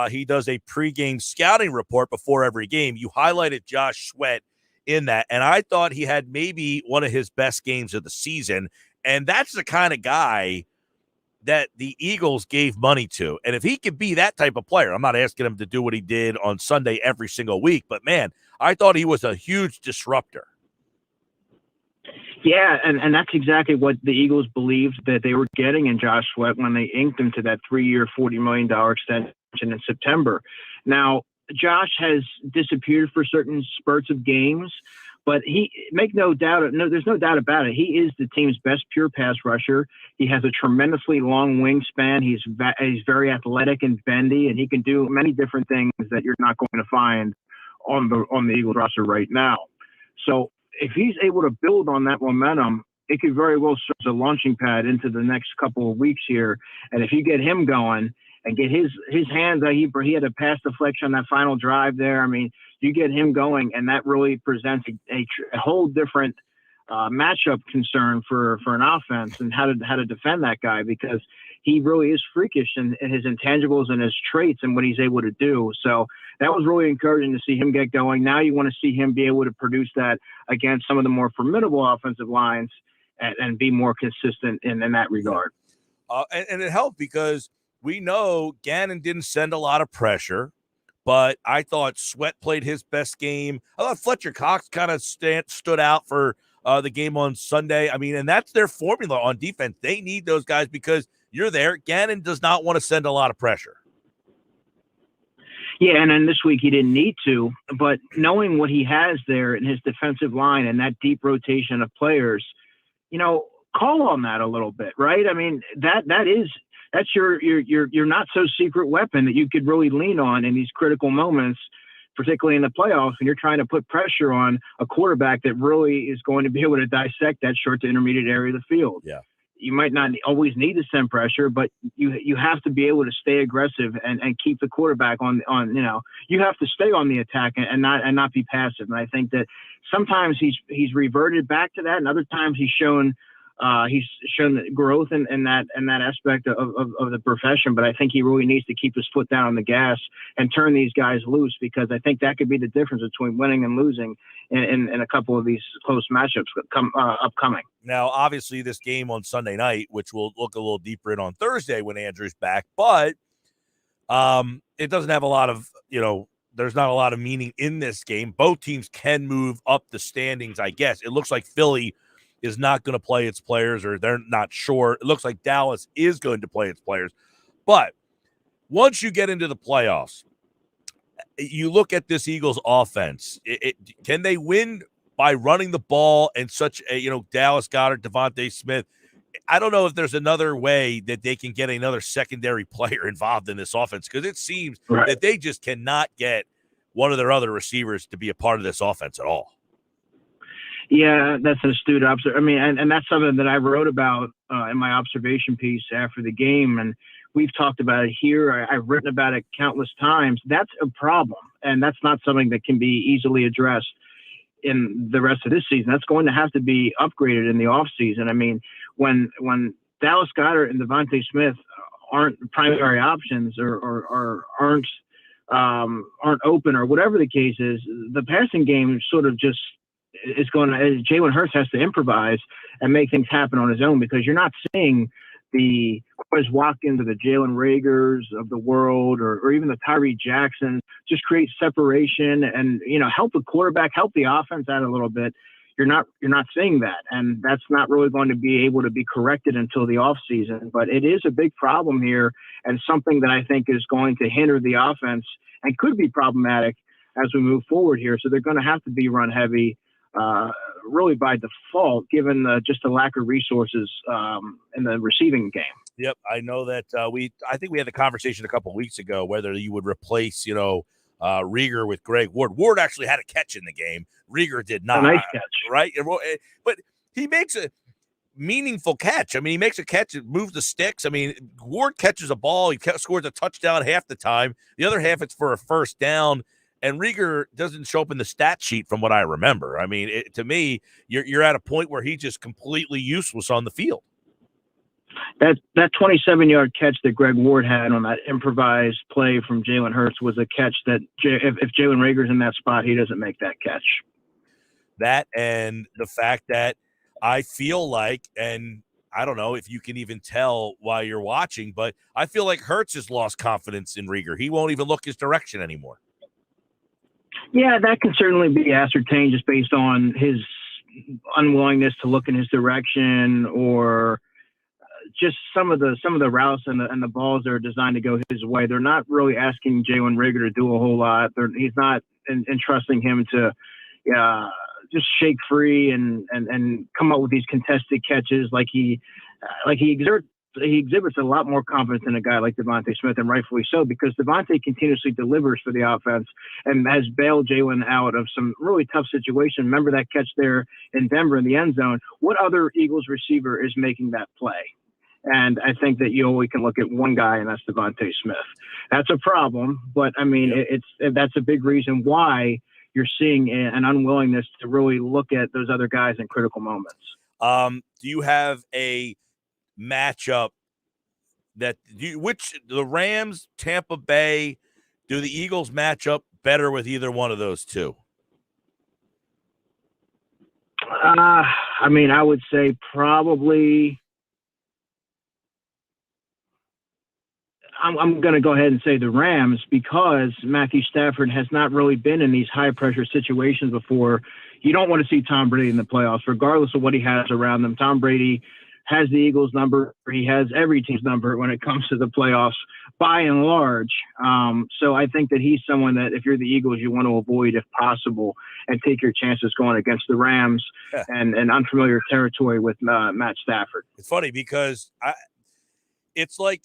he does a pregame scouting report before every game. You highlighted Josh Sweat in that, and I thought he had maybe one of his best games of the season. And that's the kind of guy that the Eagles gave money to. And if he could be that type of player, I'm not asking him to do what he did on Sunday every single week, but man, I thought he was a huge disruptor. Yeah, and that's exactly what the Eagles believed that they were getting in Josh Sweat when they inked him to that 3-year, $40 million extension in September. Now, Josh has disappeared for certain spurts of games, but there's no doubt about it. He is the team's best pure pass rusher. He has a tremendously long wingspan. He's very athletic and bendy, and he can do many different things that you're not going to find on the Eagles roster right now. So if he's able to build on that momentum, it could very well serve as a launching pad into the next couple of weeks here. And if you get him going and get his hands, he had a pass deflection on that final drive there. I mean, you get him going, and that really presents a whole different matchup concern for an offense and how to defend that guy, because he really is freakish in his intangibles and his traits and what he's able to do. So that was really encouraging to see him get going. Now you want to see him be able to produce that against some of the more formidable offensive lines and be more consistent in that regard. And it helped because we know Gannon didn't send a lot of pressure, but I thought Sweat played his best game. I thought Fletcher Cox kind of stood out for the game on Sunday. I mean, and that's their formula on defense. They need those guys because you're there. Gannon does not want to send a lot of pressure. Yeah, and then this week he didn't need to, but knowing what he has there in his defensive line and that deep rotation of players, call on that a little bit, right? I mean, that's your not so secret weapon that you could really lean on in these critical moments, particularly in the playoffs, when you're trying to put pressure on a quarterback that really is going to be able to dissect that short to intermediate area of the field. Yeah. You might not always need to send pressure, but you have to be able to stay aggressive and keep the quarterback on, you have to stay on the attack and not be passive. And I think that sometimes he's reverted back to that, and other times he's shown growth in that aspect of the profession. But I think he really needs to keep his foot down on the gas and turn these guys loose, because I think that could be the difference between winning and losing in a couple of these close matchups upcoming. Now, obviously, this game on Sunday night, which we'll look a little deeper in on Thursday when Andrew's back, but it doesn't have a lot of, there's not a lot of meaning in this game. Both teams can move up the standings, I guess. It looks like Philly is not going to play its players, or they're not sure. It looks like Dallas is going to play its players. But once you get into the playoffs, you look at this Eagles offense. Can they win by running the ball and such a, Dallas Goedert, Devontae Smith? I don't know if there's another way that they can get another secondary player involved in this offense, because it seems that they just cannot get one of their other receivers to be a part of this offense at all. Yeah, that's an astute observation. I mean, and that's something that I wrote about in my observation piece after the game, and we've talked about it here. I've written about it countless times. That's a problem, and that's not something that can be easily addressed in the rest of this season. That's going to have to be upgraded in the offseason. I mean, when Dallas Goedert and Devontae Smith aren't primary options or aren't open, or whatever the case is, the passing game sort of just is going to Jalen Hurts has to improvise and make things happen on his own, because you're not seeing the Quez Watkins or the Jalen Ragers of the world, or even the Tyree Jackson, just create separation and, help the quarterback, help the offense out a little bit. You're not seeing that, and that's not really going to be able to be corrected until the offseason. But it is a big problem here, and something that I think is going to hinder the offense and could be problematic as we move forward here. So they're going to have to be run heavy, really by default, given just the lack of resources in the receiving game. Yep, I know that I think we had the conversation a couple of weeks ago whether you would replace, Rieger with Greg Ward. Ward actually had a catch in the game. Rieger did not. A nice catch, right? But he makes a meaningful catch. I mean, he makes a catch, it moves the sticks. I mean, Ward catches a ball, he scores a touchdown half the time. The other half, it's for a first down. And Rieger doesn't show up in the stat sheet from what I remember. I mean, to me, you're at a point where he's just completely useless on the field. That 27-yard catch that Greg Ward had on that improvised play from Jalen Hurts was a catch that if Jalen Rieger's in that spot, he doesn't make that catch. That, and the fact that I feel like, and I don't know if you can even tell while you're watching, but I feel like Hurts has lost confidence in Rieger. He won't even look his direction anymore. Yeah, that can certainly be ascertained just based on his unwillingness to look in his direction, or just some of the routes and the balls that are designed to go his way. They're not really asking Jalen Rieger to do a whole lot. He's not entrusting him to just shake free and come up with these contested catches like he exhibits a lot more confidence in a guy like Devontae Smith, and rightfully so, because Devontae continuously delivers for the offense and has bailed Jalen out of some really tough situations. Remember that catch there in Denver in the end zone? What other Eagles receiver is making that play? And I think that you only can look at one guy, and that's Devontae Smith. That's a problem, but I mean, that's a big reason why you're seeing an unwillingness to really look at those other guys in critical moments. Do you have a matchup which the Rams, Tampa Bay, do the Eagles match up better with either one of those two? I mean, I would say probably I'm going to go ahead and say the Rams, because Matthew Stafford has not really been in these high-pressure situations before. You don't want to see Tom Brady in the playoffs, regardless of what he has around them. Tom Brady has the Eagles' number. He has every team's number when it comes to the playoffs, by and large. So I think that he's someone that, if you're the Eagles, you want to avoid if possible, and take your chances going against the Rams and unfamiliar territory with Matt Stafford. It's funny because it's like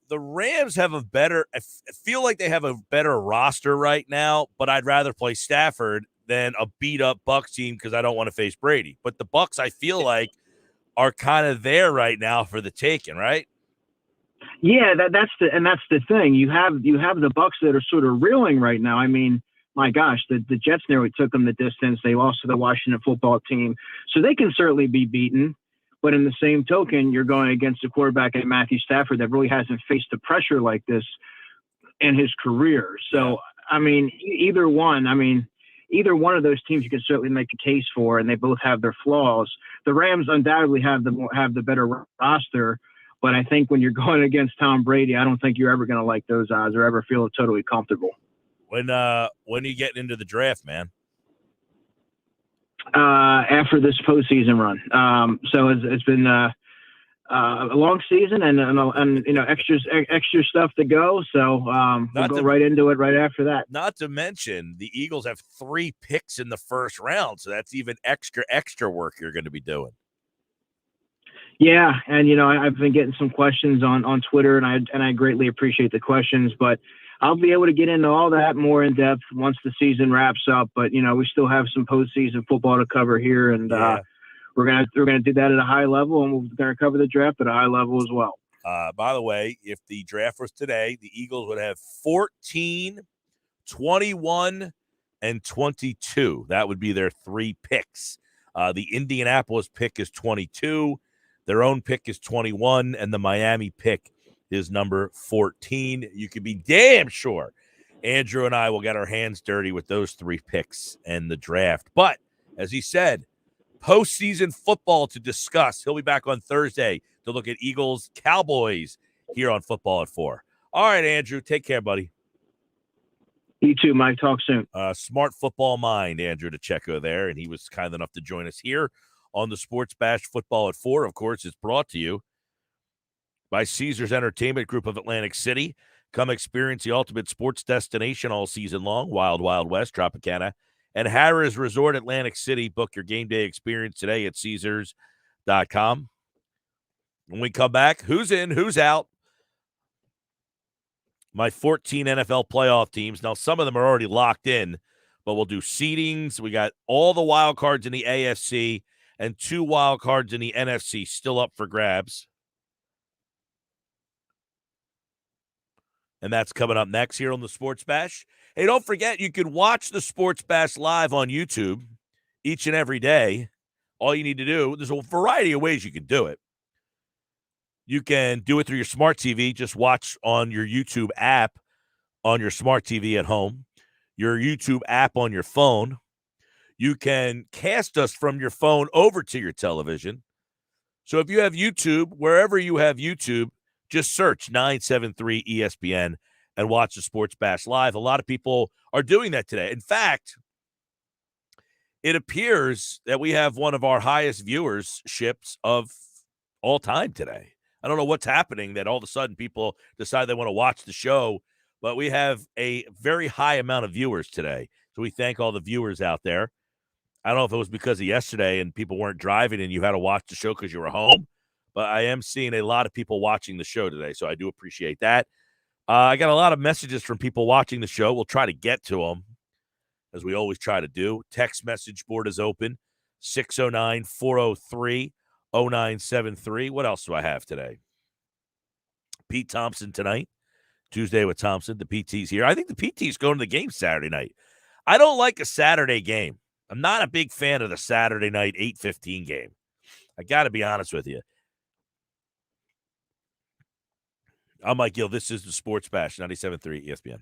the Rams have I feel like they have a better roster right now, but I'd rather play Stafford than a beat-up Bucs team because I don't want to face Brady. But the Bucs, I feel like, are kind of there right now for the taking, right? Yeah, that's the thing. You have the Bucs that are sort of reeling right now. I mean, my gosh, the Jets nearly took them the distance. They lost to the Washington football team, so they can certainly be beaten. But in the same token, you're going against a quarterback at Matthew Stafford that really hasn't faced the pressure like this in his career. So, I mean, either one of those teams you can certainly make a case for, and they both have their flaws. The Rams undoubtedly have the better roster, but I think when you're going against Tom Brady, I don't think you're ever going to like those odds or ever feel totally comfortable. When are you getting into the draft, man? After this postseason run. So it's been a long season and extra stuff to go. So we'll go right into it right after that. Not to mention the Eagles have 3 picks in the first round, so that's even extra work you're going to be doing. Yeah, and I've been getting some questions on Twitter, and I greatly appreciate the questions, but I'll be able to get into all that more in depth once the season wraps up. But we still have some postseason football to cover here, and we're gonna do that at a high level, and we're gonna cover the draft at a high level as well. By the way, if the draft was today, the Eagles would have 14, 21, and 22. That would be their 3 picks. The Indianapolis pick is 22. Their own pick is 21, and the Miami pick is number 14. You can be damn sure Andrew and I will get our hands dirty with those 3 picks and the draft. But As he said, postseason football to discuss. He'll be back on Thursday to look at Eagles Cowboys here on Football at 4. All right, Andrew, take care, buddy. You too, Mike. Talk soon. Smart football mind, Andrew DiCecco there, and he was kind enough to join us here on the Sports Bash Football at 4. Of course, it's brought to you by Caesars Entertainment Group of Atlantic City. Come experience the ultimate sports destination all season long, Wild Wild West, Tropicana, and Harrah's Resort Atlantic City. Book your game day experience today at Caesars.com. When we come back, who's in, who's out? My 14 NFL playoff teams. Now, some of them are already locked in, but we'll do seedings. We got all the wild cards in the AFC and 2 wild cards in the NFC still up for grabs. And that's coming up next here on the Sports Bash. Hey, don't forget, you can watch the Sports Bash live on YouTube each and every day. All you need to do, there's a variety of ways you can do it. You can do it through your smart TV. Just watch on your YouTube app on your smart TV at home, your YouTube app on your phone. You can cast us from your phone over to your television. So if you have YouTube, wherever you have YouTube, just search 973 ESPN and watch the Sports Bash live. A lot of people are doing that today. In fact, it appears that we have one of our highest viewerships of all time today. I don't know what's happening that all of a sudden people decide they want to watch the show, but we have a very high amount of viewers today. So we thank all the viewers out there. I don't know if it was because of yesterday and people weren't driving and you had to watch the show because you were home, but I am seeing a lot of people watching the show today, so I do appreciate that. I got a lot of messages from people watching the show. We'll try to get to them, as we always try to do. Text message board is open, 609-403-0973. What else do I have today? Pete Thompson tonight, Tuesday with Thompson. The PT's here. I think the PT's going to the game Saturday night. I don't like a Saturday game. I'm not a big fan of the Saturday night 8:15 game. I got to be honest with you. I'm Mike Gill. This is the Sports Bash, 97.3 ESPN.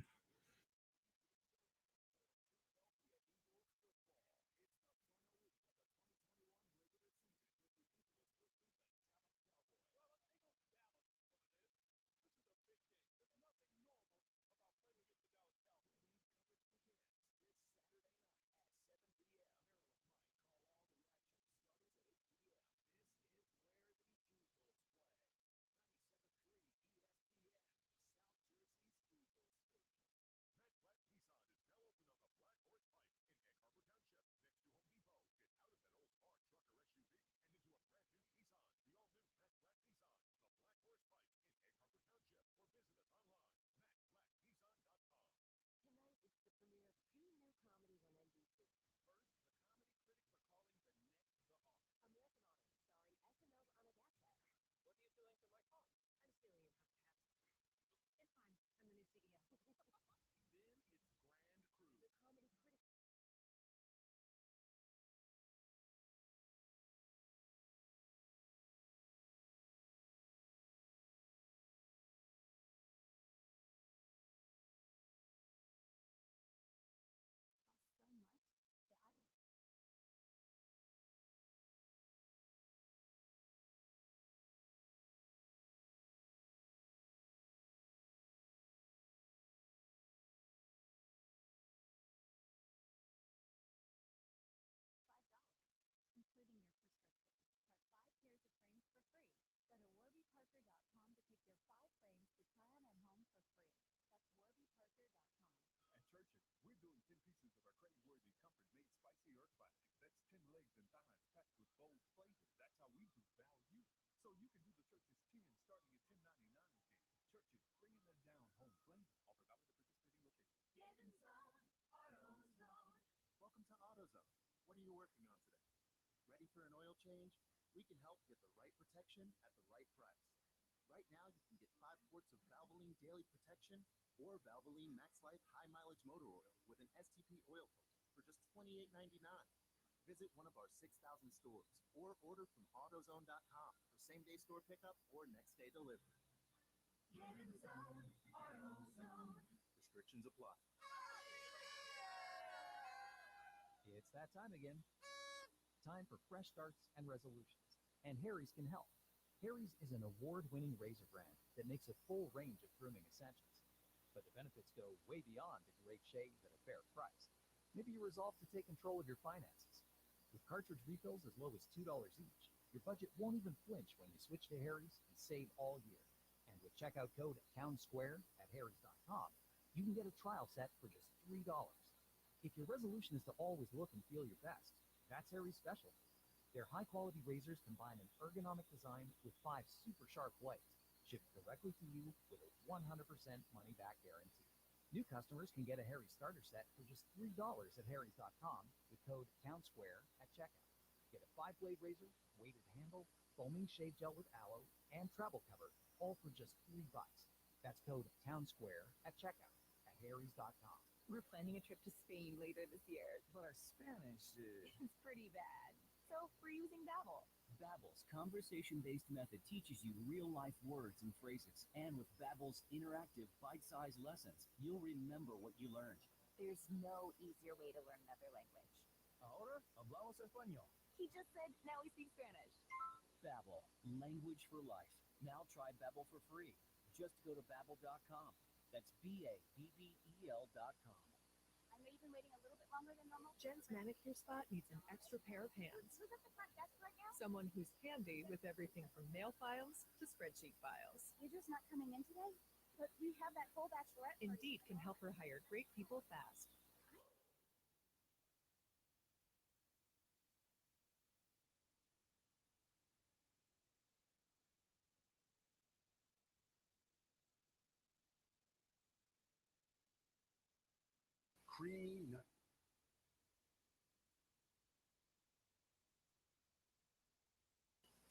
Welcome to AutoZone. What are you working on today? Ready for an oil change? We can help get the right protection at the right price. Right now, you can get 5 quarts of Valvoline Daily Protection or Valvoline Max Life High Mileage Motor Oil with an STP oil filter for just $28.99. Visit one of our 6,000 stores or order from AutoZone.com for same-day store pickup or next-day delivery. Restrictions apply. It's that time again. time for fresh starts and resolutions, and Harry's can help. Harry's is an award-winning razor brand that makes a full range of grooming essentials. But the benefits go way beyond the great shaves at a fair price. Maybe you resolve to take control of your finances. With cartridge refills as low as $2 each, your budget won't even flinch when you switch to Harry's and save all year. And with checkout code TOWNSQUARE at harrys.com, you can get a trial set for just $3. If your resolution is to always look and feel your best, that's Harry's specialty. Their high-quality razors combine an ergonomic design with 5 super sharp blades, shipped directly to you with a 100% money-back guarantee. New customers can get a Harry's starter set for just $3 at harrys.com with code TOWNSQUARE at checkout. Get a 5-blade razor, weighted handle, foaming shave gel with aloe, and travel cover, all for just $3. That's code TOWNSQUARE at checkout at harrys.com. We're planning a trip to Spain later this year. But our Spanish It's pretty bad. So we're using Babbel. Babbel's conversation-based method teaches you real-life words and phrases. And with Babbel's interactive, bite-sized lessons, you'll remember what you learned. There's no easier way to learn another language. Ahora hablamos español. He just said now we speak Spanish. Babbel, language for life. Now try Babbel for free. Just go to Babbel.com. That's Babbel.com. I know you've been waiting a little bit longer than normal. Jen's manicure spot needs an extra pair of hands. Who's at the front desk right now? Someone who's handy with everything from mail files to spreadsheet files. You're just not coming in today? But we have that whole bachelorette party. Indeed can help her hire great people fast. Creamy nut.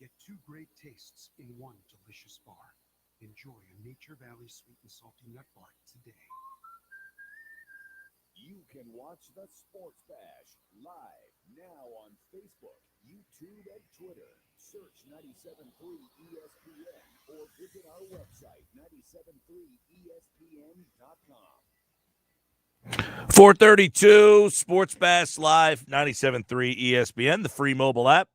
Get 2 great tastes in one delicious bar. Enjoy a Nature Valley sweet and salty nut bar today. You can watch the Sports Bash live now on Facebook, YouTube, and Twitter. Search 97.3 ESPN or visit our website, 973ESPN.com. 432 Sports Bash Live, 97.3 ESPN, the free mobile app.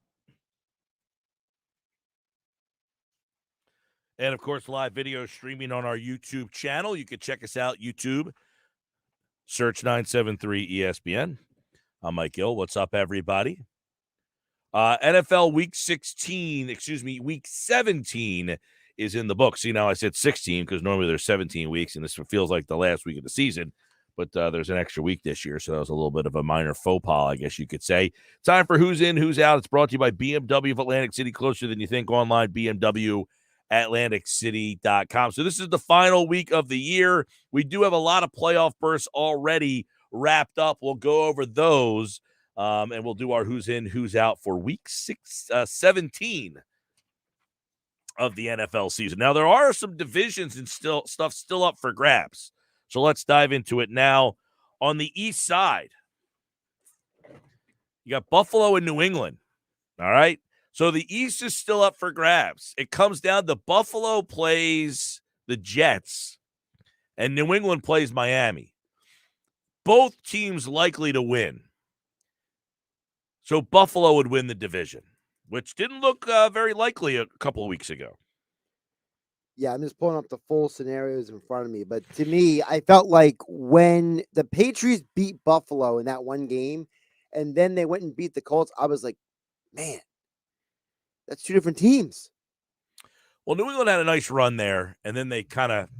And, of course, live video streaming on our YouTube channel. You can check us out, YouTube. Search 973 ESPN. I'm Mike Gill. What's up, everybody? NFL Week 17 is in the book. See, now I said 16 because normally there's 17 weeks, and this feels like the last week of the season. But there's an extra week this year, so that was a little bit of a minor faux pas, I guess you could say. Time for Who's In, Who's Out. It's brought to you by BMW of Atlantic City, closer than you think online, BMWAtlanticCity.com. So this is the final week of the year. We do have a lot of playoff berths already wrapped up. We'll go over those, and we'll do our Who's In, Who's Out for Week 17 of the NFL season. Now, there are some divisions and stuff still up for grabs. So let's dive into it now. On the east side, you got Buffalo and New England. All right. So the East is still up for grabs. It comes down to Buffalo plays the Jets and New England plays Miami. Both teams likely to win. So Buffalo would win the division, which didn't look very likely a couple of weeks ago. Yeah, I'm just pulling up the full scenarios in front of me. But to me, I felt like when the Patriots beat Buffalo in that one game, and then they went and beat the Colts, I was like, man, that's 2 different teams. Well, New England had a nice run there, and then they kind of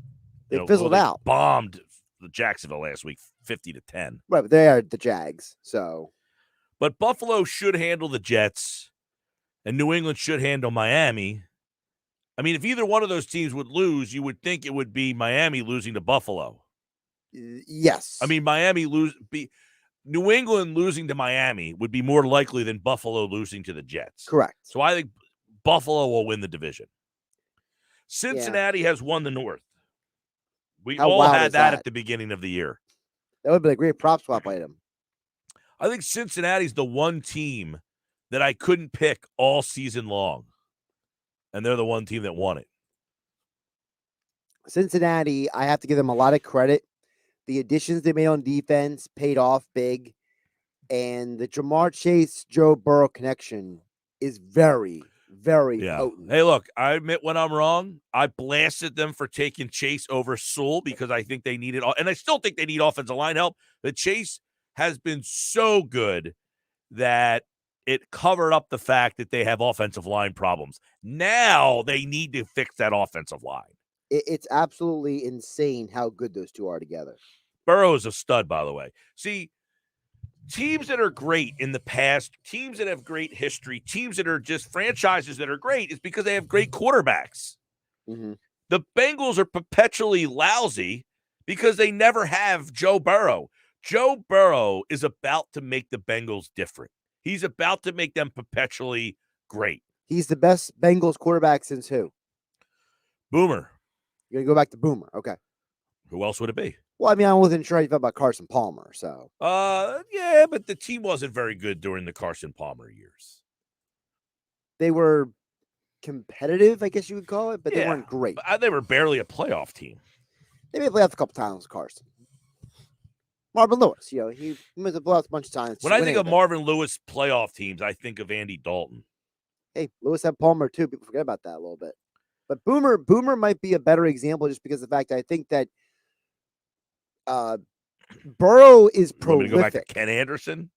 fizzled out. Bombed the Jacksonville last week, 50-10. Right, but they are the Jags, so. But Buffalo should handle the Jets, and New England should handle Miami. I mean, if either one of those teams would lose, you would think it would be Miami losing to Buffalo. Yes. I mean, New England losing to Miami would be more likely than Buffalo losing to the Jets. Correct. So I think Buffalo will win the division. Cincinnati has won the North. We all had that at the beginning of the year. That would have been a great prop swap item. I think Cincinnati's the one team that I couldn't pick all season long. And they're the one team that won it. Cincinnati, I have to give them a lot of credit. The additions they made on defense paid off big. And the Jamar Chase, Joe Burrow connection is very, very potent. Hey, look, I admit when I'm wrong. I blasted them for taking Chase over Sewell because I think they needed, and I still think they need offensive line help. But Chase has been so good that it covered up the fact that they have offensive line problems. Now they need to fix that offensive line. It's absolutely insane how good those two are together. Burrow is a stud, by the way. See, teams that are great in the past, teams that have great history, teams that are just franchises that are great is because they have great quarterbacks. Mm-hmm. The Bengals are perpetually lousy because they never have Joe Burrow. Joe Burrow is about to make the Bengals different. He's about to make them perpetually great. He's the best Bengals quarterback since who? Boomer. You're going to go back to Boomer. Okay. Who else would it be? Well, I mean, I wasn't sure how you felt about Carson Palmer, so. Yeah, but the team wasn't very good during the Carson Palmer years. They were competitive, I guess you would call it, but they weren't great. They were barely a playoff team. They made playoffs a couple times with Carson. Marvin Lewis, he made the playoffs a bunch of times. When I think of Marvin Lewis playoff teams, I think of Andy Dalton. Hey, Lewis had Palmer too. People forget about that a little bit. But Boomer might be a better example just because of the fact that I think that Burrow is prolific. Go back to Ken Anderson?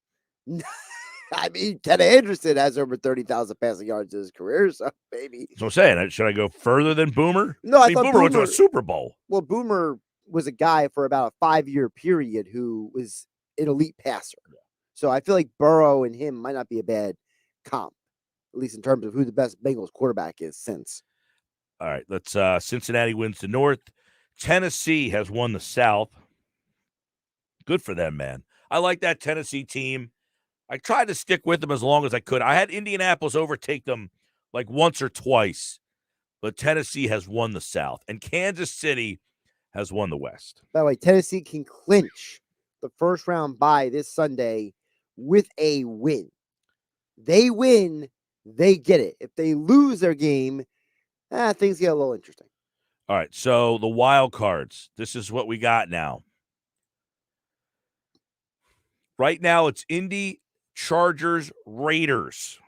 I mean, Ken Anderson has over 30,000 passing yards in his career, so maybe. So I'm saying, should I go further than Boomer? No, I mean, thought Boomer went to a Super Bowl. Well, Boomer was a guy for about a 5-year period who was an elite passer. So I feel like Burrow and him might not be a bad comp, at least in terms of who the best Bengals quarterback is since. All right, let's Cincinnati wins the North. Tennessee has won the South. Good for them, man. I like that Tennessee team. I tried to stick with them as long as I could. I had Indianapolis overtake them like once or twice, but Tennessee has won the South, and Kansas City has won the West. By the way, Tennessee can clinch the first round bye this Sunday with a win. They win, they get it. If they lose their game, things get a little interesting. All right, so the wild cards. This is what we got now. Right now, it's Indy, Chargers, Raiders.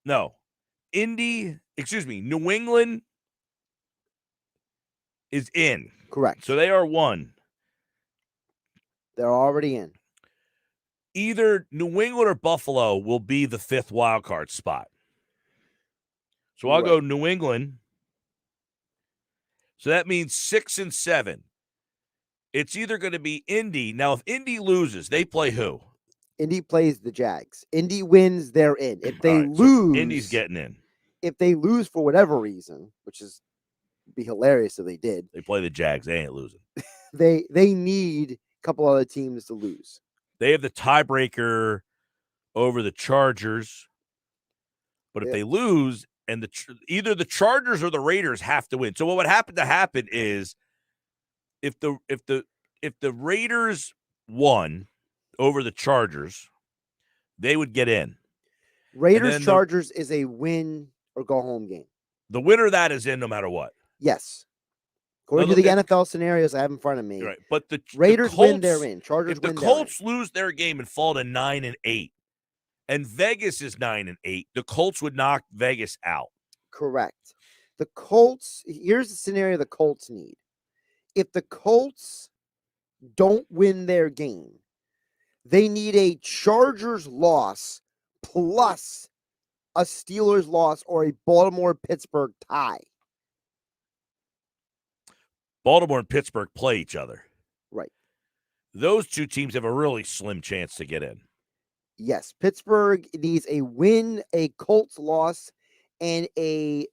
No. New England is in. Correct. So they are one. They're already in. Either New England or Buffalo will be the 5th wild card spot. So I'll go New England. So that means 6 and 7. It's either going to be Indy. Now, if Indy loses, they play who? Indy plays the Jags. Indy wins, they're in. If they lose, so Indy's getting in. If they lose for whatever reason, which is be hilarious if they did. They play the Jags. They ain't losing. They need a couple other teams to lose. They have the tiebreaker over the Chargers. But if they lose, and either the Chargers or the Raiders have to win. So what would happen is if the Raiders won over the Chargers, they would get in. Raiders Chargers is a win or go home game. The winner of that is in no matter what. Yes. According to the NFL scenarios I have in front of me. Right. But the Raiders Colts, win, they're in. Chargers if win, the Colts lose their game and fall to 9-8, and Vegas is 9-8, the Colts would knock Vegas out. Correct. The Colts, here's the scenario the Colts need. If the Colts don't win their game, they need a Chargers loss plus a Steelers loss or a Baltimore-Pittsburgh tie. Baltimore and Pittsburgh play each other. Right. Those two teams have a really slim chance to get in. Yes. Pittsburgh needs a win, a Colts loss, and a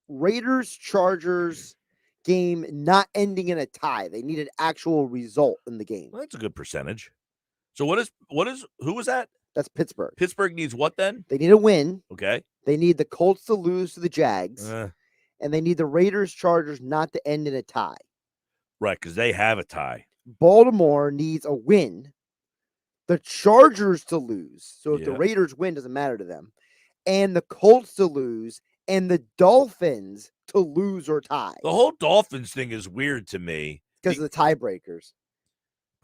Raiders-Chargers game not ending in a tie. They need an actual result in the game. Well, that's a good percentage. So who was that? That's Pittsburgh. Pittsburgh needs what then? They need a win. Okay. They need the Colts to lose to the Jags. And they need the Raiders-Chargers not to end in a tie. Right, because they have a tie. Baltimore needs a win. The Chargers to lose. So if the Raiders win, doesn't matter to them. And the Colts to lose. And the Dolphins to lose or tie. The whole Dolphins thing is weird to me. Because of the tiebreakers.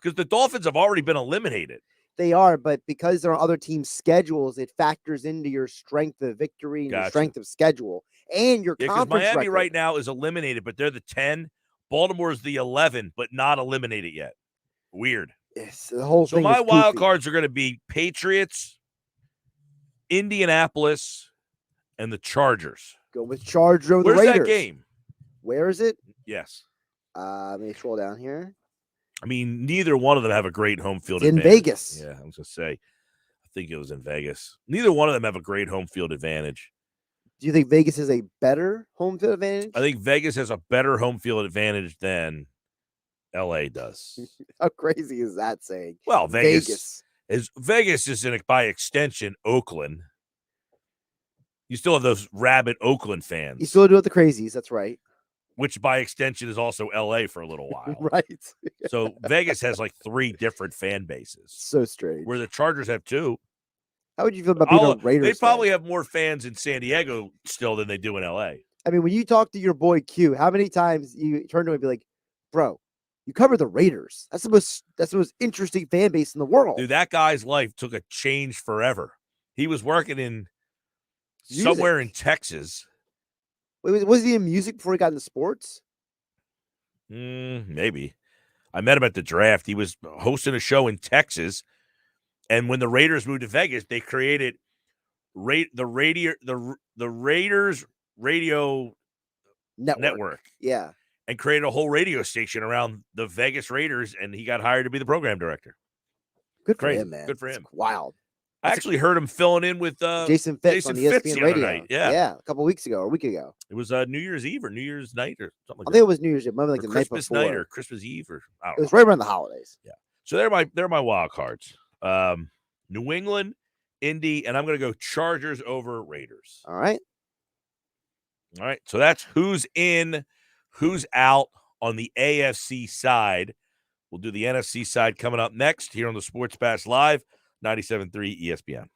Because the Dolphins have already been eliminated. They are, but because they're on other teams' schedules, it factors into your strength of victory and your strength of schedule and your because conference Miami record. right now is eliminated, but they're the 10. Baltimore's the 11, but not eliminated yet. Weird. Yes, the whole So thing my is wild goofy. cards are going to be Patriots, Indianapolis, and the Chargers. Go with Chargers over the Where's Raiders. that game? Where is it? Yes. Let me scroll down here. I mean, neither one of them have a great home field It's in advantage. Vegas. Yeah, I was going to say. I think it was in Vegas. Neither one of them have a great home field advantage. Do you think Vegas has a better home field advantage? I think Vegas has a better home field advantage than LA does. How crazy is that saying? Well, Vegas is by extension Oakland. You still have those rabid Oakland fans. You still do it the crazies. That's right. Which by extension is also LA for a little while. Right. So Vegas has like 3 different fan bases. So strange. Where the Chargers have 2. How would you feel about being a Raiders They probably fan? have more fans in San Diego still than they do in LA. I mean, when you talk to your boy Q, how many times you turn to him and be like, bro, you cover the Raiders. That's the most interesting fan base in the world. Dude, that guy's life took a change forever. He was working in Music. somewhere in Texas. Wait, was he in music before he got into sports? Maybe. I met him at the draft. He was hosting a show in Texas. And when the Raiders moved to Vegas, they created the Raiders radio network. Yeah. And created a whole radio station around the Vegas Raiders, and he got hired to be the program director. Good for him, man. Good for him. It's wild. I actually heard him filling in with Jason Fitz on the Fitz ESPN the other radio. night. Yeah. A couple weeks ago or a week ago. It was New Year's Eve or New Year's night or something like I that. think it was New Year's Eve, maybe like Or the night Christmas before. night or Christmas Eve or I don't It was know. right around the holidays. Yeah. So they're my wild cards. New England, Indy, and I'm going to go Chargers over Raiders. All right. All right. So that's who's in, who's out on the AFC side. We'll do the NFC side coming up next here on the Sports Pass Live, 97.3 ESPN.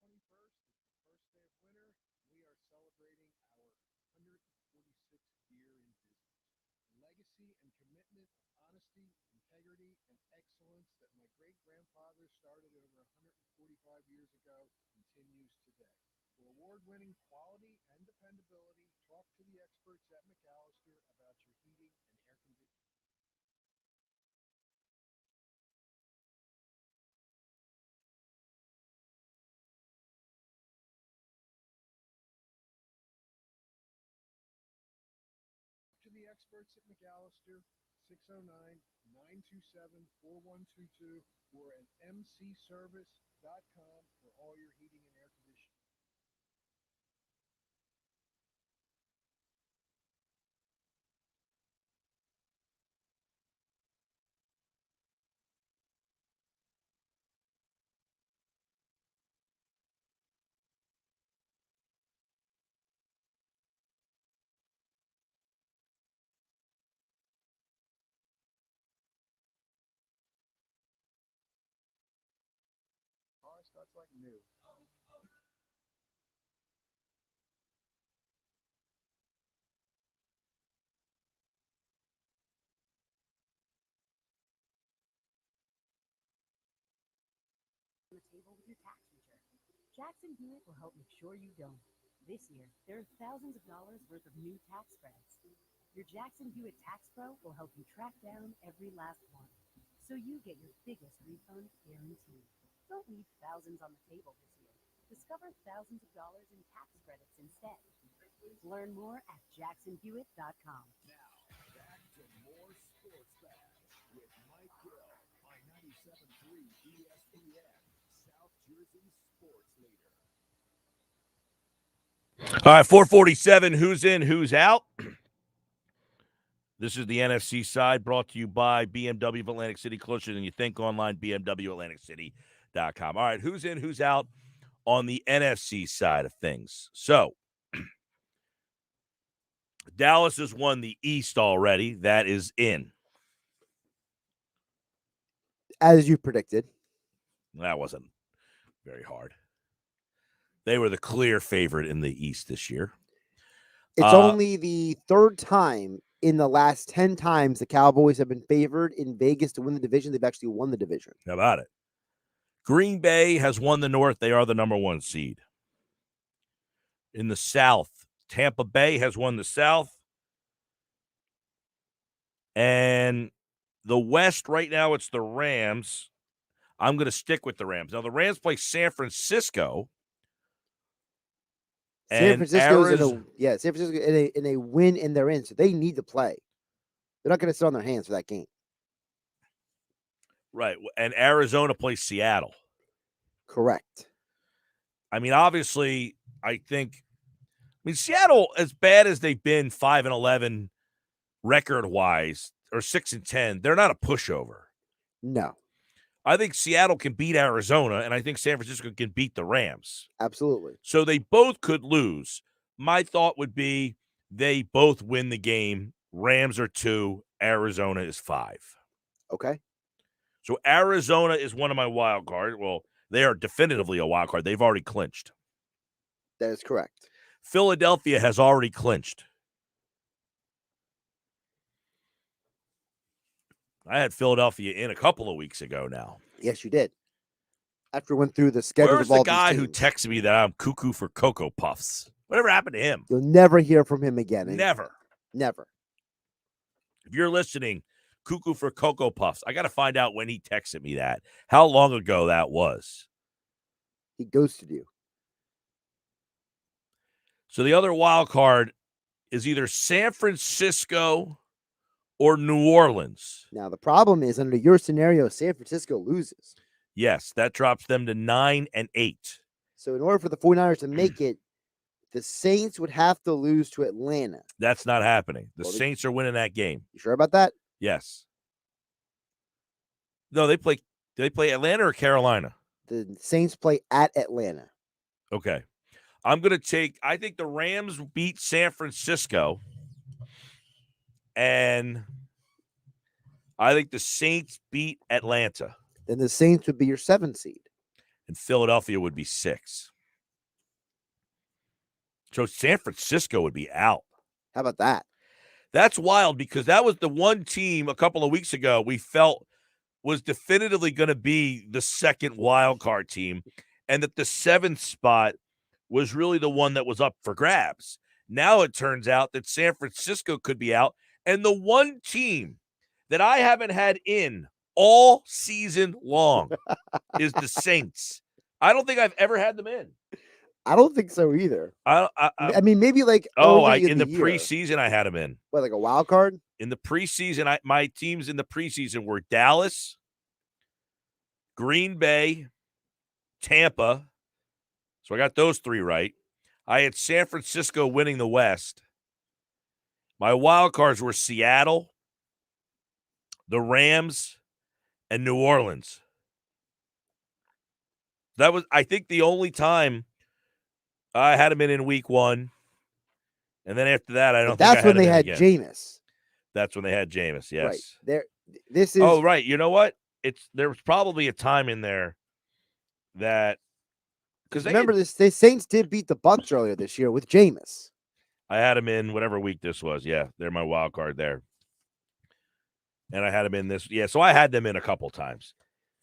21st, first day of winter, we are celebrating our 146th year in business. Legacy and commitment of honesty, integrity, and excellence that my great-grandfather started over 145 years ago continues today. For award-winning quality and dependability, talk to the experts at McAllister about your heating and air conditioning. To the experts at McAllister, 609-927-4122 or at mcservice.com for all your heating and air conditioning. Starts like new. On the table with your tax return. Jackson Hewitt will help make sure you don't. This year, there are thousands of dollars worth of new tax credits. Your Jackson Hewitt Tax Pro will help you track down every last one, so you get your biggest refund guaranteed. Don't leave thousands on the table this year. Discover thousands of dollars in tax credits instead. Learn more at jacksonhewitt.com. Now, back to more Sports Bash with Mike Gill on 97.3 ESPN, South Jersey sports leader. All right, 447. Who's in, who's out? This is the NFC side brought to you by BMW of Atlantic City, closer than you think online, BMWAtlanticCity.com. All right, who's in, who's out on the NFC side of things? So, Dallas has won the East already. That is in. As you predicted. That wasn't very hard. They were the clear favorite in the East this year. It's only the third time in the last 10 times the Cowboys have been favored in Vegas to win the division. They've actually won the division. How about it? Green Bay has won the North. They are the number one seed. In the South, Tampa Bay has won the South. And the West right now, it's the Rams. I'm going to stick with the Rams. Now, the Rams play San Francisco. San Francisco in a win and they're in, so they need to play. They're not going to sit on their hands for that game. Right. And Arizona plays Seattle. Correct. I mean, obviously, Seattle, as bad as they've been 5-11 record-wise, or 6-10, they're not a pushover. No. I think Seattle can beat Arizona, and I think San Francisco can beat the Rams. Absolutely. So they both could lose. My thought would be they both win the game. Rams are 2, Arizona is 5. Okay. So Arizona is one of my wild cards. Well, they are definitively a wild card. They've already clinched. That is correct. Philadelphia has already clinched. I had Philadelphia in a couple of weeks ago now. Yes, you did. After we went through the schedule Where's of all the guy these who teams. texted me that I'm cuckoo for Cocoa Puffs? Whatever happened to him? You'll never hear from him again. Never. Never. If you're listening, cuckoo for Cocoa Puffs, I got to find out when he texted me that. How long ago that was. He ghosted you. So the other wild card is either San Francisco or New Orleans. Now, the problem is, under your scenario, San Francisco loses. Yes, that drops them to 9-8. So in order for the 49ers to make it, the Saints would have to lose to Atlanta. That's not happening. The Saints are winning that game. You sure about that? Yes. No, do they play Atlanta or Carolina? The Saints play at Atlanta. Okay. I think the Rams beat San Francisco. And I think the Saints beat Atlanta. Then the Saints would be your 7th seed. And Philadelphia would be 6. So San Francisco would be out. How about that? That's wild because that was the one team a couple of weeks ago we felt was definitively going to be the second wild card team, and that the 7th spot was really the one that was up for grabs. Now it turns out that San Francisco could be out, and the one team that I haven't had in all season long is the Saints. I don't think I've ever had them in. I don't think so either. I mean, maybe like in the preseason I had them in. What, like a wild card? In the preseason, my teams in the preseason were Dallas, Green Bay, Tampa. So I got those 3 right. I had San Francisco winning the West. My wild cards were Seattle, the Rams, and New Orleans. That was, I think, the only time I had them in week 1. And then after that, I don't think I had when they them had again. Jameis. That's when they had Jameis, yes. Right. This is Oh, right. You know what? There was probably a time in there that because remember the Saints did beat the Bucs earlier this year with Jameis. I had them in whatever week this was. Yeah, they're my wild card there. And I had them in this. Yeah, so I had them in a couple times.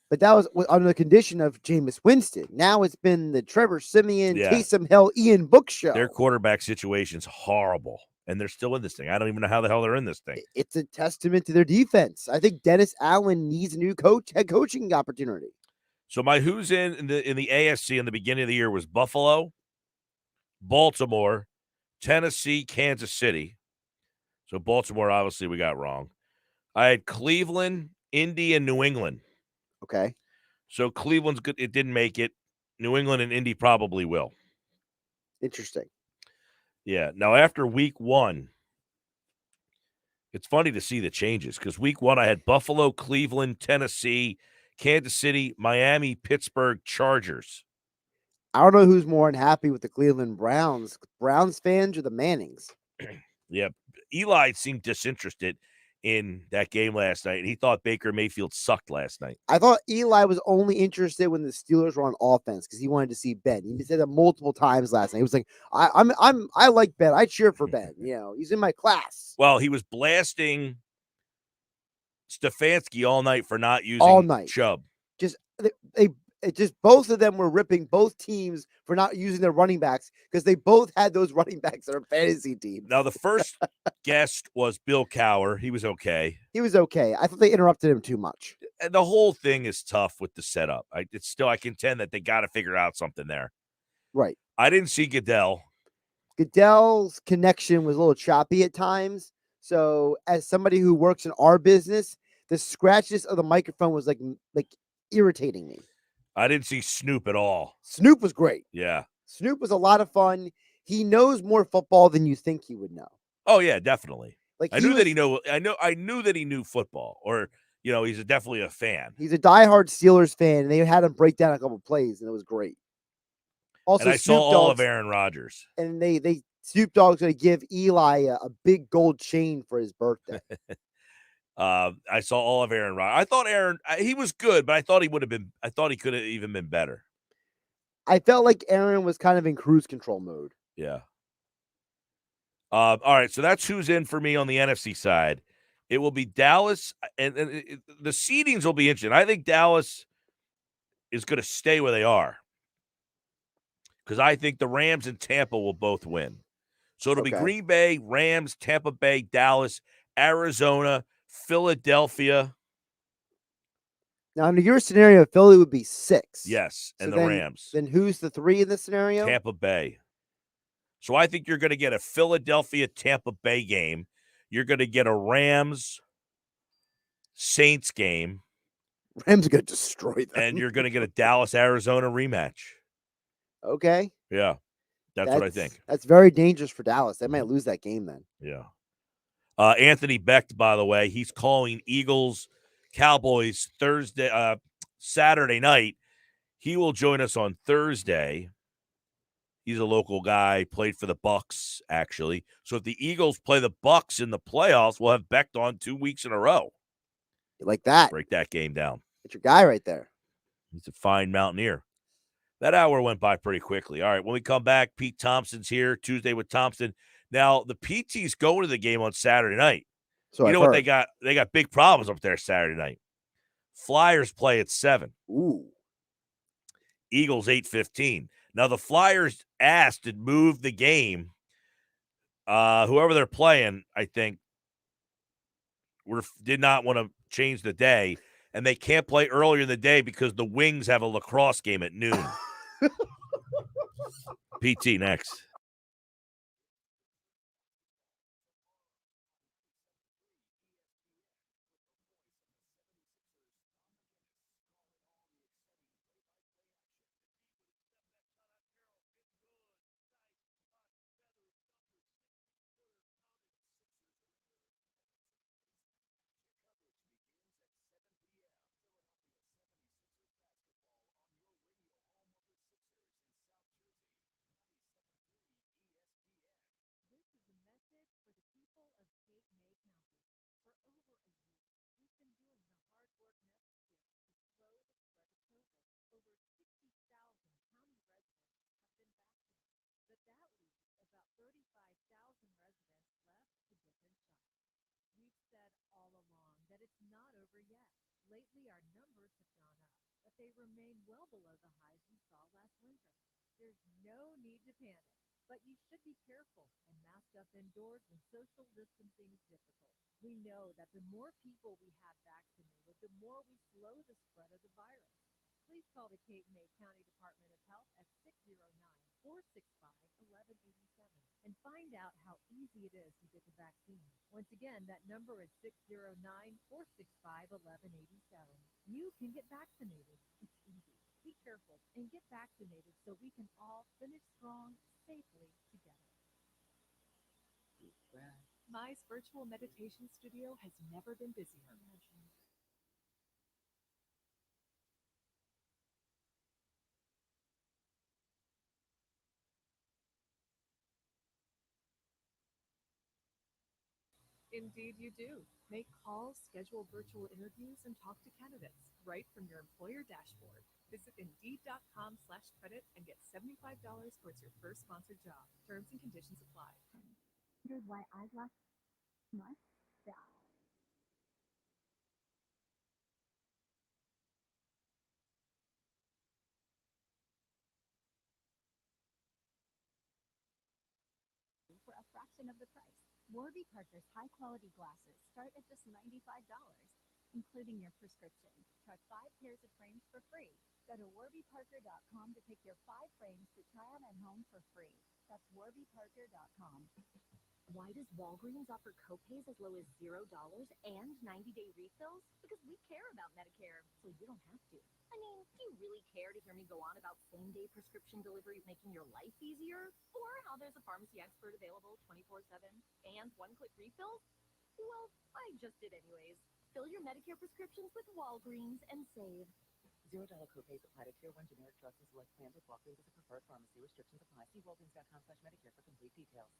But that was under the condition of Jameis Winston. Now it's been the Trevor Siemian, Taysom Hill, Ian Book show. Their quarterback situation's horrible, and they're still in this thing. I don't even know how the hell they're in this thing. It's a testament to their defense. I think Dennis Allen needs a new head coaching opportunity. So my who's in the AFC in the beginning of the year was Buffalo, Baltimore, Tennessee, Kansas City. So Baltimore, obviously, we got wrong. I had Cleveland, Indy, and New England. Okay. So Cleveland's good. It didn't make it. New England and Indy probably will. Interesting. Yeah. Now, after week 1, it's funny to see the changes because week 1, I had Buffalo, Cleveland, Tennessee, Kansas City, Miami, Pittsburgh, Chargers. I don't know who's more unhappy with the Cleveland Browns. Browns fans or the Mannings? Yeah. Eli seemed disinterested in that game last night, and he thought Baker Mayfield sucked last night. I thought Eli was only interested when the Steelers were on offense because he wanted to see Ben. He said that multiple times last night. He was like, I like Ben. I cheer for Ben. You know, he's in my class. Well, he was blasting Stefanski all night for not using Chubb. Just both of them were ripping both teams for not using their running backs because they both had those running backs on our fantasy team. Now, the first guest was Bill Cowher. He was okay. He was okay. I thought they interrupted him too much. And the whole thing is tough with the setup. I contend that they got to figure out something there. Right. I didn't see Goodell. Goodell's connection was a little choppy at times. So as somebody who works in our business, the scratches of the microphone was like irritating me. I didn't see Snoop at all. Snoop was great. Yeah. Snoop was a lot of fun. He knows more football than you think he would know. Oh yeah, definitely. Like I knew that he knew football, or he's definitely a fan. He's a diehard Steelers fan, and they had him break down a couple plays, and it was great. Also, and I saw all of Aaron Rodgers. And they Snoop Dogg's going to give Eli a big gold chain for his birthday. I saw all of Aaron Rodgers. I thought he was good, but I thought he could have even been better. I felt like Aaron was kind of in cruise control mode. Yeah. All right, so that's who's in for me on the NFC side. It will be Dallas, and the seedings will be interesting. I think Dallas is going to stay where they are because I think the Rams and Tampa will both win. So it'll be Green Bay, Rams, Tampa Bay, Dallas, Arizona, Philadelphia. Now, under your scenario, Philly would be 6. Yes, and the Rams. Then who's the 3 in this scenario? Tampa Bay. So I think you're going to get a Philadelphia-Tampa Bay game. You're going to get a Rams-Saints game. Rams are going to destroy them. And you're going to get a Dallas-Arizona rematch. Okay. Yeah, that's what I think. That's very dangerous for Dallas. They might lose that game then. Yeah. Anthony Becht, by the way, he's calling Eagles Cowboys Saturday night. He will join us on Thursday. He's a local guy, played for the Bucks, actually. So if the Eagles play the Bucks in the playoffs, we'll have Becht on 2 weeks in a row. You like that? Break that game down. It's your guy right there. He's a fine mountaineer. That hour went by pretty quickly. All right, when we come back, Pete Thompson's here Tuesday with Thompson. Now, the PT's going to the game on Saturday night. So you know I've what heard. they got? They got big problems up there Saturday night. Flyers play at 7. Ooh. Eagles 8:15. Now, the Flyers asked to move the game. Whoever they're playing, I think, did not want to change the day, and they can't play earlier in the day because the Wings have a lacrosse game at noon. PT next. Lately, our numbers have gone up, but they remain well below the highs we saw last winter. There's no need to panic, but you should be careful and mask up indoors when social distancing is difficult. We know that the more people we have vaccinated, the more we slow the spread of the virus. Please call the Cape May County Department of Health at 609-465-1187 and find out how easy it is to get the vaccine. Once again, that number is 609-465-1187. You can get vaccinated. It's easy. Be careful and get vaccinated so we can all finish strong, safely together. Mai's virtual meditation studio has never been busier. Indeed, you do. Make calls, schedule virtual interviews, and talk to candidates right from your employer dashboard. Visit Indeed.com/credit and get $75 towards your first sponsored job. Terms and conditions apply. Wondered why eyeglass must die. For a fraction of the price. Warby Parker's high-quality glasses start at just $95, including your prescription. Try 5 pairs of frames for free. Go to warbyparker.com to pick your 5 frames to try on at home for free. That's warbyparker.com. Why does Walgreens offer copays as low as $0 and 90-day refills? Because we care about Medicare, so you don't have to. I mean, do you really care to hear me go on about same-day prescription delivery making your life easier? Or how there's a pharmacy expert available 24/7 and one-click refills? Well, I just did anyways. Fill your Medicare prescriptions with Walgreens and save. $0 copays apply to Tier 1 generic drugs and select plans with Walgreens as a preferred pharmacy. Restrictions apply. See Walgreens.com/Medicare for complete details.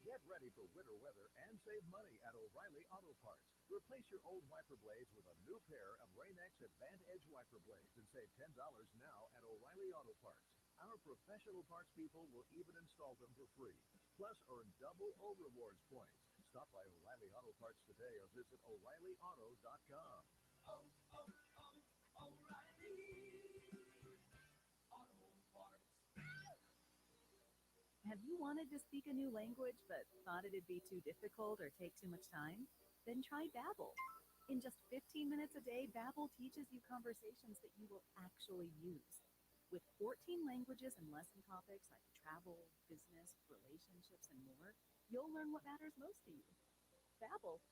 Get ready for winter weather and save money at O'Reilly Auto Parts. Replace your old wiper blades with a new pair of Rain-X Advanced Edge wiper blades and save $10 now at O'Reilly Auto Parts. Our professional parts people will even install them for free. Plus, earn double O Rewards points. Stop by O'Reilly Auto Parts today or visit O'ReillyAuto.com. Have you wanted to speak a new language but thought it'd be too difficult or take too much time? Then try Babbel. In just 15 minutes a day, Babbel teaches you conversations that you will actually use. With 14 languages and lesson topics like travel, business, relationships, and more, you'll learn what matters most to you. Babbel.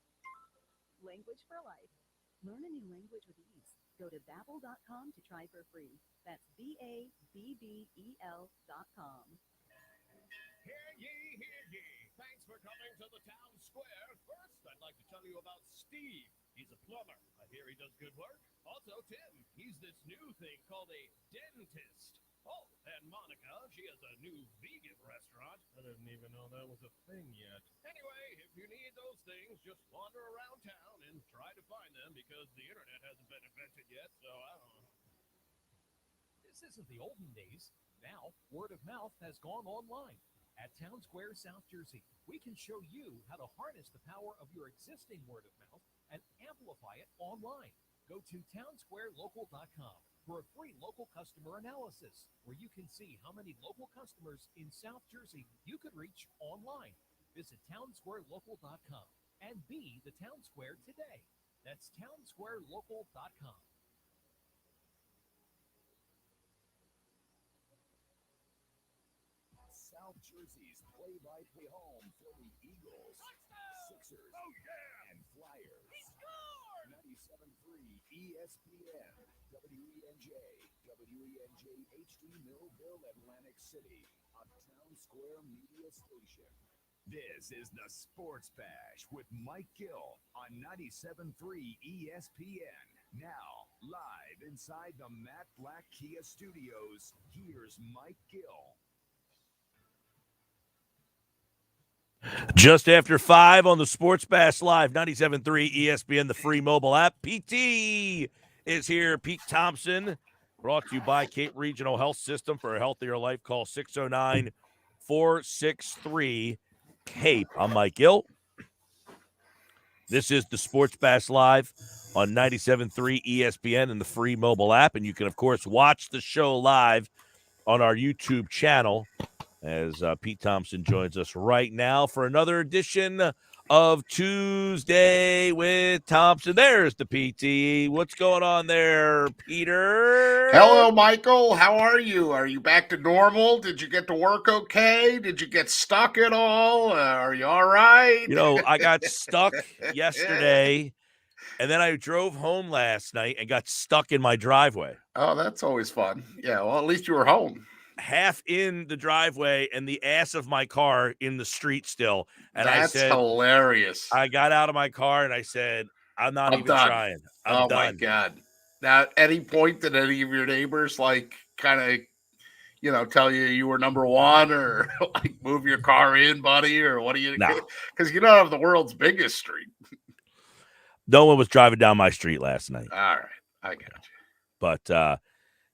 Language for life. Learn a new language with ease. Go to Babbel.com to try for free. That's BABBEL.com. Hear ye, hear ye. Thanks for coming to the town square. First, I'd like to tell you about Steve. He's a plumber. I hear he does good work. Also, Tim. He's this new thing called a dentist. Oh, and Monica. She has a new vegan restaurant. I didn't even know that was a thing yet. Anyway, if you need those things, just wander around town and try to find them because the internet hasn't been invented yet, so I don't know. This isn't the olden days. Now, word of mouth has gone online. At Town Square, South Jersey, we can show you how to harness the power of your existing word of mouth and amplify it online. Go to townsquarelocal.com for a free local customer analysis, where you can see how many local customers in South Jersey you could reach online. Visit townsquarelocal.com and be the Town Square today. That's townsquarelocal.com. South Jersey's play-by-play home for the Eagles, Sixers, and Flyers. 97.3 ESPN, WENJ, WENJ HD Millville, Atlantic City, a Town Square media station. This is the Sports Bash with Mike Gill on 97.3 ESPN. Now, live inside the Matt Black Kia Studios, here's Mike Gill. Just after 5 on the Sports Bash Live, 97.3 ESPN, the free mobile app. PT is here. Pete Thompson, brought to you by Cape Regional Health System. For a healthier life, call 609-463-CAPE. I'm Mike Gill. This is the Sports Bash Live on 97.3 ESPN and the free mobile app. And you can, of course, watch the show live on our YouTube channel, as Pete Thompson joins us right now for another edition of Tuesday with Thompson. There's the PT. What's going on there, Peter? Hello, Michael. How are you? Are you back to normal? Did you get to work okay? Did you get stuck at all? Are you all right? You know, I got stuck yesterday, and then I drove home last night and got stuck in my driveway. Oh, that's always fun. Yeah, well, at least you were home. Half in the driveway and the ass of my car in the street still. And that's I said, hilarious. I got out of my car and I said, I'm even done. trying. I'm done. My God. Now, at any point did any of your neighbors kind of, tell you were number one, or like move your car in, buddy, or what do you? Because you don't have the world's biggest street. No one was driving down my street last night. All right. I got you. But,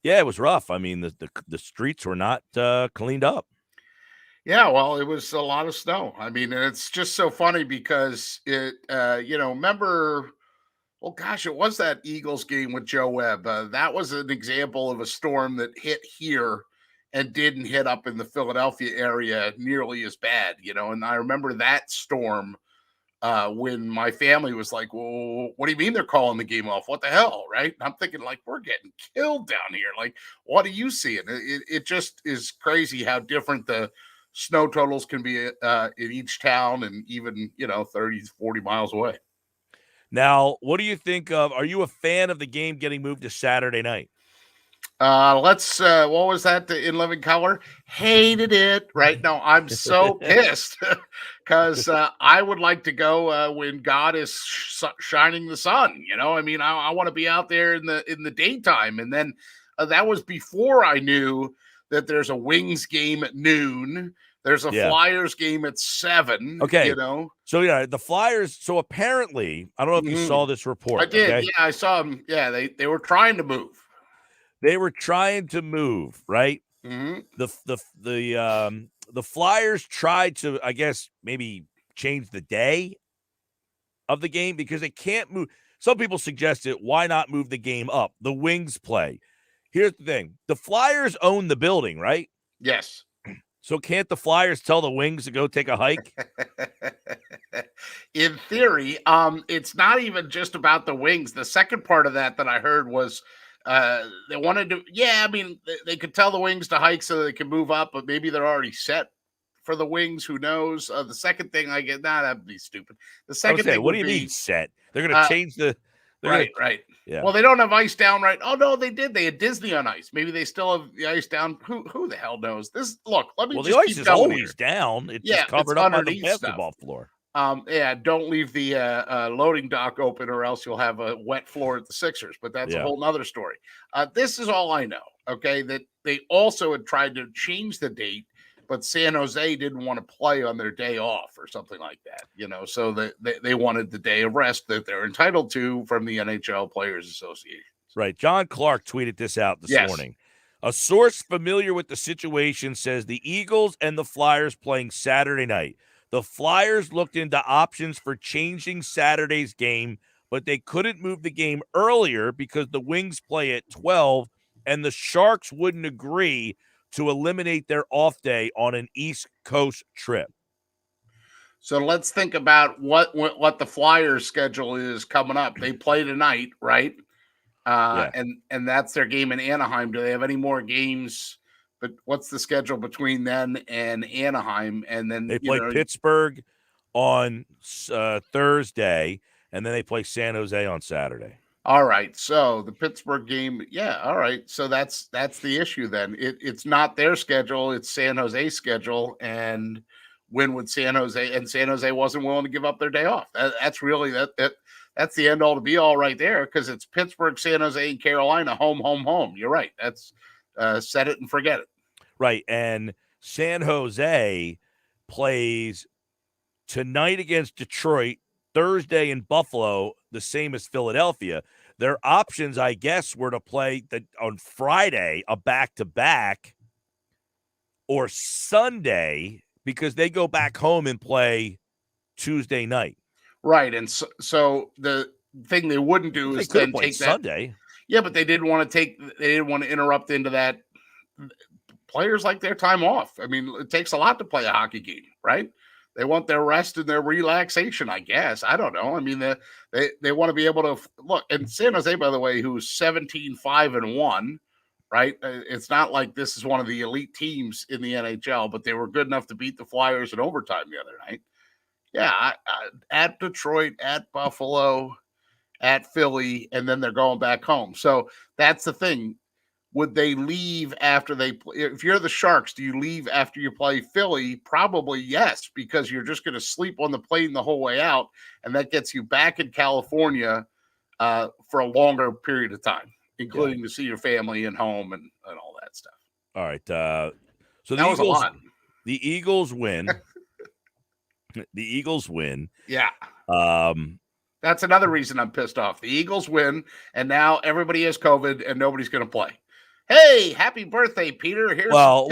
yeah, it was rough. I mean, the streets were not cleaned up. Yeah, well, it was a lot of snow. I mean, and it's just so funny because it, remember, well, gosh, it was that Eagles game with Joe Webb. That was an example of a storm that hit here and didn't hit up in the Philadelphia area nearly as bad, and I remember that storm when my family was like, well, what do you mean they're calling the game off? What the hell, right? And I'm thinking, like, we're getting killed down here. Like, what are you seeing? It just is crazy how different the snow totals can be in each town and even, 30, 40 miles away. Now, what do you think of, are you a fan of the game getting moved to Saturday night? What was that in living color? Hated it. Right now, I'm so pissed because I would like to go when God is shining the sun. I mean, I want to be out there in the daytime. And then that was before I knew that there's a Wings game at noon. There's a Flyers game at 7. Okay. So yeah, the Flyers. So apparently, I don't know if you saw this report. I did. Okay? Yeah, I saw them. Yeah, they were trying to move. They were trying to move, right? Mm-hmm. The Flyers tried to, I guess, maybe change the day of the game because they can't move. Some people suggested, why not move the game up? The Wings play. Here's the thing. The Flyers own the building, right? Yes. So can't the Flyers tell the Wings to go take a hike? In theory, it's not even just about the Wings. The second part of that I heard was they wanted to, they could tell the Wings to hike so they can move up, but maybe they're already set for the Wings. Who knows? The second thing I get, that'd be stupid. The second thing, what do you mean set? They're going to change the. Right. Yeah. Well, they don't have ice down, right? Oh no, they did. They had Disney on ice. Maybe they still have the ice down. Who the hell knows? Let me. Well, just the ice keep is going always here. down. It's just covered up on the basketball floor. Don't leave the loading dock open, or else you'll have a wet floor at the Sixers. But that's a whole nother story. This is all I know. Okay, that they also had tried to change the date, but San Jose didn't want to play on their day off or something like that. So they wanted the day of rest that they're entitled to from the NHL Players Association. Right. John Clark tweeted this out this morning. A source familiar with the situation says the Eagles and the Flyers playing Saturday night. The Flyers looked into options for changing Saturday's game, but they couldn't move the game earlier because the Wings play at 12, and the Sharks wouldn't agree to eliminate their off day on an East Coast trip. So let's think about what the Flyers schedule is coming up. They play tonight, right? And that's their game in Anaheim. Do they have any more games? But what's the schedule between then and Anaheim? And then they play Pittsburgh on Thursday, and then they play San Jose on Saturday. All right. So the Pittsburgh game, yeah. All right. So that's the issue then. It's not their schedule; it's San Jose's schedule, and win with San Jose, and San Jose wasn't willing to give up their day off. That's really that's the end all to be all right there, because it's Pittsburgh, San Jose, and Carolina, home. You're right. That's set it and forget it. Right. And San Jose plays tonight against Detroit, Thursday in Buffalo, the same as Philadelphia. Their options, I guess, were to play on Friday, a back-to-back, or Sunday, because they go back home and play Tuesday night. Right. And so the thing they wouldn't do is then take that Sunday. Yeah, but they didn't want to interrupt into that. Players like their time off. I mean, it takes a lot to play a hockey game, right? They want their rest and their relaxation, I guess. I don't know. I mean, they want to be able to look. And San Jose, by the way, who's 17-5-1, right? It's not like this is one of the elite teams in the NHL, but they were good enough to beat the Flyers in overtime the other night. Yeah, at Detroit, at Buffalo, at Philly, and then they're going back home. So that's the thing. Would they leave after they play? If you're the Sharks, do you leave after you play Philly? Probably yes, because you're just going to sleep on the plane the whole way out, and that gets you back in California for a longer period of time, including to see your family and home and all that stuff. All right. So that was a lot. The Eagles win. The Eagles win. Yeah. That's another reason I'm pissed off. The Eagles win, and now everybody has COVID, and nobody's going to play. Hey, happy birthday, Peter. Here's whoa.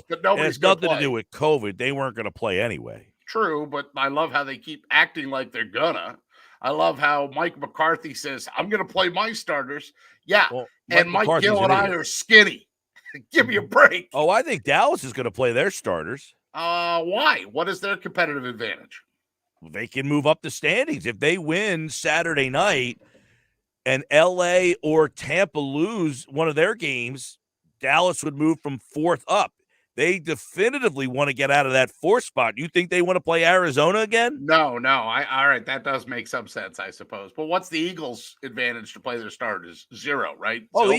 But nobody's it's nothing to do with COVID. They weren't going to play anyway. True, but I love how they keep acting like they're gonna. I love how Mike McCarthy says, I'm going to play my starters. Yeah, and Mike Gill and I are skinny. Give me a break. Oh, I think Dallas is going to play their starters. Why? What is their competitive advantage? They can move up the standings. If they win Saturday night and LA or Tampa lose one of their games, Dallas would move from 4th up. They definitively want to get out of that 4th spot. You think they want to play Arizona again? No. All right, that does make some sense, I suppose. But what's the Eagles' advantage to play their starters? 0, right? Oh, the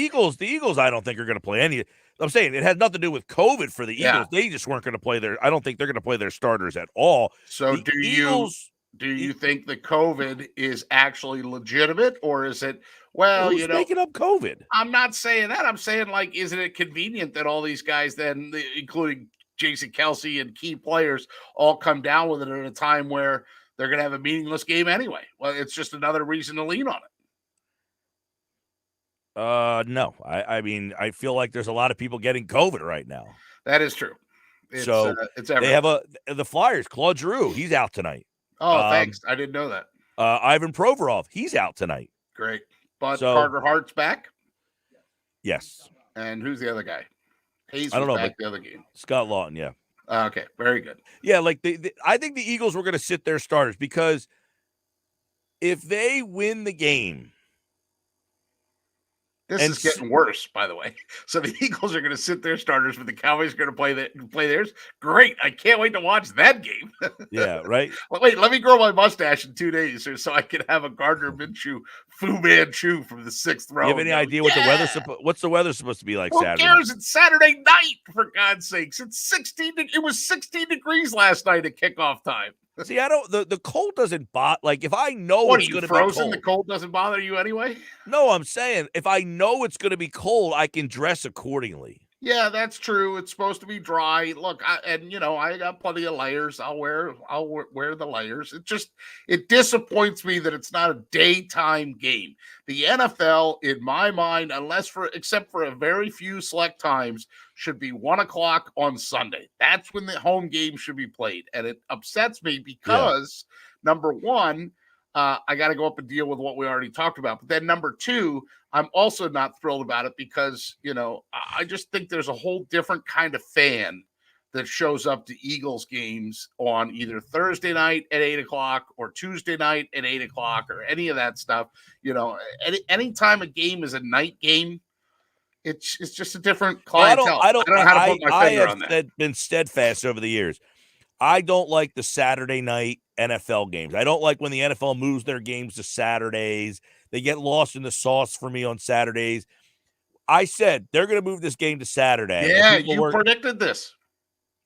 Eagles, I don't think are going to play any. I'm saying it had nothing to do with COVID for the Eagles. Yeah. They just weren't going to play I don't think they're going to play their starters at all. So do you think the COVID is actually legitimate, or is it, who's making up COVID? I'm not saying that. I'm saying, isn't it convenient that all these guys then, including Jason Kelsey and key players, all come down with it at a time where they're going to have a meaningless game anyway? Well, it's just another reason to lean on it. No. I mean, I feel like there's a lot of people getting COVID right now. That is true. It's everywhere. They have the Flyers, Claude Giroux, he's out tonight. Oh, thanks. I didn't know that. Ivan Provorov, he's out tonight. Great. But Carter Hart's back? Yes. And who's the other guy? Hayes I don't know, back but the other game. Scott Lawton, yeah. Okay, very good. Yeah, I think the Eagles were going to sit their starters, because if they win the game. This is getting worse, by the way. So the Eagles are going to sit their starters, but the Cowboys are going to play theirs. Great. I can't wait to watch that game. Yeah, right? Well, wait, let me grow my mustache in 2 days so I can have a Gardner Minshew, Fu Manchu from the 6th row. You have any idea what what's the weather supposed to be like Saturday? Who cares? It's Saturday night, for God's sakes. It's 16. It was 16 degrees last night at kickoff time. See, I don't. The cold doesn't bother. If I know what, it's going to be frozen, the cold doesn't bother you anyway. No, I'm saying if I know it's going to be cold, I can dress accordingly. Yeah, that's true. It's supposed to be dry. Look, I got plenty of layers. I'll wear the layers. It disappoints me that it's not a daytime game. The NFL, in my mind, except for a very few select times, should be 1:00 on Sunday. That's when the home game should be played, and it upsets me because number one, I got to go up and deal with what we already talked about. But then number two, I'm also not thrilled about it because, I just think there's a whole different kind of fan that shows up to Eagles games on either Thursday night at 8:00 or Tuesday night at 8:00 or any of that stuff. Any time a game is a night game, it's just a different clientele. I don't know how to put my finger on that. I have been steadfast over the years. I don't like the Saturday night NFL games. I don't like when the NFL moves their games to Saturdays. They get lost in the sauce for me on Saturdays. I said they're going to move this game to Saturday. Yeah, you predicted this.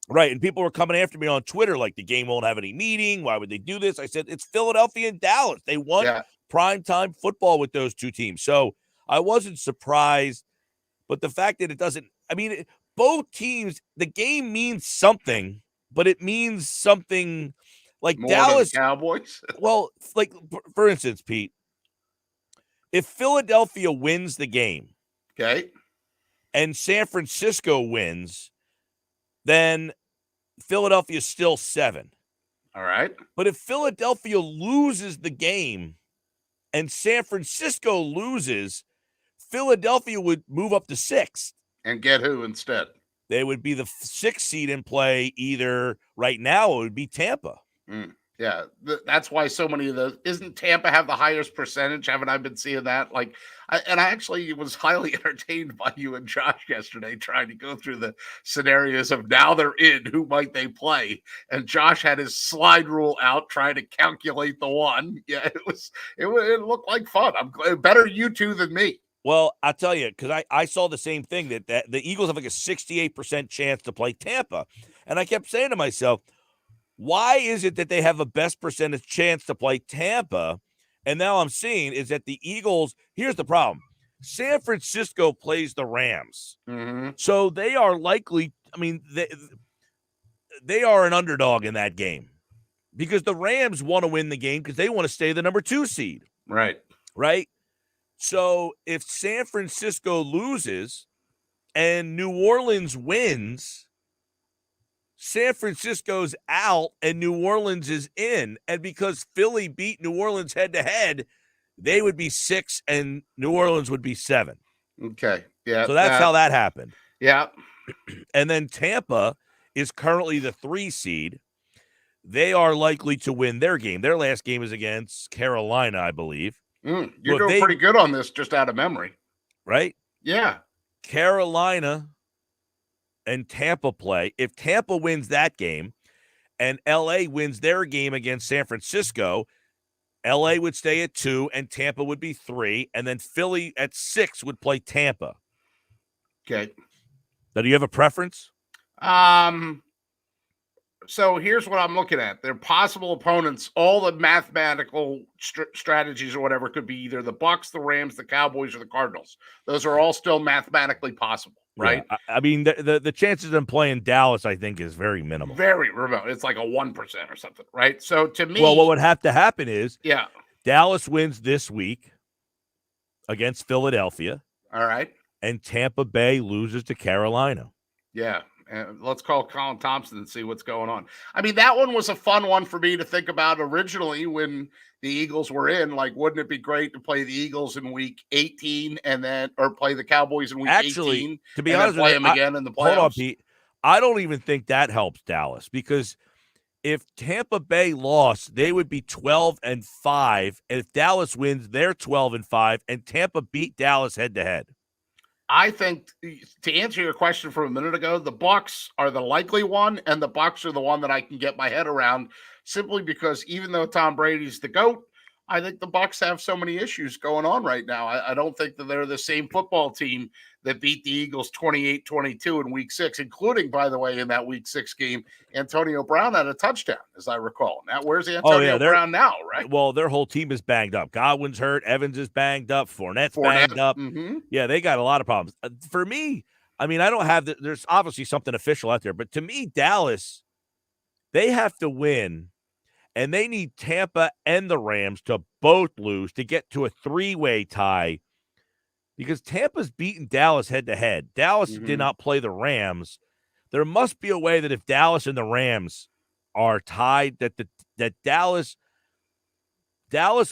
Right, and people were coming after me on Twitter like the game won't have any meaning. Why would they do this? I said it's Philadelphia and Dallas. They want primetime football with those two teams. So I wasn't surprised. But the fact that it doesn't – both teams, the game means something, but it means something like more Dallas than Cowboys. Well, like for instance, Pete, if Philadelphia wins the game, okay, and San Francisco wins, then Philadelphia's still 7. All right. But if Philadelphia loses the game and San Francisco loses, Philadelphia would move up to 6th. And get who instead? They would be the 6th seed in play. Either right now it would be Tampa. Yeah, that's why so many of those. Isn't Tampa have the highest percentage? Haven't I been seeing that? I actually was highly entertained by you and Josh yesterday trying to go through the scenarios of now they're in, who might they play? And Josh had his slide rule out trying to calculate the one. Yeah, it looked like fun. I'm better you two than me. Well, I'll tell you, because I saw the same thing that the Eagles have like a 68% chance to play Tampa. And I kept saying to myself, why is it that they have a best percentage chance to play Tampa? And now I'm seeing is that the Eagles, here's the problem. San Francisco plays the Rams. Mm-hmm. So they are likely, they are an underdog in that game because the Rams want to win the game because they want to stay the number 2 seed. Right. Right. So if San Francisco loses and New Orleans wins, San Francisco's out and New Orleans is in. And because Philly beat New Orleans head-to-head, they would be 6 and New Orleans would be 7. Okay. Yeah. So that's how that happened. Yeah. And then Tampa is currently the 3 seed. They are likely to win their game. Their last game is against Carolina, I believe. You're doing pretty good on this just out of memory. Right? Yeah. Carolina and Tampa play. If Tampa wins that game and LA wins their game against San Francisco, LA would stay at 2 and Tampa would be 3. And then Philly at 6 would play Tampa. Okay. Now, do you have a preference? So here's what I'm looking at. Their possible opponents, all the mathematical strategies or whatever could be either the Bucs, the Rams, the Cowboys, or the Cardinals. Those are all still mathematically possible, right? Yeah. The chances of them playing Dallas, I think, is very minimal. Very remote. It's like a 1% or something, right? So to me, well, what would have to happen is Dallas wins this week against Philadelphia. All right. And Tampa Bay loses to Carolina. Yeah. Let's call Colin Thompson and see what's going on. That one was a fun one for me to think about originally when the Eagles were in. Like, wouldn't it be great to play the Eagles in week 18 or play the Cowboys in week 18? To be honest, play them again in the playoffs. Hold on, Pete. I don't even think that helps Dallas because if Tampa Bay lost, they would be 12-5. And if Dallas wins, they're 12-5. And Tampa beat Dallas head-to-head. I think to answer your question from a minute ago, the Bucs are the likely one, and the Bucs are the one that I can get my head around simply because even though Tom Brady's the GOAT, I think the Bucs have so many issues going on right now. I don't think that they're the same football team that beat the Eagles 28-22 in week 6, including, by the way, in that week 6 game, Antonio Brown had a touchdown, as I recall. Now, where's Antonio Brown now, right? Well, their whole team is banged up. Godwin's hurt. Evans is banged up. Fournette's banged up. Mm-hmm. Yeah, they got a lot of problems. For me, I mean, I don't have there's obviously something official out there, but to me, Dallas, they have to win, and they need Tampa and the Rams to both lose to get to a 3-way tie because Tampa's beaten Dallas head-to-head. Dallas did not play the Rams. There must be a way that if Dallas and the Rams are tied, that Dallas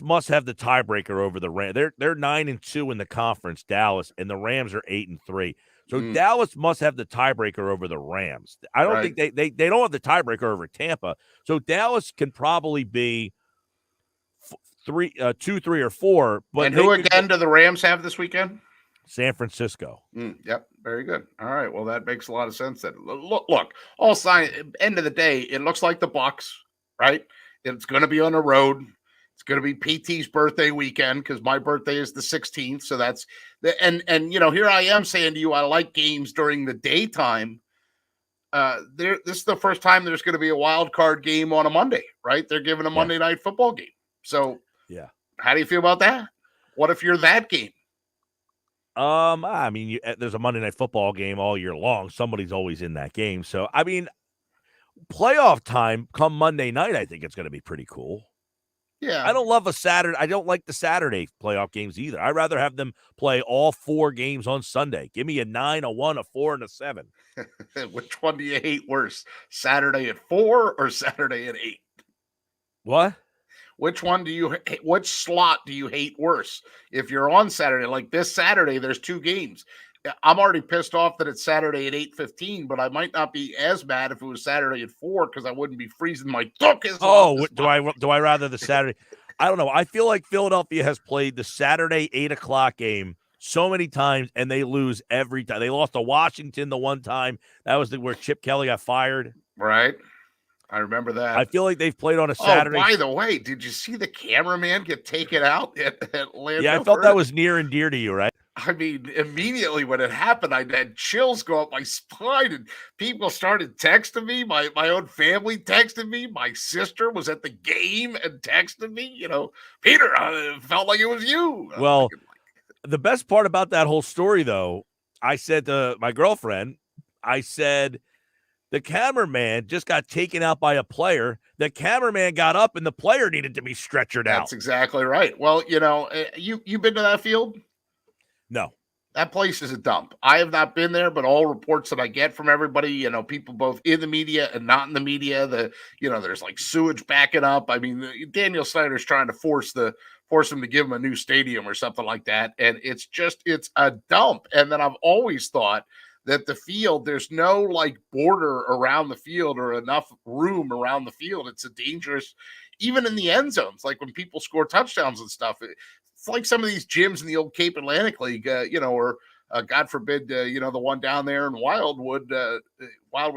must have the tiebreaker over the Rams. They're 9-2 in the conference, Dallas, and the Rams are 8-3. So Dallas must have the tiebreaker over the Rams. I don't think they don't have the tiebreaker over Tampa. So Dallas can probably be 2, 3, or 4. But and who again do the Rams have this weekend? San Francisco. Yep, very good. All right, well that makes a lot of sense. Then look, all sign. End of the day, it looks like the Bucks, right? It's going to be on the road. It's going to be PT's birthday weekend because my birthday is the 16th. So that's and here I am saying to you, I like games during the daytime. This is the first time there's going to be a wild card game on a Monday, right? They're giving a Monday night football game. So yeah, how do you feel about that? What if you're that game? I mean, there's a Monday night football game all year long. Somebody's always in that game. So I mean, playoff time come Monday night, I think it's going to be pretty cool. Yeah. I don't love a Saturday. I don't like the Saturday playoff games either. I'd rather have them play all 4 games on Sunday. Give me a 9, a 1, a 4, and a 7. Which one do you hate worse? Saturday at 4 or Saturday at 8? What? Which slot do you hate worse? If you're on Saturday, like this Saturday, there's 2 games. I'm already pissed off that it's Saturday at 8:15, but I might not be as mad if it was Saturday at 4 because I wouldn't be freezing my tuchus. Do I rather the Saturday? I don't know. I feel like Philadelphia has played the Saturday 8:00 game so many times, and they lose every time. They lost to Washington the one time. That was where Chip Kelly got fired. Right. I remember that. I feel like they've played on a Saturday. Oh, by the way, did you see the cameraman get taken out at Lando? Yeah, I felt that was near and dear to you, right? I mean, immediately when it happened, I had chills go up my spine, and people started texting me. My own family texted me. My sister was at the game and texted me. Peter, it felt like it was you. Well, the best part about that whole story, though, I said to my girlfriend, the cameraman just got taken out by a player. The cameraman got up, and the player needed to be stretchered out. That's exactly right. Well, you've been to that field? No. That place is a dump. I have not been there, but all reports that I get from everybody, people both in the media and not in the media, there's like sewage backing up. I mean, Daniel Snyder's trying to force them to give him a new stadium or something like that. And it's a dump. And then I've always thought that the field, there's no like border around the field or enough room around the field. It's a dangerous, even in the end zones, like when people score touchdowns and stuff, it's like some of these gyms in the old Cape Atlantic League, or God forbid, the one down there in Wildwood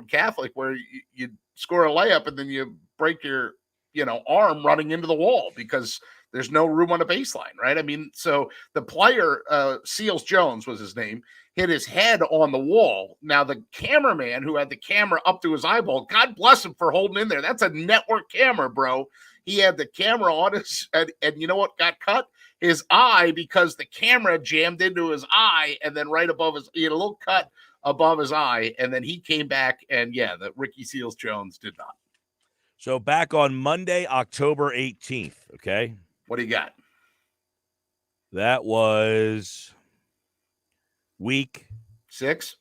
Catholic, where you score a layup and then you break your, arm running into the wall because there's no room on a baseline, right? I mean, so the player, Seals Jones was his name, hit his head on the wall. Now, the cameraman who had the camera up to his eyeball, God bless him for holding in there. That's a network camera, bro. He had the camera on his, and you know what got cut? His eye, because the camera jammed into his eye, and then right above he had a little cut above his eye, and then he came back, and the Ricky Seals Jones did not. So back on Monday, October 18th, okay? What do you got? That was week 6.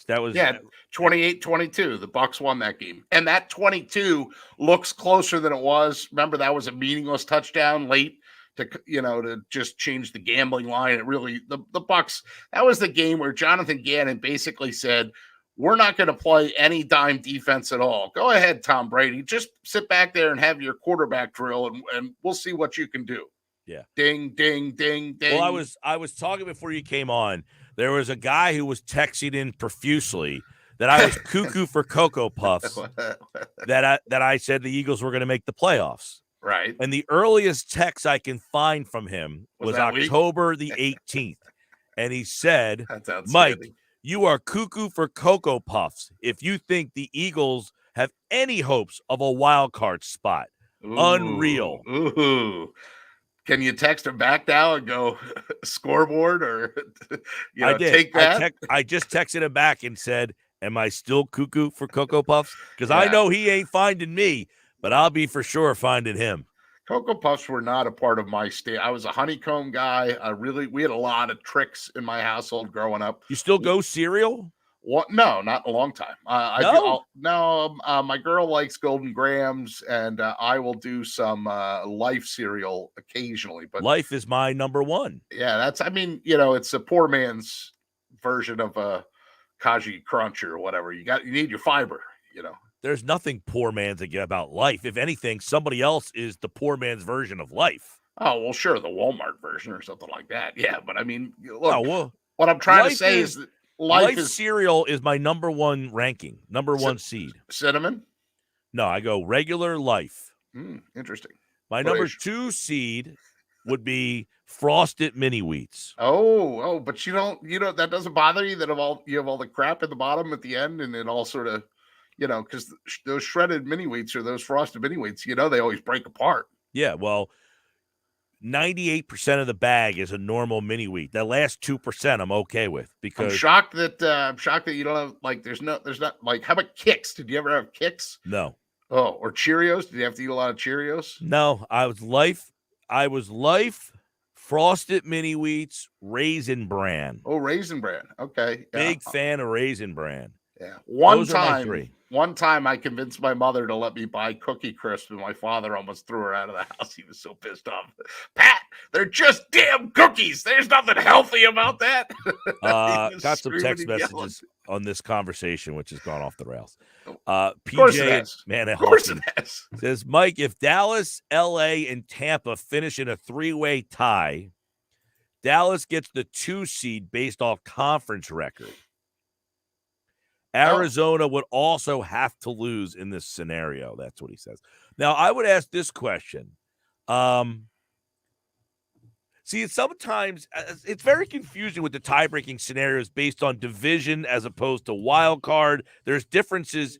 That was 28-22. The Bucs won that game. And that 22 looks closer than it was. Remember, that was a meaningless touchdown late to just change the gambling line. It really, the Bucs, that was the game where Jonathan Gannon basically said, we're not going to play any dime defense at all. Go ahead, Tom Brady. Just sit back there and have your quarterback drill, and we'll see what you can do. Yeah. Ding, ding, ding, ding. Well, I was talking before you came on. There was a guy who was texting in profusely that I was cuckoo for Cocoa Puffs, that I said the Eagles were going to make the playoffs. Right. And the earliest text I can find from him was October the 18th. And he said, Mike, you are cuckoo for Cocoa Puffs if you think the Eagles have any hopes of a wild card spot. Ooh, Unreal. Ooh. Can you text him back now and go scoreboard or I did. take that? I just texted him back and said, am I still cuckoo for Cocoa Puffs? Because I Yeah. know he ain't finding me, but I'll be for sure finding him. Cocoa Puffs were not a part of my state. I was a honeycomb guy. We had a lot of tricks in my household growing up. You still go cereal? What? No, not in a long time. My girl likes Golden Grahams, and I will do some Life cereal occasionally. But Life is my number one. yeah, it's a poor man's version of a Kaji Crunch or whatever. You need your fiber. There's nothing poor man's about Life. If anything, somebody else is the poor man's version of Life. Oh well, sure, the Walmart version or something like that. Yeah, but I mean, look, what I'm trying to say is that Life cereal is my number one ranking, number one seed. Cinnamon? No, I go regular Life. Interesting. My number 2 seed would be Frosted Mini Wheats. Oh, but you don't that doesn't bother you that you have all the crap at the bottom at the end, and it all sort of, because those shredded mini wheats or those frosted mini wheats, they always break apart. Yeah, well, 98% of the bag is a normal mini wheat. That last 2% I'm okay with because I'm shocked that you don't have there's not how about Kicks? Did you ever have Kicks? No. Oh, or Cheerios? Did you have to eat a lot of Cheerios? No, I was Life, Frosted Mini Wheats, Raisin Bran. Oh, Raisin Bran. Okay. Big fan of Raisin Bran. Yeah. One time I convinced my mother to let me buy Cookie Crisp, and my father almost threw her out of the house. He was so pissed off. Pat, they're just damn cookies. There's nothing healthy about that. Got some text messages on this conversation, which has gone off the rails. PJ says, Mike, if Dallas, LA, and Tampa finish in a 3-way tie, Dallas gets the 2 seed based off conference record. Arizona would also have to lose in this scenario. That's what he says. Now, I would ask this question. Sometimes it's very confusing with the tie-breaking scenarios based on division as opposed to wild card. There's differences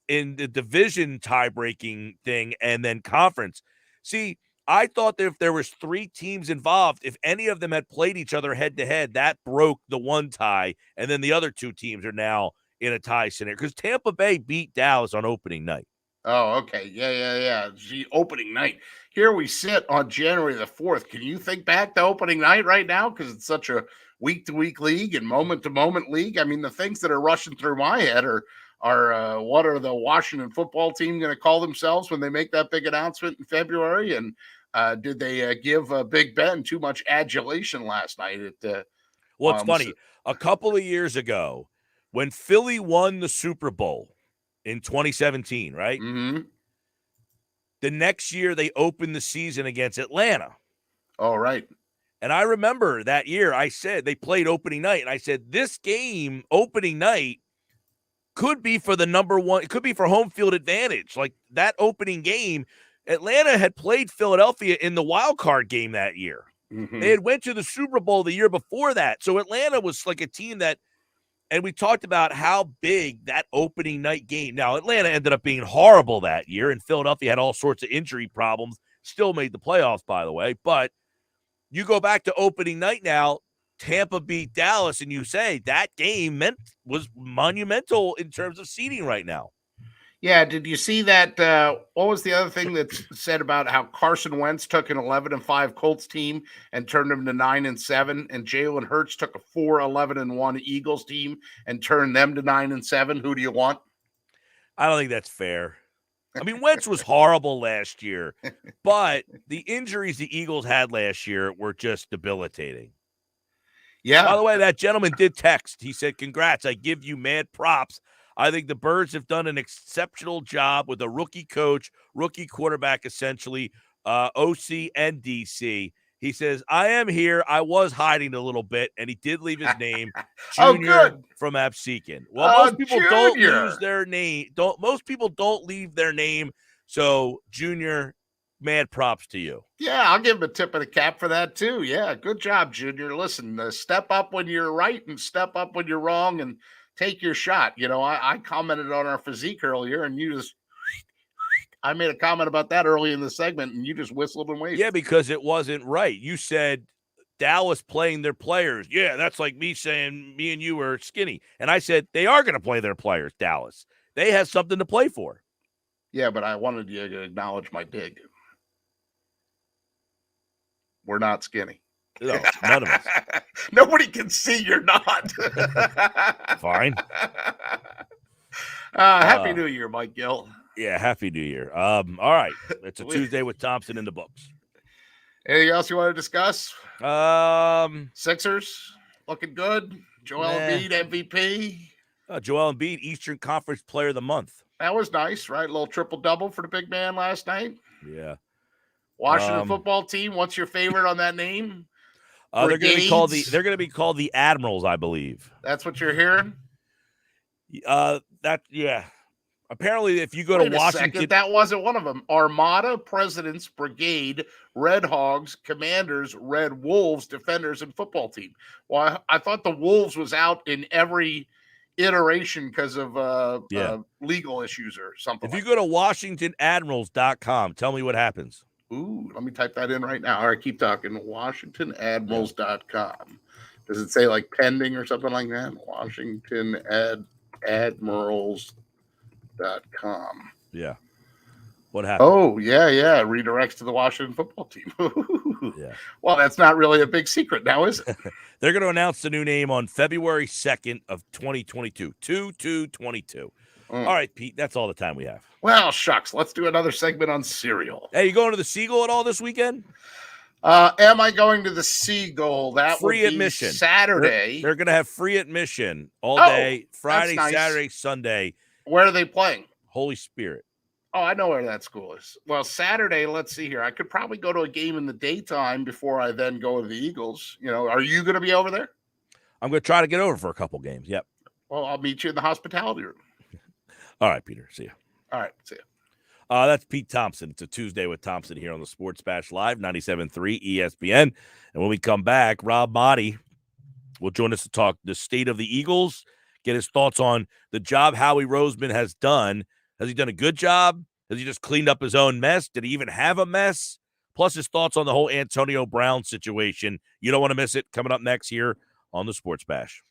in the division tie-breaking thing and then conference. See, I thought that if there was 3 teams involved, if any of them had played each other head-to-head, that broke the one tie, and then the other 2 teams are now in a tie scenario because Tampa Bay beat Dallas on opening night. Oh, okay. Yeah. The opening night. Here we sit on January the 4th. Can you think back to opening night right now? Because it's such a week-to-week league and moment-to-moment league. I mean, the things that are rushing through my head are what are the Washington football team going to call themselves when they make that big announcement in February? And did they give Big Ben too much adulation last night? Well, it's funny. A couple of years ago, when Philly won the Super Bowl in 2017, right? Mm-hmm. The next year, they opened the season against Atlanta. Oh, right. And I remember that year, I said they played opening night, and I said this game, opening night, could be for the number one. It could be for home field advantage. Like that opening game, Atlanta had played Philadelphia in the wild card game that year. Mm-hmm. They had went to the Super Bowl the year before that. So Atlanta was like a team that, and we talked about how big that opening night game. Now, Atlanta ended up being horrible that year, and Philadelphia had all sorts of injury problems. Still made the playoffs, by the way. But you go back to opening night now, Tampa beat Dallas, and you say that game was monumental in terms of seeding right now. Yeah, did you see that? What was the other thing that's said about how Carson Wentz took an 11-5 Colts team and turned them to 9-7, and Jalen Hurts took a 4-11-1 Eagles team and turned them to 9-7? Who do you want? I don't think that's fair. I mean, Wentz was horrible last year, but the injuries the Eagles had last year were just debilitating. Yeah. By the way, that gentleman did text. He said, congrats. I give you mad props. I think the Birds have done an exceptional job with a rookie coach, rookie quarterback, essentially, OC and DC. He says, I am here. I was hiding a little bit, and he did leave his name, Junior from Absecon. Well, most people don't lose their name. Most people don't leave their name. So, Junior, mad props to you. Yeah, I'll give him a tip of the cap for that, too. Yeah, good job, Junior. Listen, step up when you're right and step up when you're wrong and take your shot. You know, I commented on our physique earlier, and you just I made a comment about that early in the segment, and you just whistled and waved. Yeah, because it wasn't right. You said Dallas playing their players. Yeah, that's like me saying me and you are skinny. And I said they are going to play their players, Dallas. They have something to play for. Yeah, but I wanted you to acknowledge my dig. We're not skinny. No, none of us. Nobody can see you're not. Fine. Happy New Year, Mike Gill. Yeah, Happy New Year. All right. It's a Tuesday with Thompson in the books. Anything else you want to discuss? Sixers looking good. Joel Embiid MVP. Joel Embiid, Eastern Conference Player of the Month. That was nice, right? A little triple-double for the big man last night. Yeah. Washington football team. What's your favorite on that name? They're going to be called the Admirals, I believe. That's what you're hearing? Apparently, if you go to Washington, that wasn't one of them. Armada, Presidents, Brigade, Red Hogs, Commanders, Red Wolves, Defenders, and football team. Well, I thought the Wolves was out in every iteration because of legal issues or something. If you go to WashingtonAdmirals.com, tell me what happens. Ooh, let me type that in right now. All right, keep talking. WashingtonAdmirals.com. Does it say like pending or something like that? WashingtonAdmirals.com. Yeah. What happened? Oh, yeah. Redirects to the Washington football team. Yeah. Well, that's not really a big secret now, is it? They're going to announce the new name on February 2nd of 2022. 2/2/22. All right, Pete, that's all the time we have. Well, shucks. Let's do another segment on cereal. Hey, you going to the Seagull at all this weekend? Am I going to the Seagull? That free would be admission. Saturday. They're going to have free admission all day, Friday, nice. Saturday, Sunday. Where are they playing? Holy Spirit. Oh, I know where that school is. Well, Saturday, let's see here. I could probably go to a game in the daytime before I then go to the Eagles. Are you going to be over there? I'm going to try to get over for a couple games. Yep. Well, I'll meet you in the hospitality room. All right, Peter. See you. All right. See you. That's Pete Thompson. It's a Tuesday with Thompson here on the Sports Bash Live, 97.3 ESPN. And when we come back, Rob Motti will join us to talk the state of the Eagles, get his thoughts on the job Howie Roseman has done. Has he done a good job? Has he just cleaned up his own mess? Did he even have a mess? Plus his thoughts on the whole Antonio Brown situation. You don't want to miss it. Coming up next here on the Sports Bash.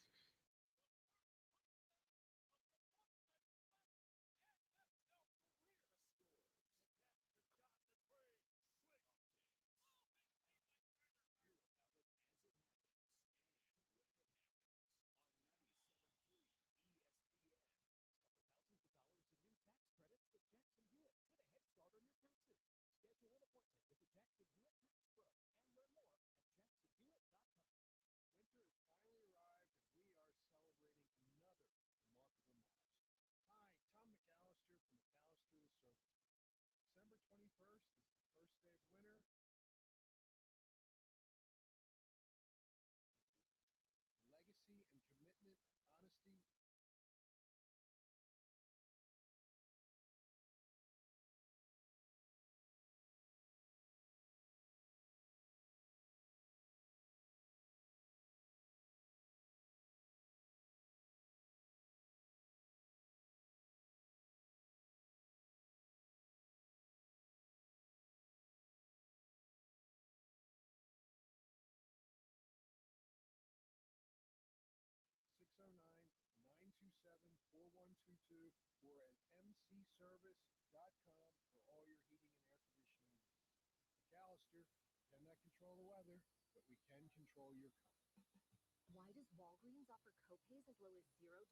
Why does Walgreens offer copays as low as $0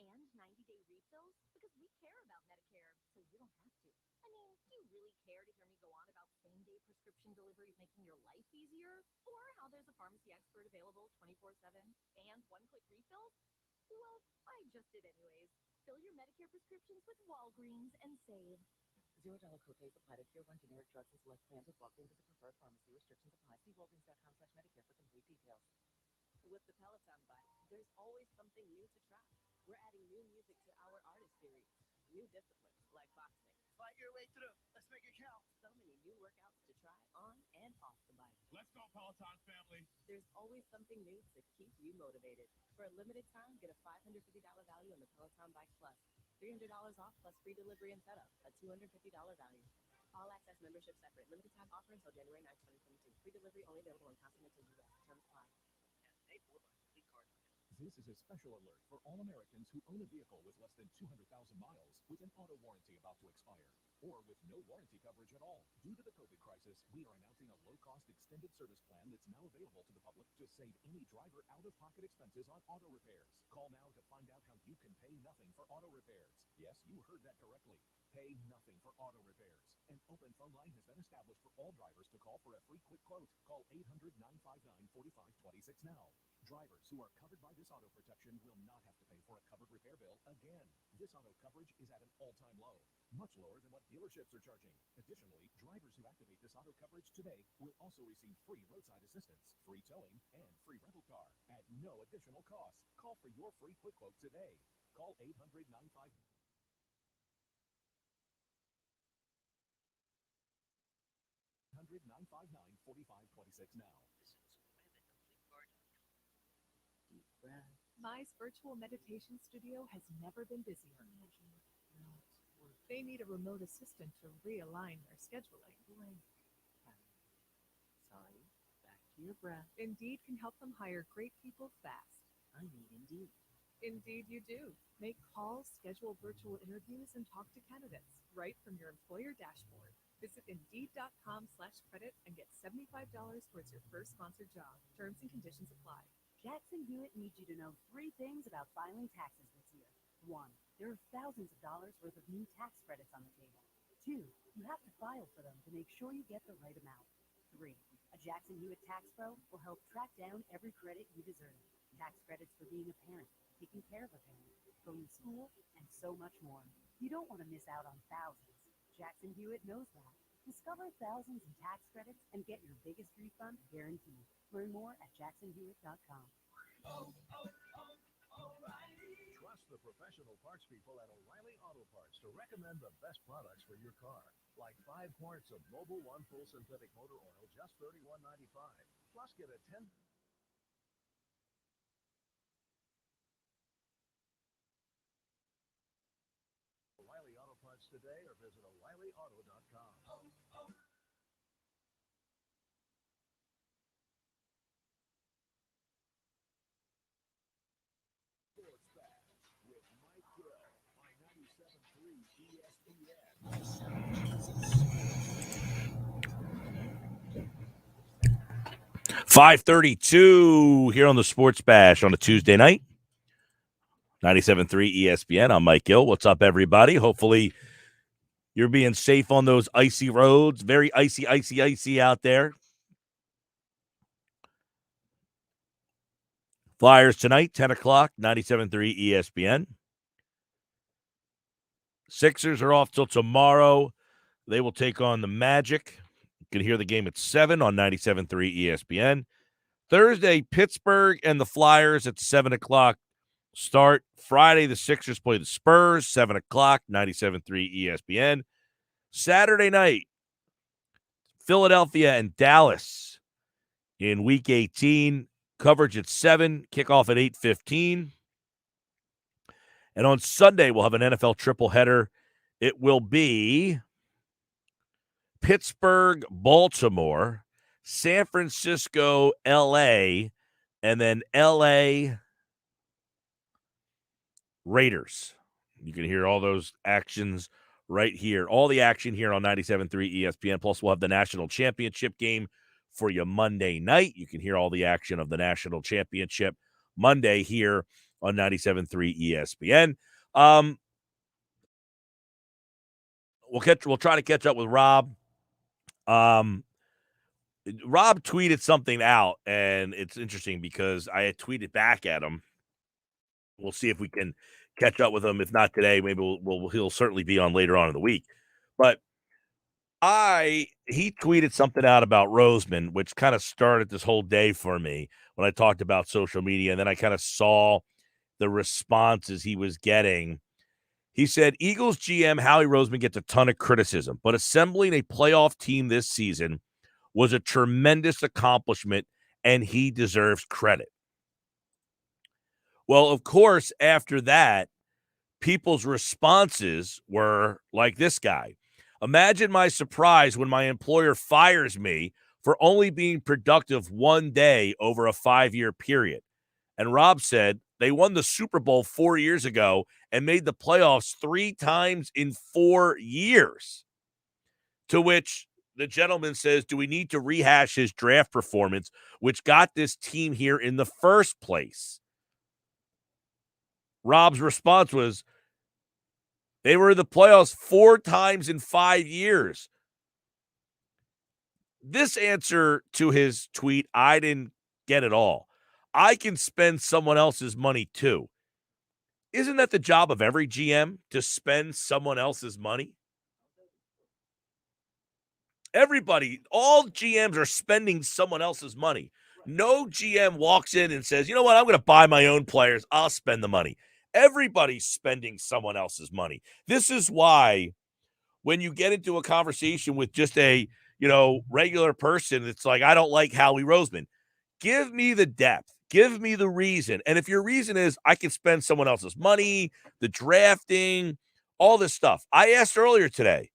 and 90-day refills? Because we care about Medicare, so you don't have to. I mean, do you really care to hear me go on about same-day prescription deliveries making your life easier? Or how there's a pharmacy expert available 24/7 and one-click refills? Well, I just did anyways. Fill your Medicare prescriptions with Walgreens and save. $0 copays apply to Tier 1 generic drugs and select plans with Walgreens as a preferred pharmacy. Restrictions apply. See Walgreens.com/Medicare for complete details. With the Peloton bike, there's always something new to try. We're adding new music to our artist series, new disciplines like boxing. Fight your way through. Let's make it count. So many new workouts to try on and off the bike. Let's go, Peloton family. There's always something new to keep you motivated. For a limited time, get a $550 value on the Peloton Bike Plus. $300 off plus free delivery and setup. A $250 value. All access membership separate. Limited time offer until January 9, 2022. Free delivery only available in continental U.S. Terms apply. This is a special alert for all Americans who own a vehicle with less than 200,000 miles with an auto warranty about to expire, or with no warranty coverage at all. Due to the COVID crisis, we are announcing a low-cost extended service plan that's now available to the public to save any driver out-of-pocket expenses on auto repairs. Call now to find out how you can pay nothing for auto repairs. Yes, you heard that correctly. Pay nothing for auto repairs. An open phone line has been established for all drivers to call for a free quick quote. Call 800-959-4526 now. Drivers who are covered by this auto protection will not have to pay for a covered repair bill again. This auto coverage is at an all-time low, much lower than what dealerships are charging. Additionally, drivers who activate this auto coverage today will also receive free roadside assistance, free towing, and free rental car at no additional cost. Call for your free quick quote today. Call 800-959. 959-4526 now. Mai's virtual meditation studio has never been busier. They need a remote assistant to realign their scheduling. Sorry, back to your breath. Indeed can help them hire great people fast. I need Indeed. Indeed you do. Make calls, schedule virtual interviews, and talk to candidates right from your employer dashboard. Visit Indeed.com/credit and get $75 towards your first sponsored job. Terms and conditions apply. Jackson Hewitt needs you to know 3 things about filing taxes this year. 1, there are thousands of dollars worth of new tax credits on the table. 2, you have to file for them to make sure you get the right amount. 3, a Jackson Hewitt tax pro will help track down every credit you deserve. Tax credits for being a parent, taking care of a parent, going to school, and so much more. You don't want to miss out on thousands. Jackson Hewitt knows that. Discover thousands in tax credits and get your biggest refund guaranteed. Learn more at jacksonhewitt.com. Trust the professional parts people at O'Reilly Auto Parts to recommend the best products for your car. Like 5 quarts of Mobil 1 full synthetic motor oil, just $31.95. Plus get a 10... O'Reilly Auto Parts today or visit O'ReillyAuto.com. Sports Bash with Mike Gill on 97.3 ESPN. 5:32 here on the Sports Bash on a Tuesday night. 97.3 ESPN. I'm Mike Gill. What's up, everybody? Hopefully you're being safe on those icy roads. Very icy out there. Flyers tonight, 10 o'clock, 97.3 ESPN. Sixers are off till tomorrow. They will take on the Magic. You can hear the game at 7 on 97.3 ESPN. Thursday, Pittsburgh and the Flyers at 7 o'clock start. Friday, the Sixers play the Spurs, 7 o'clock, 97.3 ESPN. Saturday night, Philadelphia and Dallas in Week 18. Coverage at 7, kickoff at 8:15. And on Sunday, we'll have an NFL triple-header. It will be Pittsburgh, Baltimore, San Francisco, L.A., and then L.A. Raiders. You can hear all those actions right here. All the action here on 97.3 ESPN. Plus, we'll have the national championship game for you Monday night. You can hear all the action of the national championship Monday here on 97.3 ESPN. We'll try to catch up with Rob. Rob tweeted something out, and it's interesting because I had tweeted back at him. We'll see if we can catch up with him. If not today, maybe he'll certainly be on later on in the week. But he tweeted something out about Roseman, which kind of started this whole day for me when I talked about social media. And then I kind of saw the responses he was getting. He said, Eagles GM Howie Roseman gets a ton of criticism, but assembling a playoff team this season was a tremendous accomplishment and he deserves credit. Well, of course, after that, people's responses were like this guy. Imagine my surprise when my employer fires me for only being productive one day over a 5-year period. And Rob said they won the Super Bowl 4 years ago and made the playoffs 3 times in 4 years. To which the gentleman says, do we need to rehash his draft performance, which got this team here in the first place? Rob's response was, they were in the playoffs 4 times in 5 years. This answer to his tweet, I didn't get at all. I can spend someone else's money too. Isn't that the job of every GM, to spend someone else's money? Everybody, all GMs are spending someone else's money. No GM walks in and says, you know what, I'm going to buy my own players. I'll spend the money. Everybody's spending someone else's money. This is why when you get into a conversation with just a, regular person, it's like, I don't like Howie Roseman. Give me the depth. Give me the reason. And if your reason is I can spend someone else's money, the drafting, all this stuff. I asked earlier today,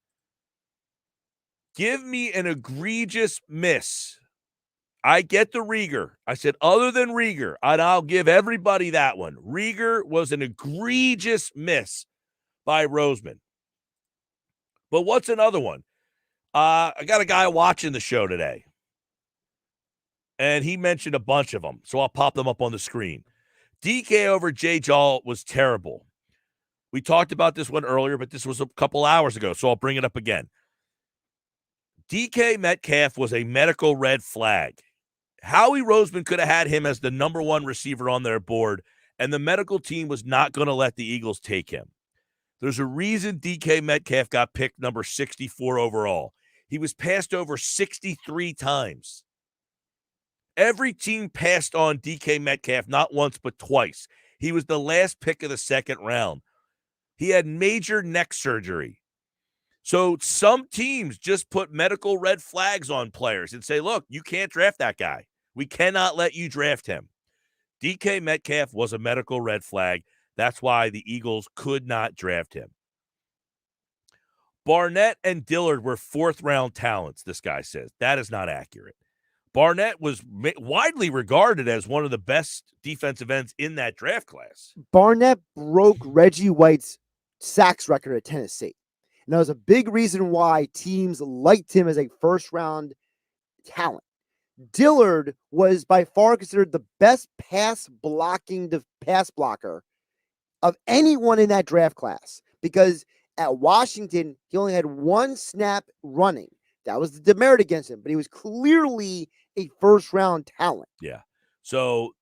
give me an egregious miss. I get the Rieger. I said, other than Rieger, and I'll give everybody that one. Rieger was an egregious miss by Roseman. But what's another one? I got a guy watching the show today, and he mentioned a bunch of them, so I'll pop them up on the screen. DK over J. Jaw was terrible. We talked about this one earlier, but this was a couple hours ago, so I'll bring it up again. DK Metcalf was a medical red flag. Howie Roseman could have had him as the number 1 receiver on their board, and the medical team was not going to let the Eagles take him. There's a reason DK Metcalf got picked number 64 overall. He was passed over 63 times. Every team passed on DK Metcalf not once but twice. He was the last pick of the second round. He had major neck surgery. So some teams just put medical red flags on players and say, look, you can't draft that guy. We cannot let you draft him. DK Metcalf was a medical red flag. That's why the Eagles could not draft him. Barnett and Dillard were 4th-round talents, this guy says. That is not accurate. Barnett was widely regarded as one of the best defensive ends in that draft class. Barnett broke Reggie White's sacks record at Tennessee. And that was a big reason why teams liked him as a first-round talent. Dillard was by far considered the best pass blocker of anyone in that draft class, because at Washington, he only had 1 snap running. That was the demerit against him, but he was clearly a first-round talent. Yeah. So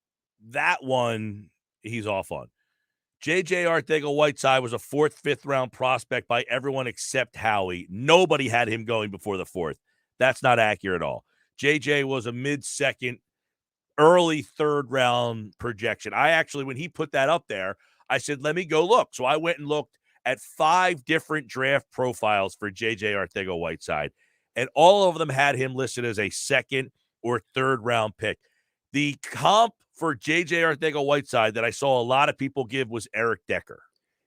that one, he's off on. J.J. Arcega-Whiteside was a 4th, 5th-round prospect by everyone except Howie. Nobody had him going before the 4th. That's not accurate at all. J.J. was a mid-second, early 3rd-round projection. I actually, when he put that up there, I said, let me go look. So I went and looked at 5 different draft profiles for J.J. Arcega-Whiteside, and all of them had him listed as a 2nd or 3rd-round pick. The comp for J.J. Arcega-Whiteside that I saw a lot of people give was Eric Decker.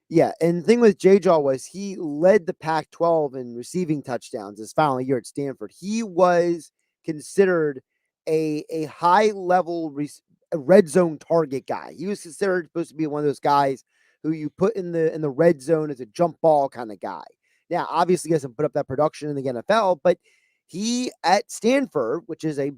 Yeah, and the thing with J-Jaw was he led the Pac-12 in receiving touchdowns his final year at Stanford. He was considered a high-level red zone target guy. He was considered supposed to be one of those guys who you put in the red zone as a jump ball kind of guy. Now, obviously, he hasn't put up that production in the NFL, but he at Stanford, which is a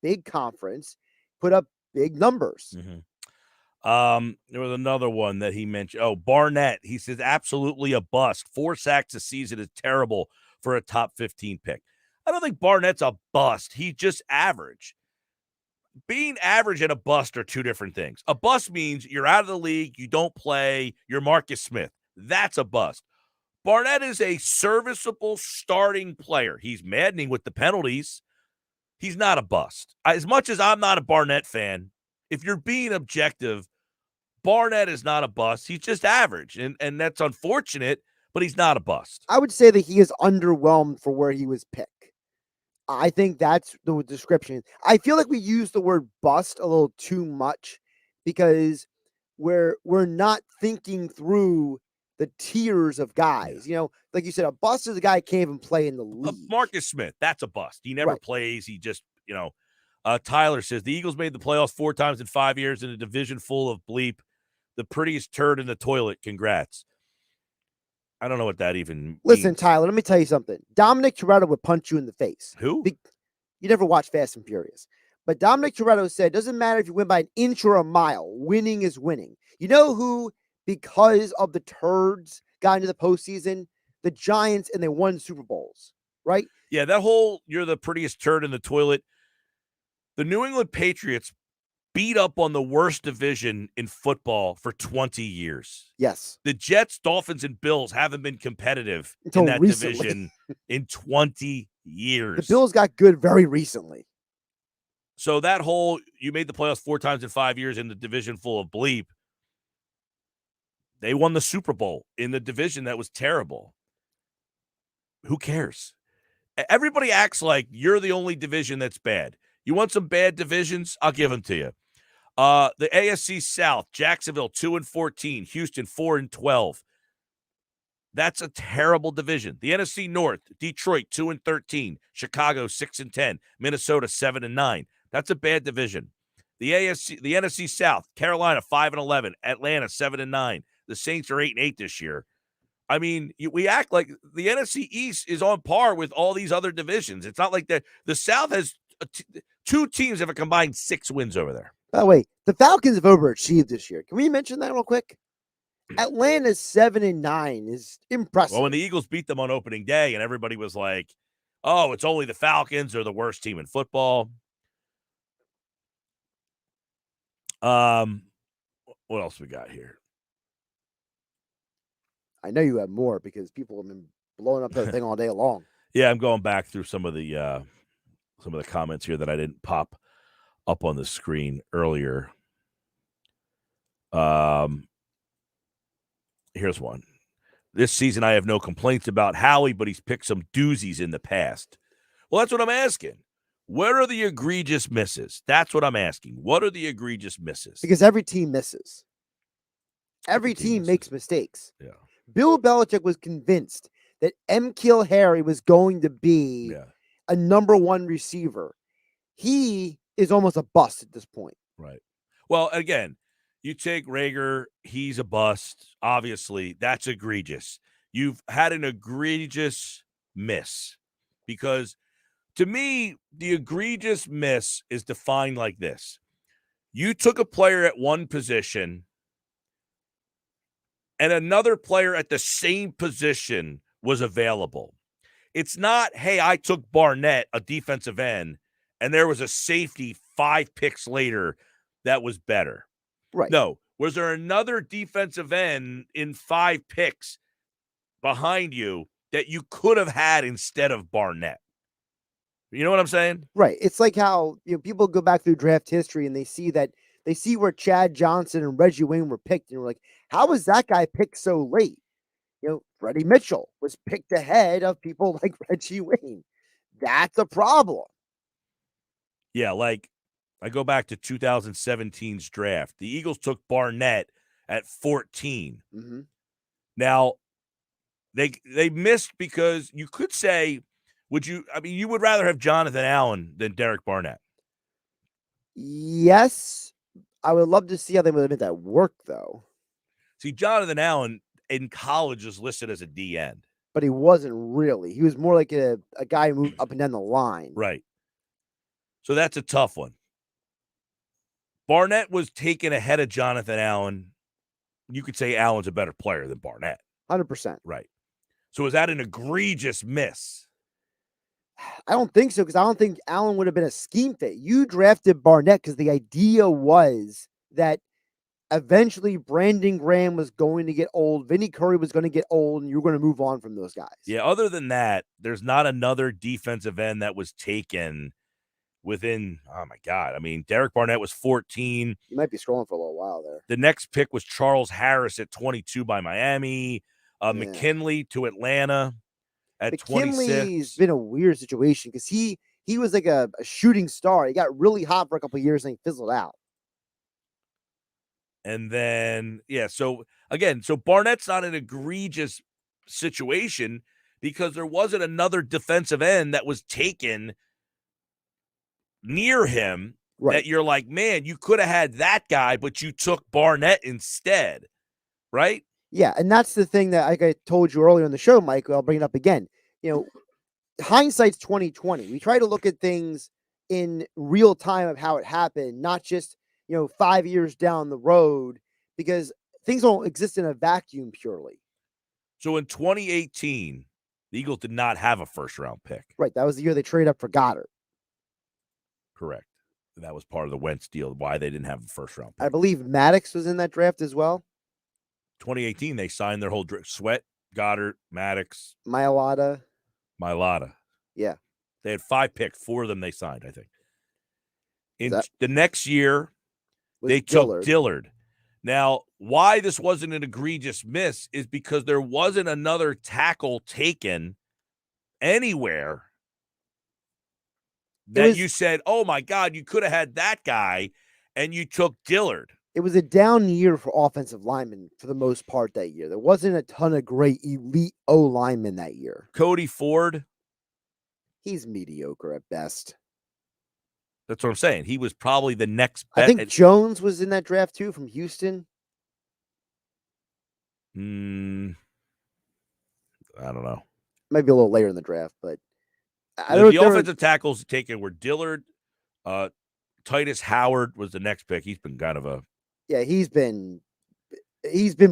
big conference, put up big numbers. Mm-hmm. There was another one that he mentioned. Oh, Barnett. He says, absolutely a bust. 4 sacks a season is terrible for a top 15 pick. I don't think Barnett's a bust. He's just average. Being average and a bust are 2 different things. A bust means you're out of the league, you don't play, you're Marcus Smith. That's a bust. Barnett is a serviceable starting player. He's maddening with the penalties. He's not a bust. As much as I'm not a Barnett fan, if you're being objective, Barnett is not a bust. He's just average, and that's unfortunate, but he's not a bust. I would say that he is underwhelmed for where he was picked. I think that's the description. I feel like we use the word bust a little too much because we're not thinking through the tiers of guys. You know, like you said, a bust is a guy who can't even play in the league. Marcus Smith, that's a bust. He never Right. plays. He just, Tyler says the Eagles made the playoffs 4 times in 5 years in a division full of bleep. The prettiest turd in the toilet. Congrats. I don't know what that even Listen, means. Tyler, let me tell you something. Dominic Toretto would punch you in the face. Who? You never watched Fast and Furious. But Dominic Toretto said, doesn't matter if you win by an inch or a mile, winning is winning. You know who, because of the turds, got into the postseason? The Giants, and they won Super Bowls, right? Yeah, that whole you're the prettiest turd in the toilet. The New England Patriots beat up on the worst division in football for 20 years. Yes. The Jets, Dolphins, and Bills haven't been competitive Until in that recently. division in 20 years. The Bills got good very recently. So that whole you made the playoffs 4 times in 5 years in the division full of bleep. They won the Super Bowl in the division that was terrible. Who cares? Everybody acts like you're the only division that's bad. You want some bad divisions? I'll give them to you. The AFC South, Jacksonville 2-14, Houston 4-12. That's a terrible division. The NFC North, Detroit 2-13, Chicago 6-10, Minnesota 7-9. That's a bad division. The NFC South, Carolina 5-11, Atlanta 7-9. The Saints are 8-8 this year. I mean, we act like the NFC East is on par with all these other divisions. It's not like the South has 2 teams that have combined 6 wins over there. By the way, the Falcons have overachieved this year. Can we mention that real quick? Atlanta's 7-9 is impressive. Well, when the Eagles beat them on opening day and everybody was like, oh, it's only the Falcons. They're the worst team in football. What else we got here? I know you have more because people have been blowing up that thing all day long. Yeah, I'm going back through some of the comments here that I didn't pop up on the screen earlier. Here's one. This season, I have no complaints about Howie, but he's picked some doozies in the past. Well, that's what I'm asking. What are the egregious misses? That's what I'm asking. What are the egregious misses? Because every team misses. Every team makes mistakes. Yeah. Bill Belichick was convinced that M'Keal Harry was going to be a number 1 receiver. He is almost a bust at this point. Right. Well, again, you take Rager, he's a bust. Obviously, that's egregious. You've had an egregious miss because to me, the egregious miss is defined like this. You took a player at one position and another player at the same position was available. It's not, hey, I took Barnett, a defensive end, and there was a safety 5 picks later that was better. Right. No. Was there another defensive end in 5 picks behind you that you could have had instead of Barnett? You know what I'm saying? Right. It's like how people go back through draft history and they see where Chad Johnson and Reggie Wayne were picked, and we're like, how was that guy picked so late? Freddie Mitchell was picked ahead of people like Reggie Wayne. That's a problem. Yeah, like I go back to 2017's draft. The Eagles took Barnett at 14. Mm-hmm. Now, they missed because you could say, you would rather have Jonathan Allen than Derek Barnett. Yes. I would love to see how they would have made that work, though. See, Jonathan Allen in college is listed as a D end. But he wasn't really. He was more like a guy who moved up and down the line. Right. So that's a tough one. Barnett was taken ahead of Jonathan Allen. You could say Allen's a better player than Barnett. 100%. Right. So is that an egregious miss? I don't think so, because I don't think Allen would have been a scheme fit. You drafted Barnett because the idea was that eventually Brandon Graham was going to get old, Vinny Curry was going to get old, and you were going to move on from those guys. Yeah, other than that, there's not another defensive end that was taken within, oh my God. I mean, Derek Barnett was 14. You might be scrolling for a little while there. The next pick was Charles Harris at 22 by Miami. McKinley to Atlanta at 26. McKinley's been a weird situation because he he was like a shooting star. He got really hot for a couple of years and he fizzled out. And then, so again, Barnett's not an egregious situation because there wasn't another defensive end that was taken near him that you're like, man, you could have had that guy, but you took Barnett instead, right? Yeah, and that's the thing that, like I told you earlier in the show, Mike, I'll bring it up again. Hindsight's 2020. We try to look at things in real time of how it happened, not just 5 years down the road, because things don't exist in a vacuum purely. So in 2018, the Eagles did not have a first-round pick. Right, that was the year they traded up for Goddard. Correct. That was part of the Wentz deal, why they didn't have a first-round pick. I believe Maddox was in that draft as well. 2018, they signed their whole draft. Sweat, Goddard, Maddox. Mailata. Yeah. They had 5 picks. 4 of them they signed, I think. In the next year, they took Dillard. Now, why this wasn't an egregious miss is because there wasn't another tackle taken anywhere that you said, oh, my God, you could have had that guy, and you took Dillard. It was a down year for offensive linemen for the most part that year. There wasn't a ton of great elite O linemen that year. Cody Ford. He's mediocre at best. That's what I'm saying. He was probably the next I think Jones was in that draft too from Houston. I don't know. Might be a little later in the draft, but the offensive tackles taken were Dillard. Titus Howard was the next pick. He's been kind of a he's been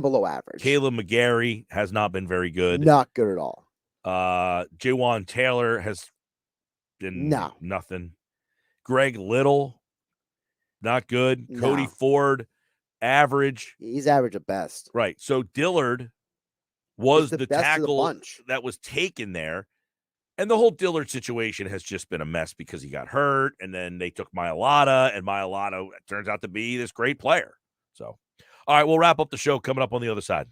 below average. Caleb McGarry has not been very good. Not good at all. Jawan Taylor has been nothing. Greg Little, not good. No. Cody Ford, average. He's average at best. Right. So Dillard was the tackle the that was taken there. And the whole Dillard situation has just been a mess because he got hurt, and then they took Mailata, and Mailata turns out to be this great player. So, all right, we'll wrap up the show coming up on the other side.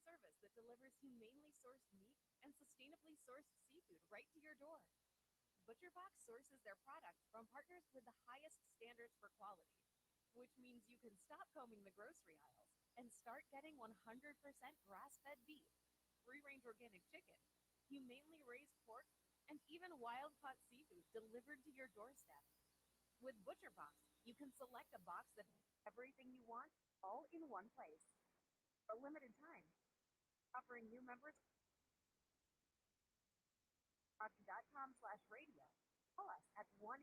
Service that delivers humanely sourced meat and sustainably sourced seafood right to your door. ButcherBox sources their products from partners with the highest standards for quality, which means you can stop combing the grocery aisles and start getting 100% grass-fed beef, free-range organic chicken, humanely raised pork, and even wild-caught seafood delivered to your doorstep. With ButcherBox, you can select a box that has everything you want, all in one place. For a limited time, offering new members Rocky.com/radio. Call us at 1.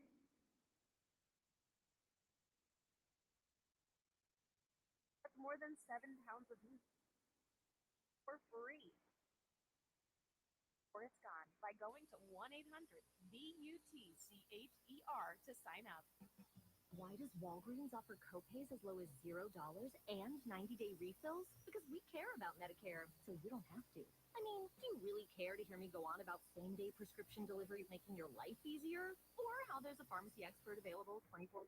That's more than 7 pounds of meat for free. Or it's gone by going to 1-800-BUTCHER to sign up. Why does Walgreens offer copays as low as $0 and 90-day refills? Because we care about Medicare, so you don't have to. I mean, do you really care to hear me go on about same-day prescription delivery making your life easier? Or how there's a pharmacy expert available 24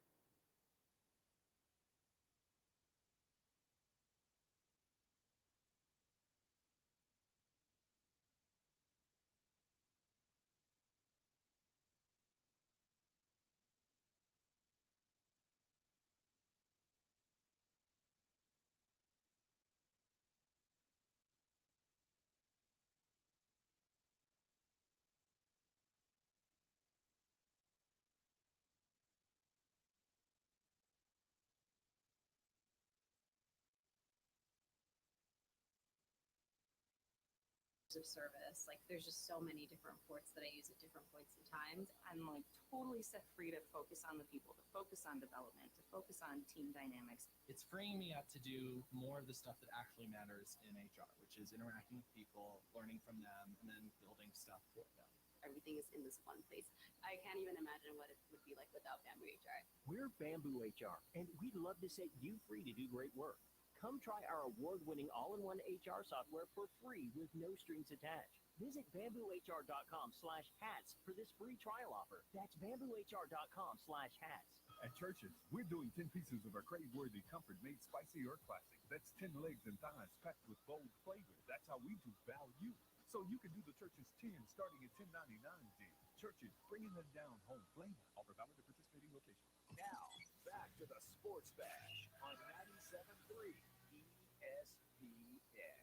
of service. Like there's just so many different ports that I use at different points in time. I'm like totally set free to focus on the people, to focus on development, to focus on team dynamics. It's freeing me up to do more of the stuff that actually matters in HR, which is interacting with people, learning from them, and then building stuff for them. Everything is in this one place. I can't even imagine what it would be like without Bamboo HR. We're Bamboo HR, and we'd love to set you free to do great work. Come try our award-winning all-in-one HR software for free with no strings attached. Visit bamboohr.com/hats for this free trial offer. That's bamboohr.com/hats. At Churches, we're doing 10 pieces of our crave-worthy comfort-made spicy or classic. That's 10 legs and thighs packed with bold flavor. That's how we do value. So you can do the Churches 10 starting at $10.99 deal. Churches, bringing them down home flavor. Offer valid at participating locations. Now, back to the Sports Bash on 97.3 ESPN.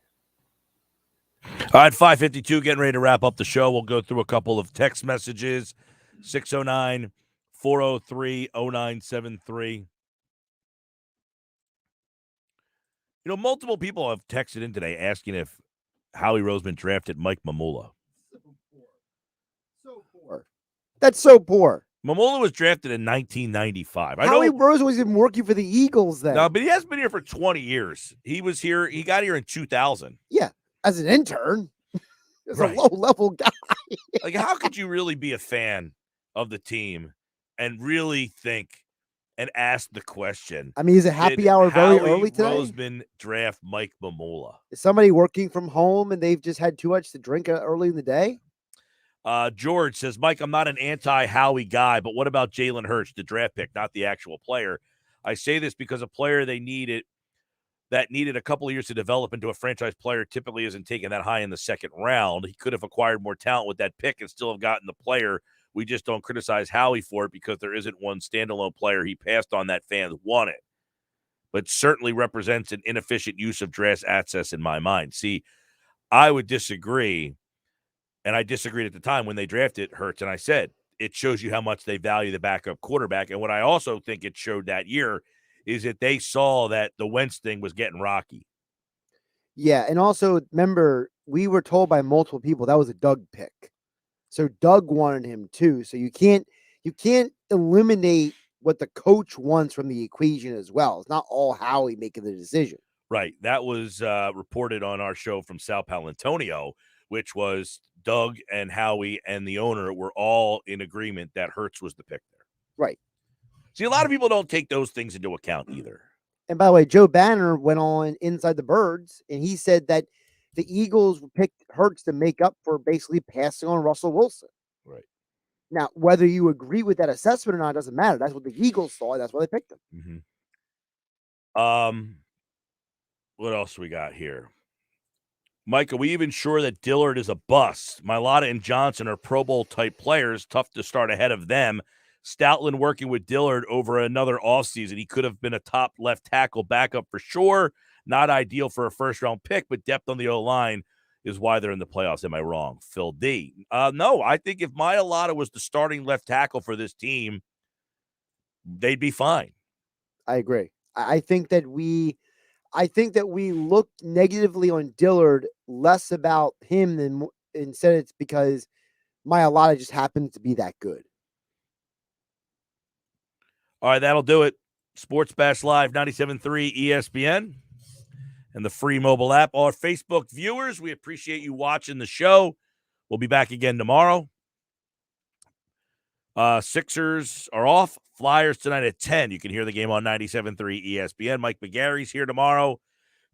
All right, 5:52, getting ready to wrap up the show. We'll go through a couple of text messages. 609-403-0973. You know, multiple people have texted in today asking if Howie Roseman drafted Mike Mamula. So poor. That's so poor. Mamula was drafted in 1995. Howie Roseman was even working for the Eagles then. No, but he has been here for 20 years. He was here. He got here in 2000. Yeah, as an intern. As Right. a low-level guy. Like, how could you really be a fan of the team and really think and ask the question? I mean, is it happy did hour very Howie early today? Roseman draft Mike Mamula. Is somebody working from home and they've just had too much to drink early in the day? George says, Mike, I'm not an anti-Howie guy, but what about Jalen Hurts, the draft pick, not the actual player? I say this because a player that needed a couple of years to develop into a franchise player typically isn't taken that high in the second round. He could have acquired more talent with that pick and still have gotten the player. We just don't criticize Howie for it because there isn't one standalone player he passed on that fans wanted. But certainly represents an inefficient use of draft assets in my mind. See, I would disagree. And I disagreed at the time when they drafted Hurts, and I said it shows you how much they value the backup quarterback. And what I also think it showed that year is that they saw that the Wentz thing was getting rocky. Yeah, and also remember, we were told by multiple people that was a Doug pick. So Doug wanted him too. So you can't eliminate what the coach wants from the equation as well. It's not all Howie making the decision. Right. That was reported on our show from Sal Paolantonio, which was Doug and Howie and the owner were all in agreement that Hurts was the pick there. Right. See, a lot of people don't take those things into account either. And by the way, Joe Banner went on Inside the Birds, and he said that the Eagles picked Hurts to make up for basically passing on Russell Wilson. Right. Now, whether you agree with that assessment or not doesn't matter. That's what the Eagles saw. That's why they picked him. Mm-hmm. What else we got here? Mike, are we even sure that Dillard is a bust? Mailata and Johnson are Pro Bowl type players. Tough to start ahead of them. Stoutland working with Dillard over another offseason. He could have been a top left tackle backup for sure. Not ideal for a first-round pick, but depth on the O-line is why they're in the playoffs. Am I wrong? Phil D. No, I think if Mailata was the starting left tackle for this team, they'd be fine. I agree. I think that we look negatively on Dillard less about him than instead it's because Mailata just happens to be that good. All right, that'll do it. Sports Bash Live 97.3 ESPN and the free mobile app. Our Facebook viewers, we appreciate you watching the show. We'll be back again tomorrow. Sixers are off. Flyers tonight at 10. You can hear the game on 97.3 ESPN. Mike McGarry's here tomorrow.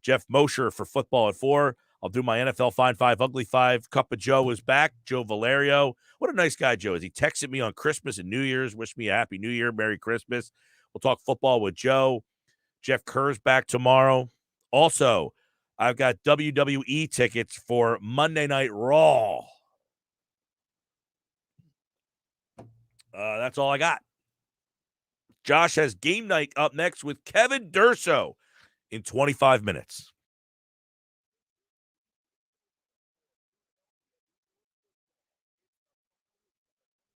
Jeff Mosher for football at 4. I'll do my NFL Fine 5, Ugly 5. Cup of Joe is back. Joe Valerio. What a nice guy Joe is. He texted me on Christmas and New Year's. Wished me a Happy New Year. Merry Christmas. We'll talk football with Joe. Jeff Kerr's back tomorrow. Also, I've got WWE tickets for Monday Night Raw. That's all I got. Josh has game night up next with Kevin Durso in 25 minutes.